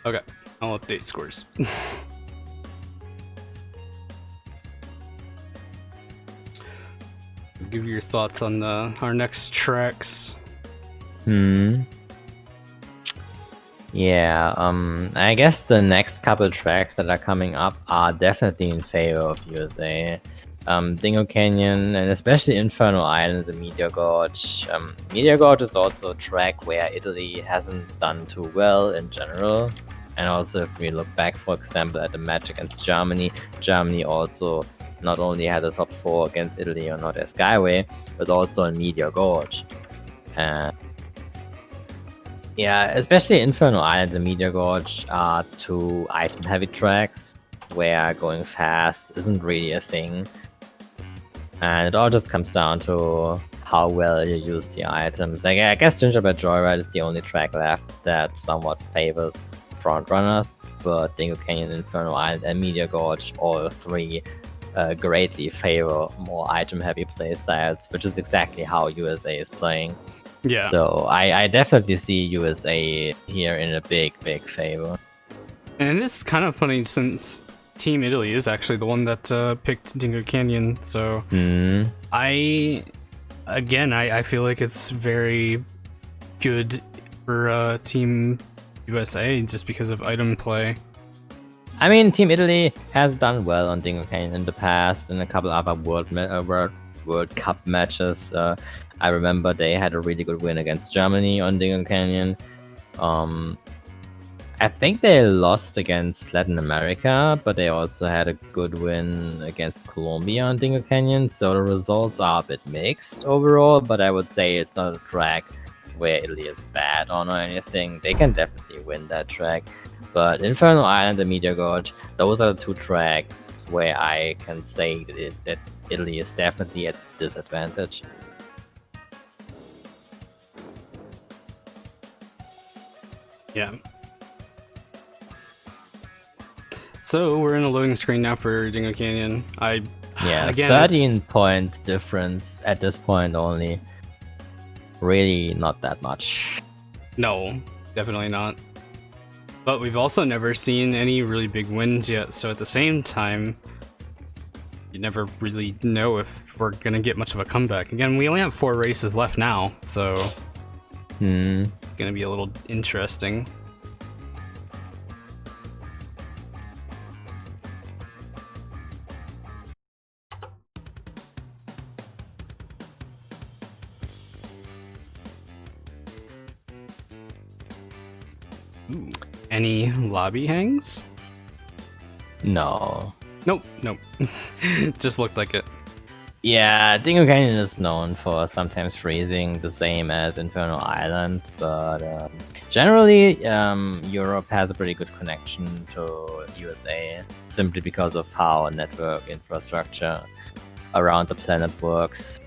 Okay, I'll update scores. Give your thoughts on our next tracks. Yeah, I guess the next couple tracks that are coming up are definitely in favor of USA. Dingo Canyon and especially Infernal Island and Meteor Gorge. Meteor Gorge is also a track where Italy hasn't done too well in general. And also if we look back, for example, at the match against Germany, Germany also not only had a top 4 against Italy on North Air Skyway, but also in Meteor Gorge. Yeah, especially Infernal Island and Meteor Gorge are 2 item-heavy tracks where going fast isn't really a thing. And it all just comes down to how well you use the items. I guess Gingerbread Joyride is the only track left that somewhat favors frontrunners, but Dingo Canyon, Infernal Island, and Meteor Gorge, all 3 greatly favor more item-heavy playstyles, which is exactly how USA is playing. Yeah. So I definitely see USA here in a big favor. And it's kind of funny since Team Italy is actually the one that picked Dingo Canyon, so I feel like it's very good for Team USA just because of item play. I mean, Team Italy has done well on Dingo Canyon in the past in a couple other World Cup matches. I remember they had a really good win against Germany on Dingo Canyon. I think they lost against Latin America, but they also had a good win against Colombia on Dingo Canyon, so the results are a bit mixed overall, but I would say it's not a track where Italy is bad on or anything. They can definitely win that track. But Infernal Island and Meteor Gorge, those are the 2 tracks where I can say that Italy is definitely at disadvantage. Yeah. So we're in a loading screen now for Dingo Canyon. Again, 13-point difference at this point only. Really not that much. No, definitely not. But we've also never seen any really big wins yet, so at the same time, you never really know if we're gonna get much of a comeback. Again, we only have 4 races left now, so it's gonna be a little interesting. Ooh. Any lobby hangs? No. Nope. Just looked like it. Yeah, Dingo Canyon is known for sometimes freezing, the same as Infernal Island, but generally Europe has a pretty good connection to USA, simply because of how network infrastructure around the planet works.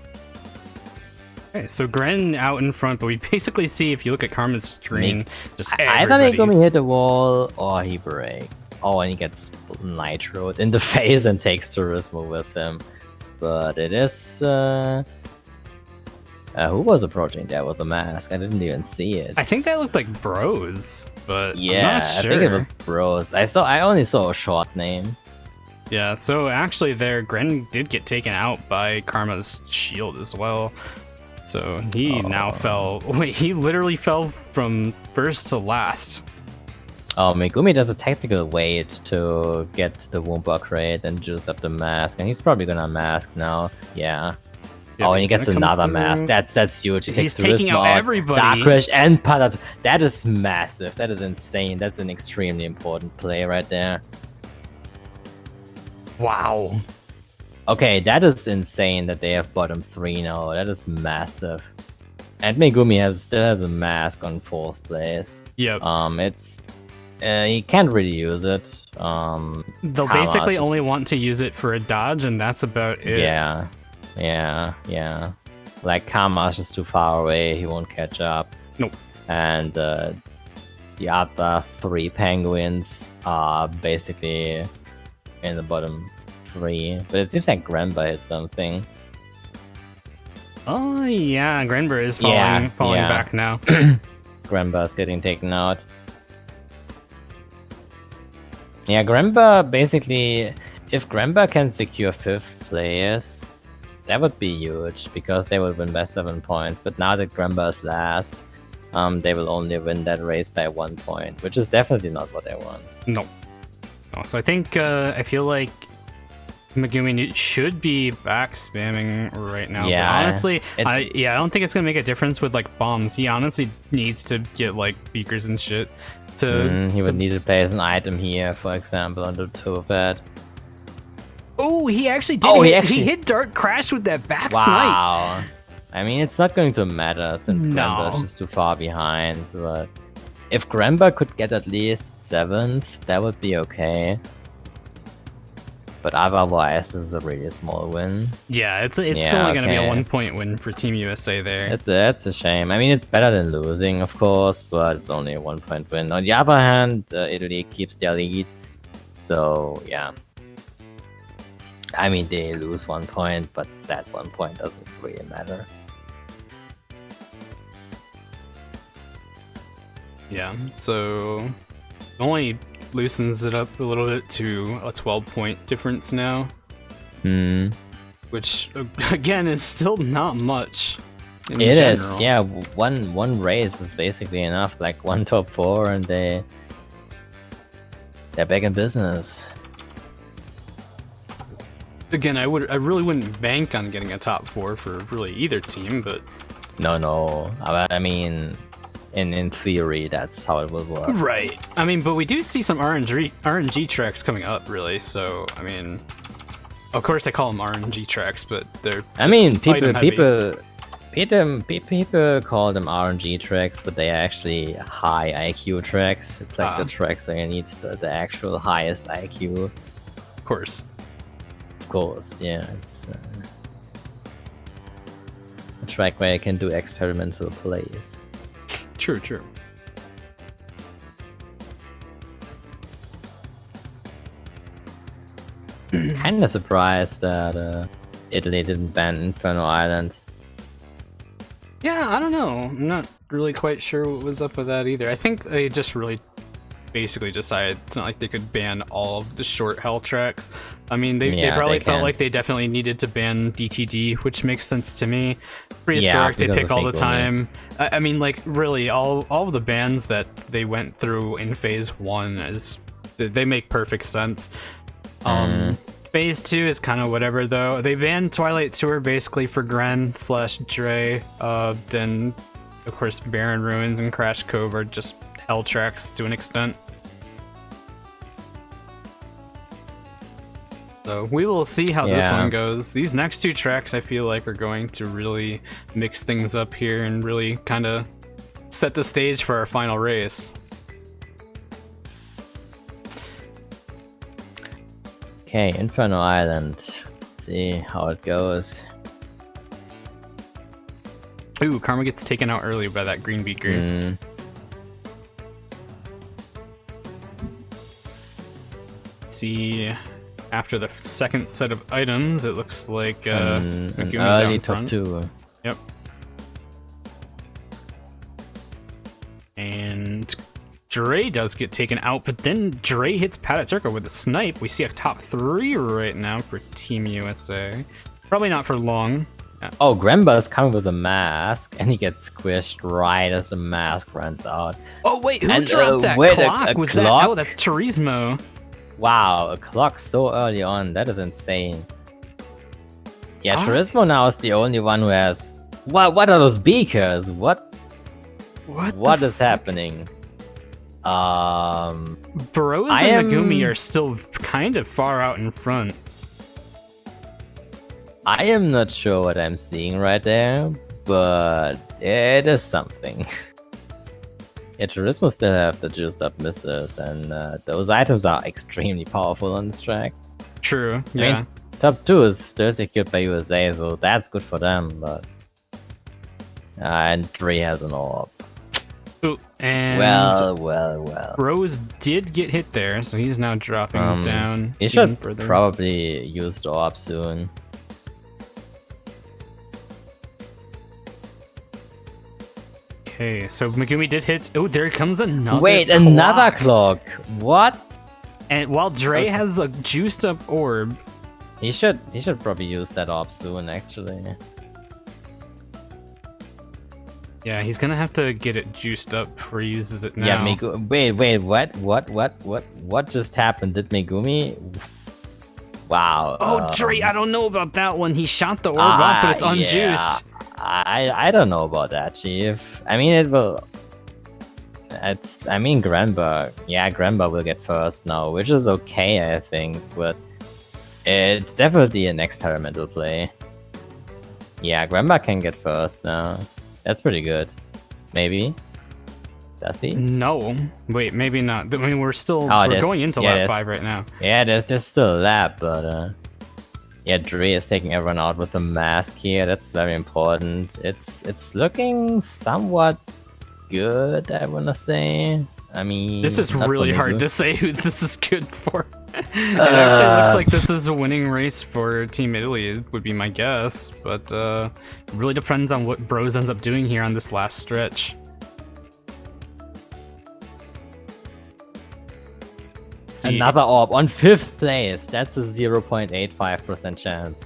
Okay, so Gren out in front, but we basically see, if you look at Karma's screen, just either everybody's... Megumi hit the wall or he break. Oh, and he gets nitroed in the face and takes Turismo with him. But it is... who was approaching there with the mask? I didn't even see it. I think that looked like Bros, but yeah, I'm not sure. I think it was Bros. I only saw a short name. Yeah, so actually there, Gren did get taken out by Karma's shield as well. So he now fell. Wait, he literally fell from first to last. Oh, Megumi does a tactical wait to get the womb upgrade and juice up the mask, and he's probably gonna mask now. Yeah. Yeah, oh, and he's he gets gonna come another through. mask. That's huge. He He's takes taking out Turismo, everybody. Dark Crush and Patat. That is massive. That is insane. That's an extremely important play right there. Wow. Okay, that is insane that they have bottom 3 now. That is massive. And Megumi still has a mask on 4th place. Yep. It's he can't really use it. They'll Kama's basically just- only want to use it for a dodge, and that's about it. Yeah. Like Kama's just too far away. He won't catch up. Nope. And the other 3 penguins are basically in the bottom 3. But it seems like Granba hit something. Oh yeah, Grenber is falling Yeah. back now. Granba's getting taken out. Yeah, Granba basically, if Granba can secure 5th place, that would be huge because they would win by 7 points. But now that Granba is last, they will only win that race by 1 point, which is definitely not what they want. No. So I think I feel like Megumi should be back spamming right now. Yeah, but honestly, it's- I don't think it's gonna make a difference with like bombs. He honestly needs to get like beakers and shit to. He would need to place an item here, for example, on the toe pad. Oh, he actually did. Oh, he hit Dark Crash with that back snipe. Wow. I mean, it's not going to matter since No. Granba's just too far behind, but if Granba could get at least 7th, that would be okay. But otherwise, this is a really small win. Yeah, it's Yeah, only gonna be a okay. 1-point win for Team USA there. That's a shame. I mean, it's better than losing, of course, but it's only a 1-point win. On the other hand, Italy keeps their lead, so yeah. I mean, they lose 1 point, but that 1 point doesn't really matter. Yeah, so only loosens it up a little bit to a 12-point difference now, which again is still not much. In It is, general. yeah. One race is basically enough. Like 1 top 4, and they're back in business. Again, I really wouldn't bank on getting a top 4 for really either team, but No. I mean, in theory, that's how it will work. right. I mean, but we do see some RNG tracks coming up, really. So I mean, of course I call them RNG tracks, but they're. I mean, just item heavy. people call them RNG tracks, but they are actually high IQ tracks. It's like the tracks where you need the actual highest IQ. Of course. Of course, yeah. It's a track where you can do experimental plays. True. Kinda surprised that Italy didn't ban Inferno Island. Yeah, I don't know. I'm not really quite sure what was up with that either. I think they just really basically decided it's not like they could ban all of the short hell tracks. I mean, they probably they felt can. like they definitely needed to ban DTD, which makes sense to me. Prehistoric, Yeah, they because pick of all the Megumi. time. I mean, like, really, all of the bans that they went through in Phase 1, they make perfect sense. Phase 2 is kind of whatever, though. They banned Twilight Tour basically for Gren/Dre. Then, of course, Barren Ruins and Crash Cove are just hell tracks to an extent. So we will see how this Yeah. one goes. These next 2 tracks I feel like are going to really mix things up here and really kind of set the stage for our final race. Okay, Inferno Island. Let's see how it goes. Ooh, Karma gets taken out early by that green beaker. See, after the second set of items, it looks like An Megumi's out early in top front. 2. Yep. And Dre does get taken out, but then Dre hits Pataturka with a snipe. We see a top 3 right now for Team USA. Probably not for long. Oh, Gremba's coming with a mask, and he gets squished right as the mask runs out. Oh wait, who And, dropped that wait, clock? a Was clock? that? Oh, that's Turismo. Wow, a clock so early on. That is insane. Yeah, Ah. Turismo now is the only one who has... What are those beakers? What What is happening? Bros I and am- Megumi are still kind of far out in front. I am not sure what I'm seeing right there, but it is something. Yeah, Turismo still have the juiced up missiles, and those items are extremely powerful on this track. True. I Yeah. mean, top 2 is still secured by USA, so that's good for them, but... and 3 has an orb. Ooh, and Well. Bros did get hit there, so he's now dropping down. He even should further. probably use the orb soon. Okay, so Megumi did hit. Oh, there comes another. Wait, clock. another clock! What? And while Dre Okay. has a juiced up orb, He should probably use that orb soon, actually. yeah, he's gonna have to get it juiced up before he uses it now. Yeah, wait, what just happened? Did Megumi? Wow. Oh, Dre, I don't know about that one. He shot the orb off, but it's unjuiced. Yeah. I don't know about that, Chief. I mean, it will. I mean, Granberg. Yeah, Granberg will get first now, which is okay, I think, but it's definitely an experimental play. Yeah, Granberg can get first now. That's pretty good. Maybe. Does he? No, wait, maybe not. I mean, we're there's- going into yeah, lap there's- 5 right now. Yeah, there's still a lap, but yeah, Dre is taking everyone out with the mask here. That's very important. It's looking somewhat good, I wanna say. I mean, This is not for really hard Megumi. to say who this is good for. It actually looks like this is a winning race for Team Italy, would be my guess. But it really depends on what Bros ends up doing here on this last stretch. Let's see. Another orb on 5th place. That's a 0.85% chance.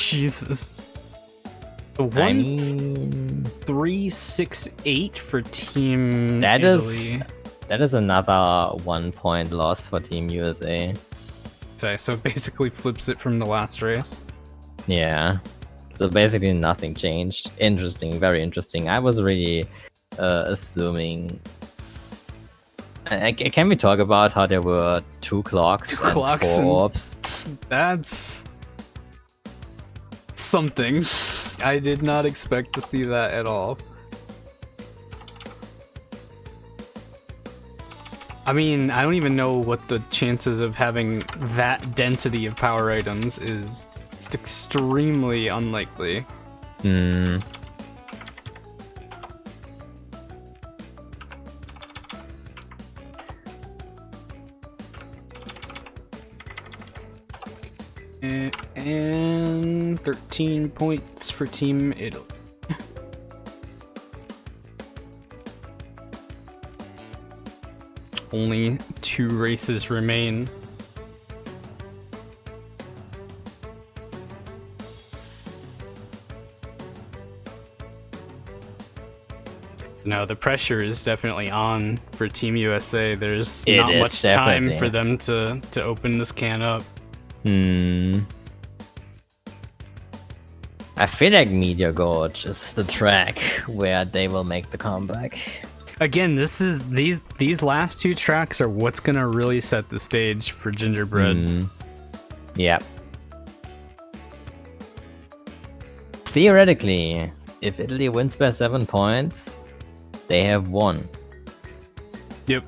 Jesus. I 1, mean, 3, 6, 8 for Team that Italy. is another 1 point loss for Team USA. So it basically flips it from the last race. Yeah. So basically nothing changed. Interesting, very interesting. I was really assuming. Can we talk about how there were 2 clocks, Two and clocks 4 and- orbs? That's something. I did not expect to see that at all. I mean, I don't even know what the chances of having that density of power items is. It's extremely unlikely. Hmm. And 13 points for Team Italy. Only 2 races remain. So now the pressure is definitely on for Team USA. There's It not is, much time definitely. for them to open this can up. Hmm. I feel like Meteor Gorge is the track where they will make the comeback. Again, these last 2 tracks are what's gonna really set the stage for Gingerbread. Hmm. Yep. Theoretically, if Italy wins by 7 points, they have won. Yep.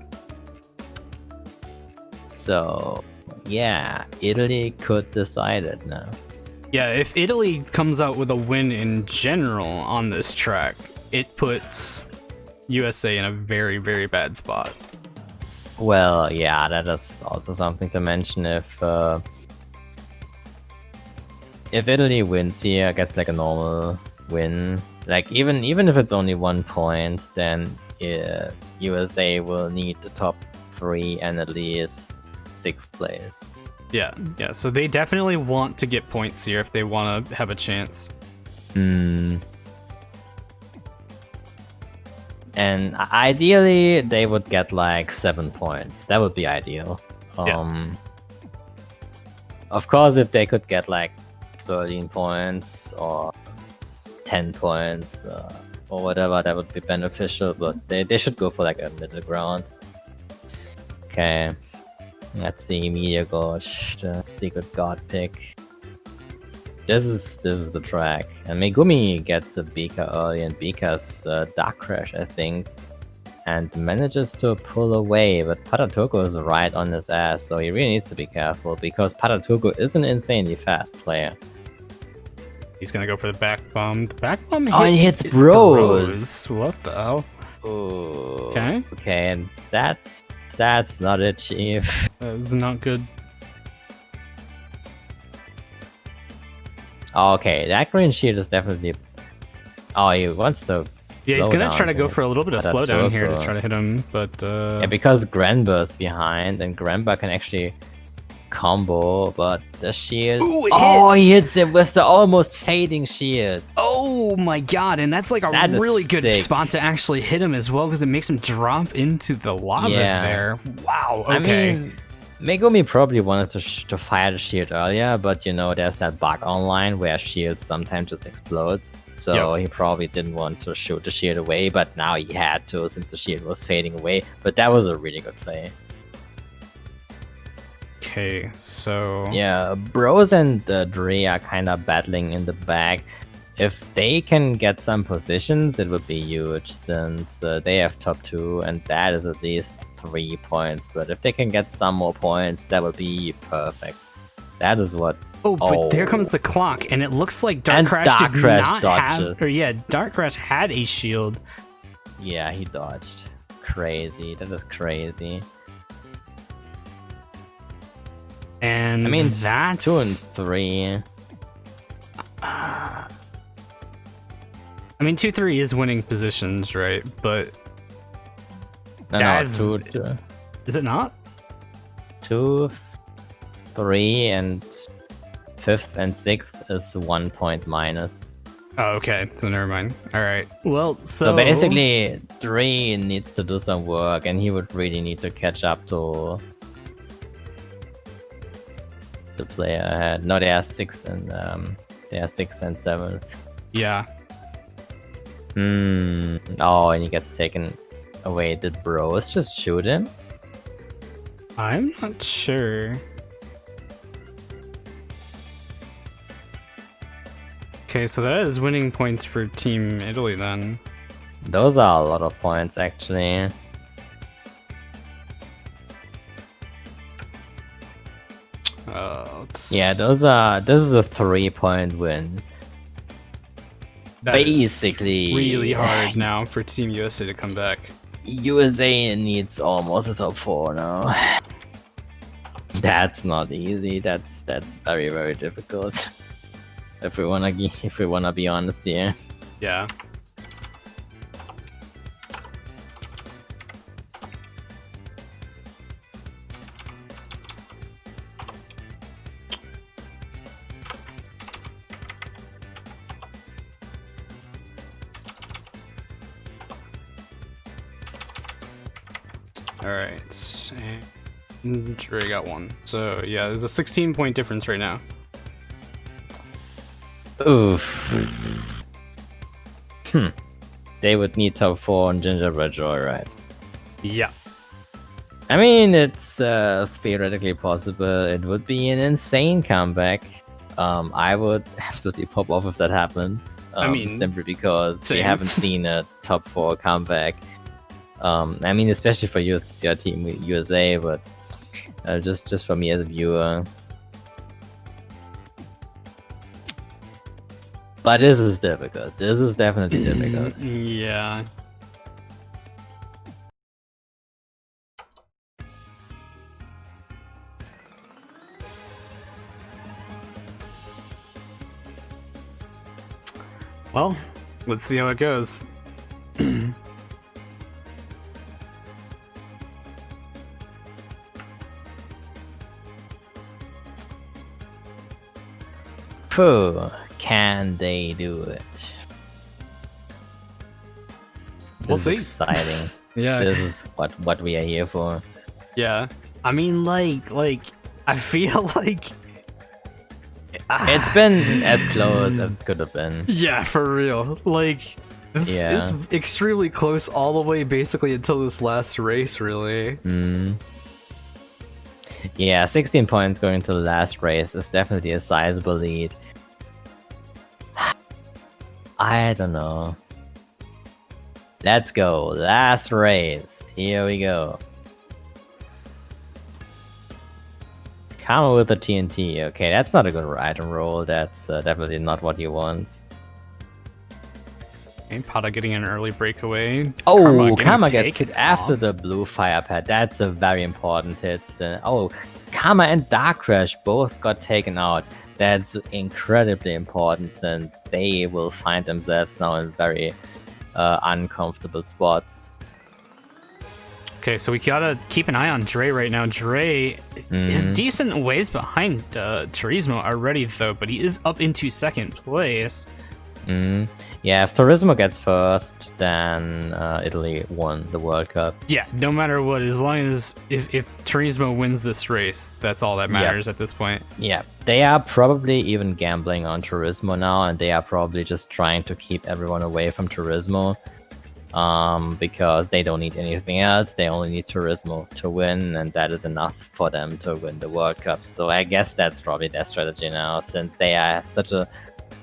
So, yeah, Italy could decide it now. Yeah, if Italy comes out with a win in general on this track, it puts USA in a very, very bad spot. Well, yeah, that is also something to mention. If Italy wins here, gets like a normal win, like even if it's only 1 point, then USA will need the top 3 and at least 6th place. Yeah, so they definitely want to get points here if they want to have a chance. Hmm. And ideally, they would get like 7 points. That would be ideal. Of course, if they could get like 13 points or 10 points or whatever, that would be beneficial. But they should go for like a middle ground. Okay. Let's see, Media Gorge, the Secret God pick. This is the track, and Megumi gets a Beaker early, and Beaker's Dark Crash, I think, and manages to pull away, but Patatuko is right on his ass, so he really needs to be careful, because Patatuko is an insanely fast player. He's gonna go for the back bomb. The back bomb hits, he hits Bros. What the hell? Ooh. Okay. Okay, and that's not it, Chief. That is not good. Oh, okay, that green shield is definitely... Oh, he wants to... Yeah, he's slow gonna down try to go for a little bit of slowdown here to Patatuko. try to hit him, but Yeah, because Granber's behind, and Granber can actually combo, but the shield... Ooh, it Oh, he hits! hits him with the almost fading shield. Oh my god, and that's like a That is really good sick. spot to actually hit him as well, because it makes him drop into the lava Yeah. there. Wow, okay. I mean, Megumi probably wanted to fire the shield earlier, but you know, there's that bug online where shields sometimes just explode. So he probably didn't want to shoot the shield away, but now he had to since the shield was fading away. But that was a really good play. Okay, so... Yeah, Bros and Dre are kind of battling in the back. If they can get some positions, it would be huge since they have top 2 and that is at least 3 points. But if they can get some more points, that would be perfect. That is what... Oh, but there Oh. comes the clock, and it looks like Dark And Crash Dark did Crash not dodges. have... Or yeah, Dark Crash had a shield. Yeah, he dodged. Crazy. That is crazy. And I mean, that's... 2 and 3. I mean, 2-3 is winning positions, right? But No, That's- 2, is it not? 2, 3, and 5th and 6th is 1 point minus. Oh, okay. So never mind. All right. Well, So basically, 3 needs to do some work, and he would really need to catch up to the player ahead. No, they are 6th and 7th. Yeah. Oh, and he gets taken away. Did Bros just shoot him? I'm not sure. Okay, so that is winning points for Team Italy then. Those are a lot of points, actually. Yeah, this is a 3-point win. That is Basically, really hard now for Team USA to come back. USA needs almost a top 4 now. That's not easy. That's very, very difficult. If we wanna be honest here. Yeah. Alright, and Dre got 1. So yeah, there's a 16-point difference right now. Oof. They would need top 4 on Gingerbread Joyride. Yeah. I mean, it's theoretically possible. It would be an insane comeback. I would absolutely pop off if that happened. I mean, simply because we same. haven't seen a top 4 comeback. I mean, especially for your team USA, but just for me as a viewer. But this is difficult. This is definitely difficult. Yeah. Well, let's see how it goes. Phew. can they do it? We'll This see. is exciting. Yeah. This is what we are here for. Yeah. I mean, like, I feel like It's been as close as it could have been. yeah, for real. Like, this is extremely close all the way basically until this last race, really. Yeah, 16 points going to the last race is definitely a sizable lead. I don't know. Let's go. Last race. Here we go. Karma with the TNT. Okay, that's not a good item roll. That's definitely not what you want. Okay, Pada getting an early breakaway. Oh, getting Karma gets taken hit after off. the blue fire pad. That's a very important hit. Oh, Karma and Dark Crash both got taken out. That's incredibly important since they will find themselves now in very uncomfortable spots. Okay, so we gotta keep an eye on Dre right now. Dre is decent ways behind Turismo already, though, but he is up into second place. Yeah, if Turismo gets first, then Italy won the World Cup. Yeah, no matter what, as long as if Turismo wins this race, that's all that matters at this point. Yeah, they are probably even gambling on Turismo now, and they are probably just trying to keep everyone away from Turismo. Because they don't need anything else, they only need Turismo to win, and that is enough for them to win the World Cup. So I guess that's probably their strategy now, since they have such a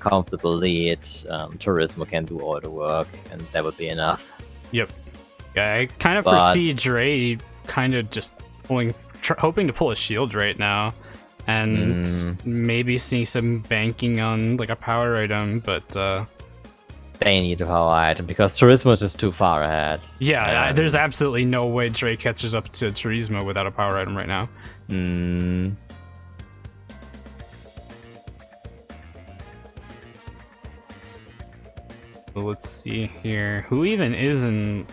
comfortable lead. Turismo can do all the work, and that would be enough. Yep. Yeah, I kind of foresee Dre kind of just hoping to pull a shield right now, and maybe see some banking on like a power item, but they need a power item because Turismo is just too far ahead. Yeah, there's absolutely no way Dre catches up to Turismo without a power item right now. Let's see here. Who even is in...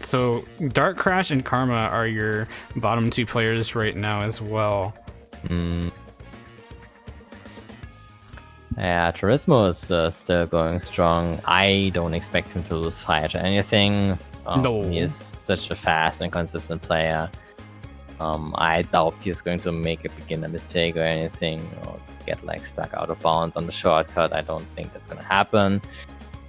So, Dark Crash and Karma are your bottom two players right now as well. Yeah, Turismo is still going strong. I don't expect him to lose fight or anything. No. He is such a fast and consistent player. I doubt he's going to make a beginner mistake or anything, or get like stuck out of bounds on the shortcut. I don't think that's gonna happen.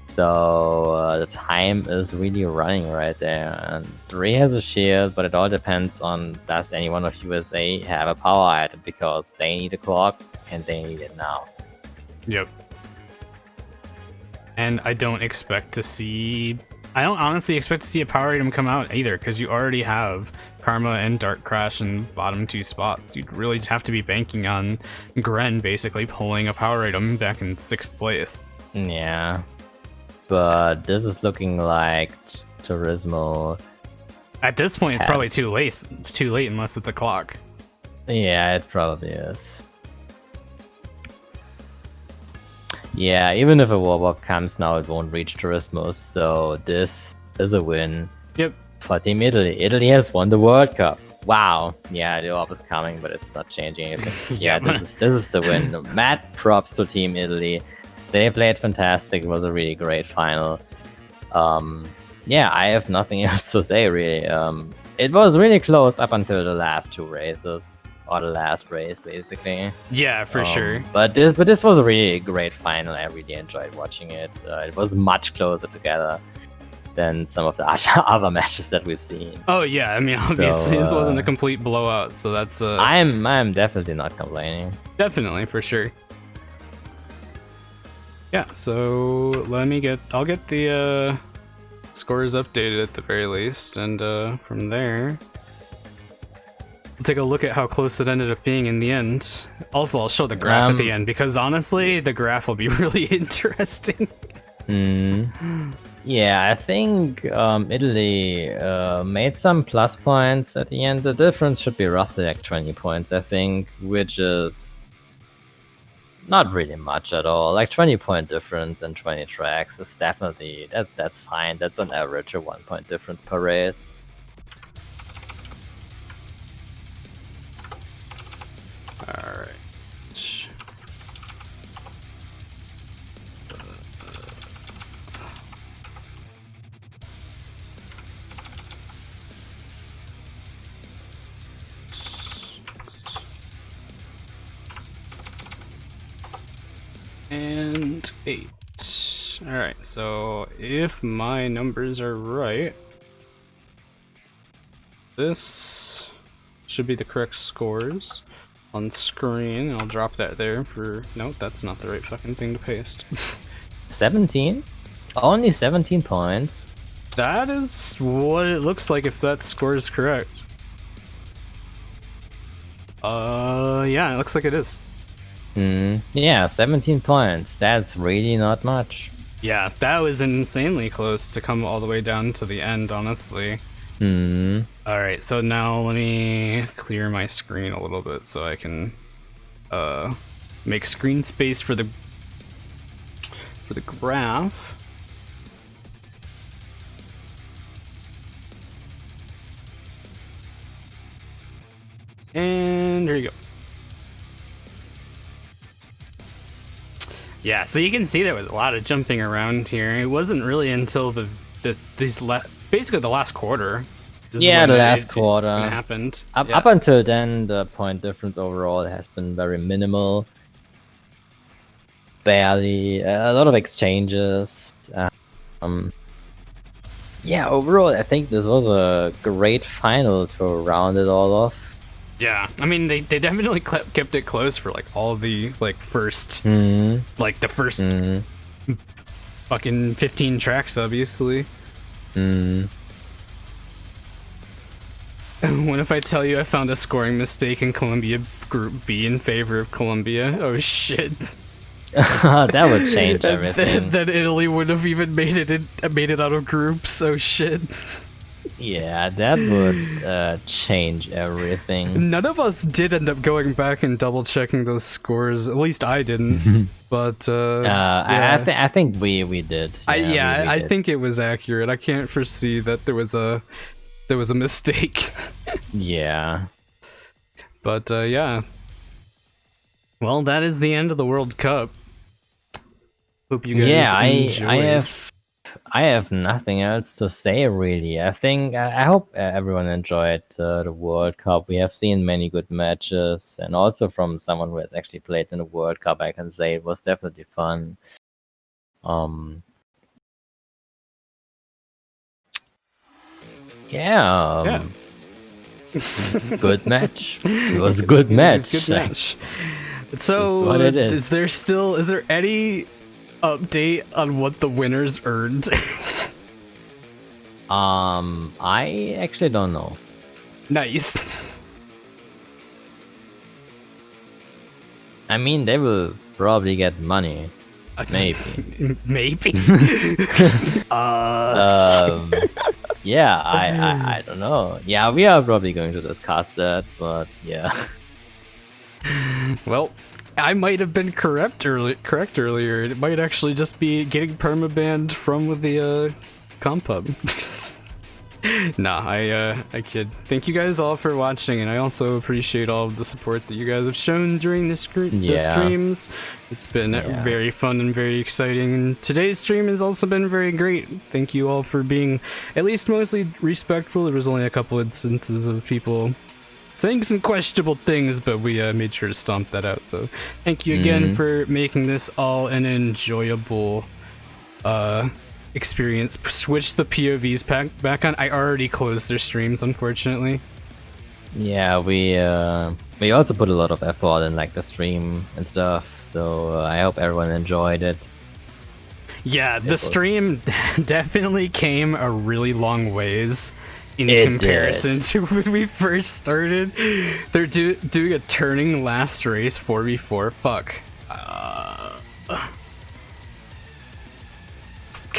So the time is really running right there, and Dre has a shield, but it all depends on does anyone of USA have a power item, because they need a clock and they need it now. Yep. And I don't honestly expect to see a power item come out either, because you already have Karma and Dark Crash in bottom two spots. You'd really have to be banking on Gren basically pulling a power item back in 6th place. Yeah. But this is looking like Turismo. At this point, it's probably too late unless it's the clock. Yeah, it probably is. Yeah, even if a warp comes now, it won't reach Turismo, so this is a win. Yep. For Team Italy. Italy has won the World Cup. Wow. Yeah, the warp is coming, but it's not changing anything. Yeah, this is the win. Mad props to Team Italy. They played fantastic. It was a really great final. Yeah, I have nothing else to say, really. It was really close up until the last two races. Or the last race, basically. Yeah, for sure. But this was a really great final. I really enjoyed watching it. It was much closer together than some of the other matches that we've seen. Oh yeah, I mean, obviously this wasn't a complete blowout, so that's I'm definitely not complaining. Definitely, for sure. Yeah, so I'll get the scores updated at the very least, and from there we'll take a look at how close it ended up being in the end. Also, I'll show the graph at the end, because honestly, the graph will be really interesting. Yeah, I think Italy made some plus points at the end. The difference should be roughly like 20 points, I think, which is not really much at all. Like 20-point difference and 20 tracks is definitely that's fine. That's on average a 1-point difference per race. Alright. 8. Alright, so if my numbers are right, this should be the correct scores on screen. I'll drop that there for... No, that's not the right fucking thing to paste. 17? Only 17 points. That is what it looks like if that score is correct. Yeah, it looks like it is. Yeah, 17 points. That's really not much. Yeah, that was insanely close to come all the way down to the end, honestly. Alright, so now let me clear my screen a little bit so I can make screen space for the graph. And here you go. Yeah, so you can see there was a lot of jumping around here. It wasn't really until basically the last quarter. Yeah, the last quarter it happened. Up until then, the point difference overall has been very minimal. Barely a lot of exchanges. Yeah, overall, I think this was a great final to round it all off. Yeah, I mean they definitely kept it close for like all the first like the first fucking 15 tracks, obviously. What if I tell you I found a scoring mistake in Colombia Group B in favor of Colombia? Oh shit. That would change everything. That Italy would have even made it out of groups. Oh shit. Yeah, that would change everything. None of us did end up going back and double checking those scores. At least I didn't. But yeah. I think we did. Yeah, I think it was accurate. I can't foresee that there was a mistake. Yeah. But yeah. Well, that is the end of the World Cup. Hope you guys enjoyed. I have nothing else to say, really. I hope everyone enjoyed the World Cup. We have seen many good matches, and also from someone who has actually played in the World Cup, I can say it was definitely fun. Yeah. Good match. It was a good match. Good match. So, what it is. Is there any update on what the winners earned? I actually don't know. Nice. I mean, they will probably get money. Maybe. Maybe. Yeah, I don't know. Yeah, we are probably going to discuss that, but yeah. Well, I might have been correct earlier. It might actually just be getting permabanned from the compub. Nah, I kid. Thank you guys all for watching, and I also appreciate all of the support that you guys have shown during the streams. It's been very fun and very exciting. And today's stream has also been very great. Thank you all for being at least mostly respectful. There was only a couple instances of people saying some questionable things, but we made sure to stomp that out. So thank you again for making this all an enjoyable experience. Switch the POVs back on. I already closed their streams, unfortunately. Yeah, we also put a lot of effort in the stream and stuff. So I hope everyone enjoyed it. Yeah, the stream definitely came a really long ways in comparison to when we first started. They're doing a turning last race 4v4. Fuck.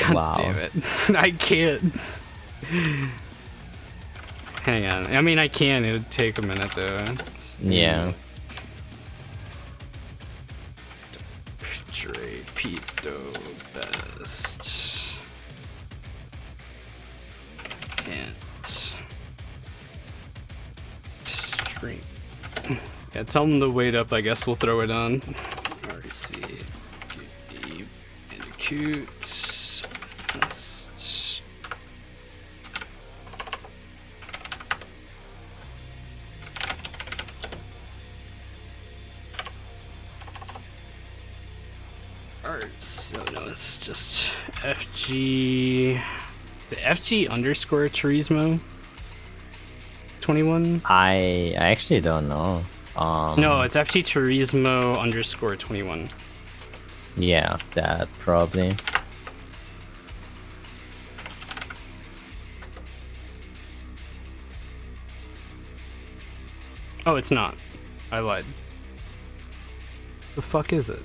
God damn it. I can't. Hang on. I mean, I can. It would take a minute though. Yeah. Portray Pito best. Can't. Stream. Yeah, tell them to wait up. I guess we'll throw it on. RC. Bandicoot. Alright, so it's just FG. The FG underscore Turismo 21? I actually don't know. No, it's FG Turismo underscore 21. Yeah, that probably. Oh, it's not. I lied. The fuck is it?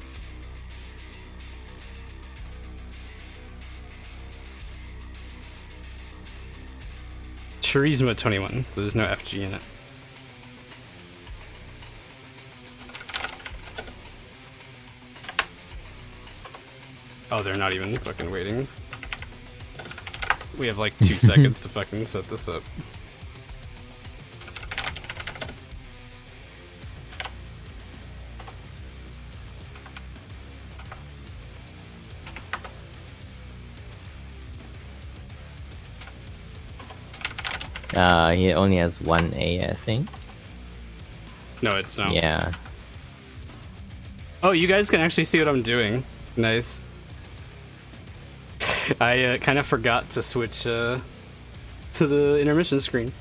Turismo 21, so there's no FG in it. Oh, they're not even fucking waiting. We have like 2 seconds to fucking set this up. He only has 1A, I think. No, it's not. Yeah. Oh, you guys can actually see what I'm doing. Nice. I kind of forgot to switch to the intermission screen.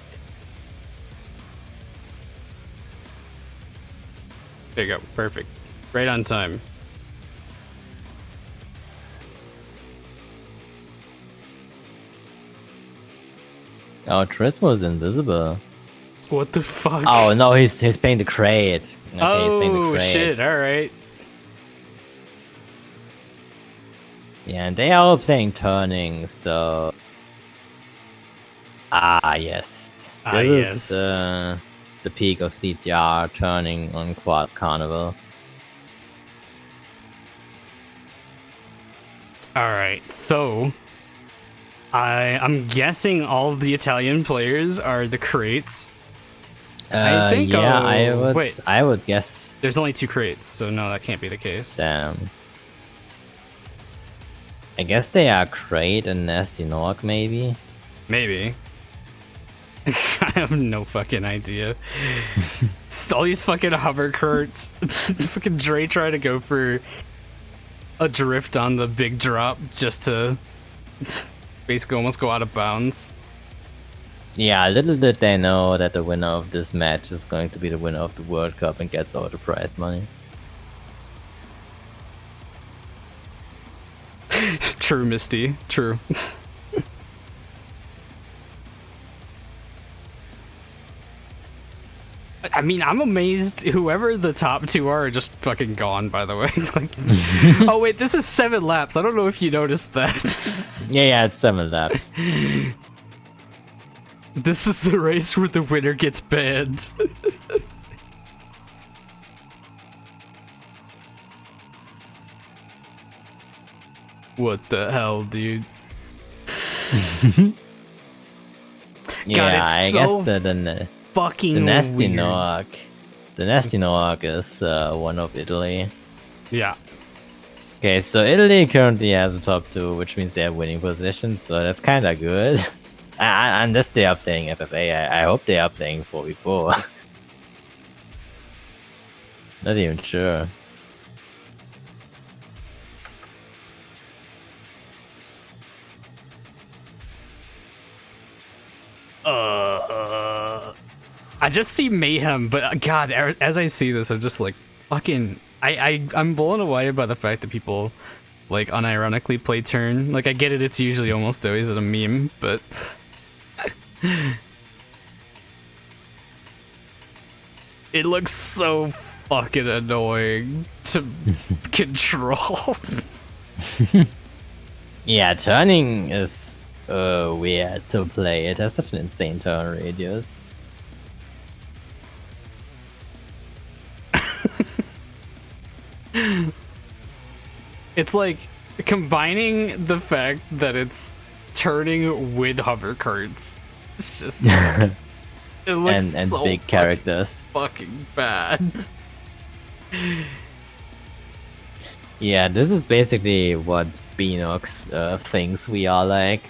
There you go. Perfect. Right on time. Oh, Turismo's invisible. What the fuck? Oh no, he's playing the crate. Okay, he's playing the Oh crate. shit! All right. Yeah, and they are all playing turning, so. Ah yes. This is the peak of CTR turning on Quad Carnival. All right. So, I'm guessing all of the Italian players are the crates. I think. Yeah, Wait. I would guess. There's only 2 crates, so no, that can't be the case. Damn. I guess they are crate and Nasty Nork, maybe. Maybe. I have no fucking idea. All these fucking hover carts. Fucking Dre trying to go for a drift on the big drop just to basically almost go out of bounds. Yeah, little did they know that the winner of this match is going to be the winner of the World Cup and gets all the prize money. True, Misty. True. I mean, I'm amazed whoever the top 2 are just fucking gone, by the way. Like, oh wait, this is 7 laps. I don't know if you noticed that. Yeah, it's 7 laps. This is the race where the winner gets banned. What the hell, dude? Yeah, God, it's I so guess the fucking Nasty weird. Nork. The Nasty Nork is one of Italy. Yeah. Okay, so Italy currently has a top 2, which means they have winning position, so that's kind of good. Unless they are playing FFA, I hope they are playing 4v4. Not even sure. I just see mayhem, but God, as I see this, I'm just like, fucking. I'm blown away by the fact that people like unironically play turn. Like, I get it; it's usually almost always a meme, but it looks so fucking annoying to control. Yeah, turning is weird to play. It has such an insane turn radius. It's like combining the fact that it's turning with hover carts. It's just like, it looks and so big characters. fucking bad. Yeah, this is basically what Beanox thinks we are like.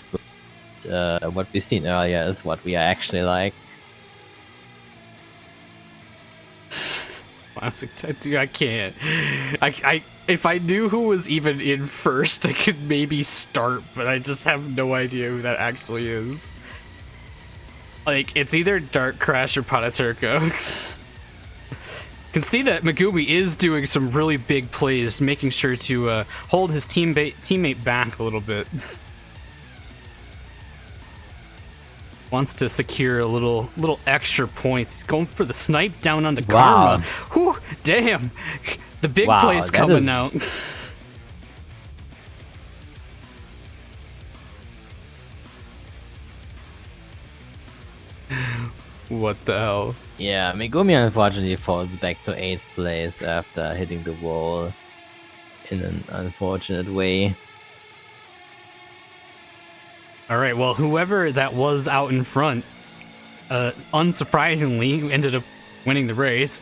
But, what we've seen earlier is what we are actually like. Classic tattoo. I can't. I if I knew who was even in first, I could maybe start, but I just have no idea who that actually is. Like, it's either Dark Crash or Pataturco. Can see that Megumi is doing some really big plays, making sure to hold his teammate back a little bit. Wants to secure a little extra points. He's going for the snipe down onto Karma. Whew, damn. The big play's coming out. What the hell? Yeah, Megumi unfortunately falls back to 8th place after hitting the wall in an unfortunate way. Alright, well, whoever that was out in front, unsurprisingly, ended up winning the race.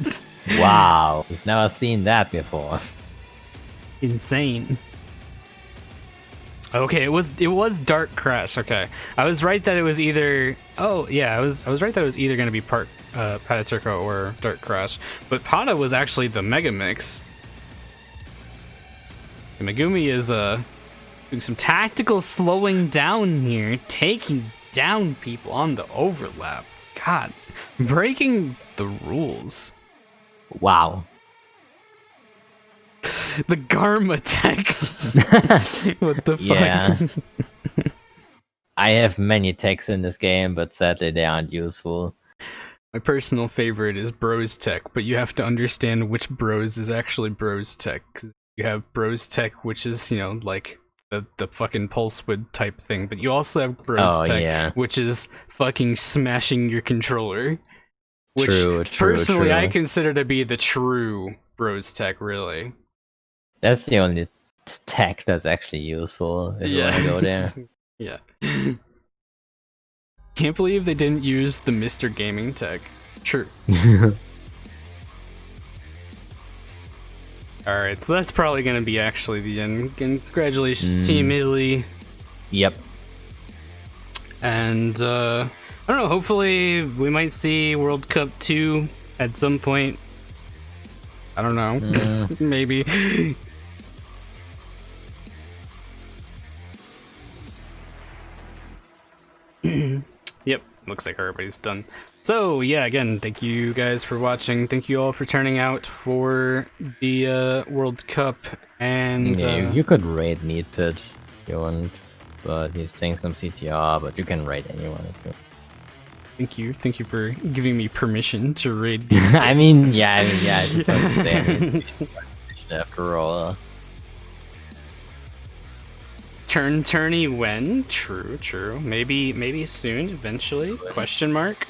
Wow, we've never seen that before. Insane. Okay, it was Dark Crash. Okay, I was right that it was either. Oh yeah, I was right that it was either going to be Pataturco or Dark Crash, but Pata was actually the Mega Mix. And Megumi is doing some tactical slowing down here, taking down people on the overlap. God, breaking the rules. Wow. The Garm attack. What the fuck? Yeah. I have many techs in this game, but sadly they aren't useful. My personal favorite is Bros Tech, but you have to understand which Bros is actually Bros Tech. 'Cause you have Bros Tech, which is, you know, like the fucking Pulsewood type thing, but you also have Bros Tech, which is fucking smashing your controller. Which personally I consider to be the true Bros Tech, really. That's the only tech that's actually useful if you want to go there. Yeah. Can't believe they didn't use the Mr. Gaming tech. True. Alright, so that's probably going to be actually the end. Congratulations, Team Italy. Yep. And, I don't know, hopefully we might see World Cup 2 at some point. I don't know. Maybe. Yep, looks like everybody's done. So yeah, again, thank you guys for watching. Thank you all for turning out for the World Cup. And yeah, you could raid Meatpit if you want, but he's playing some CTR. But you can raid anyone if you. Thank you for giving me permission to raid. I mean, yeah, I just want to say, after all. Turny when? True. Maybe soon, eventually? Question mark.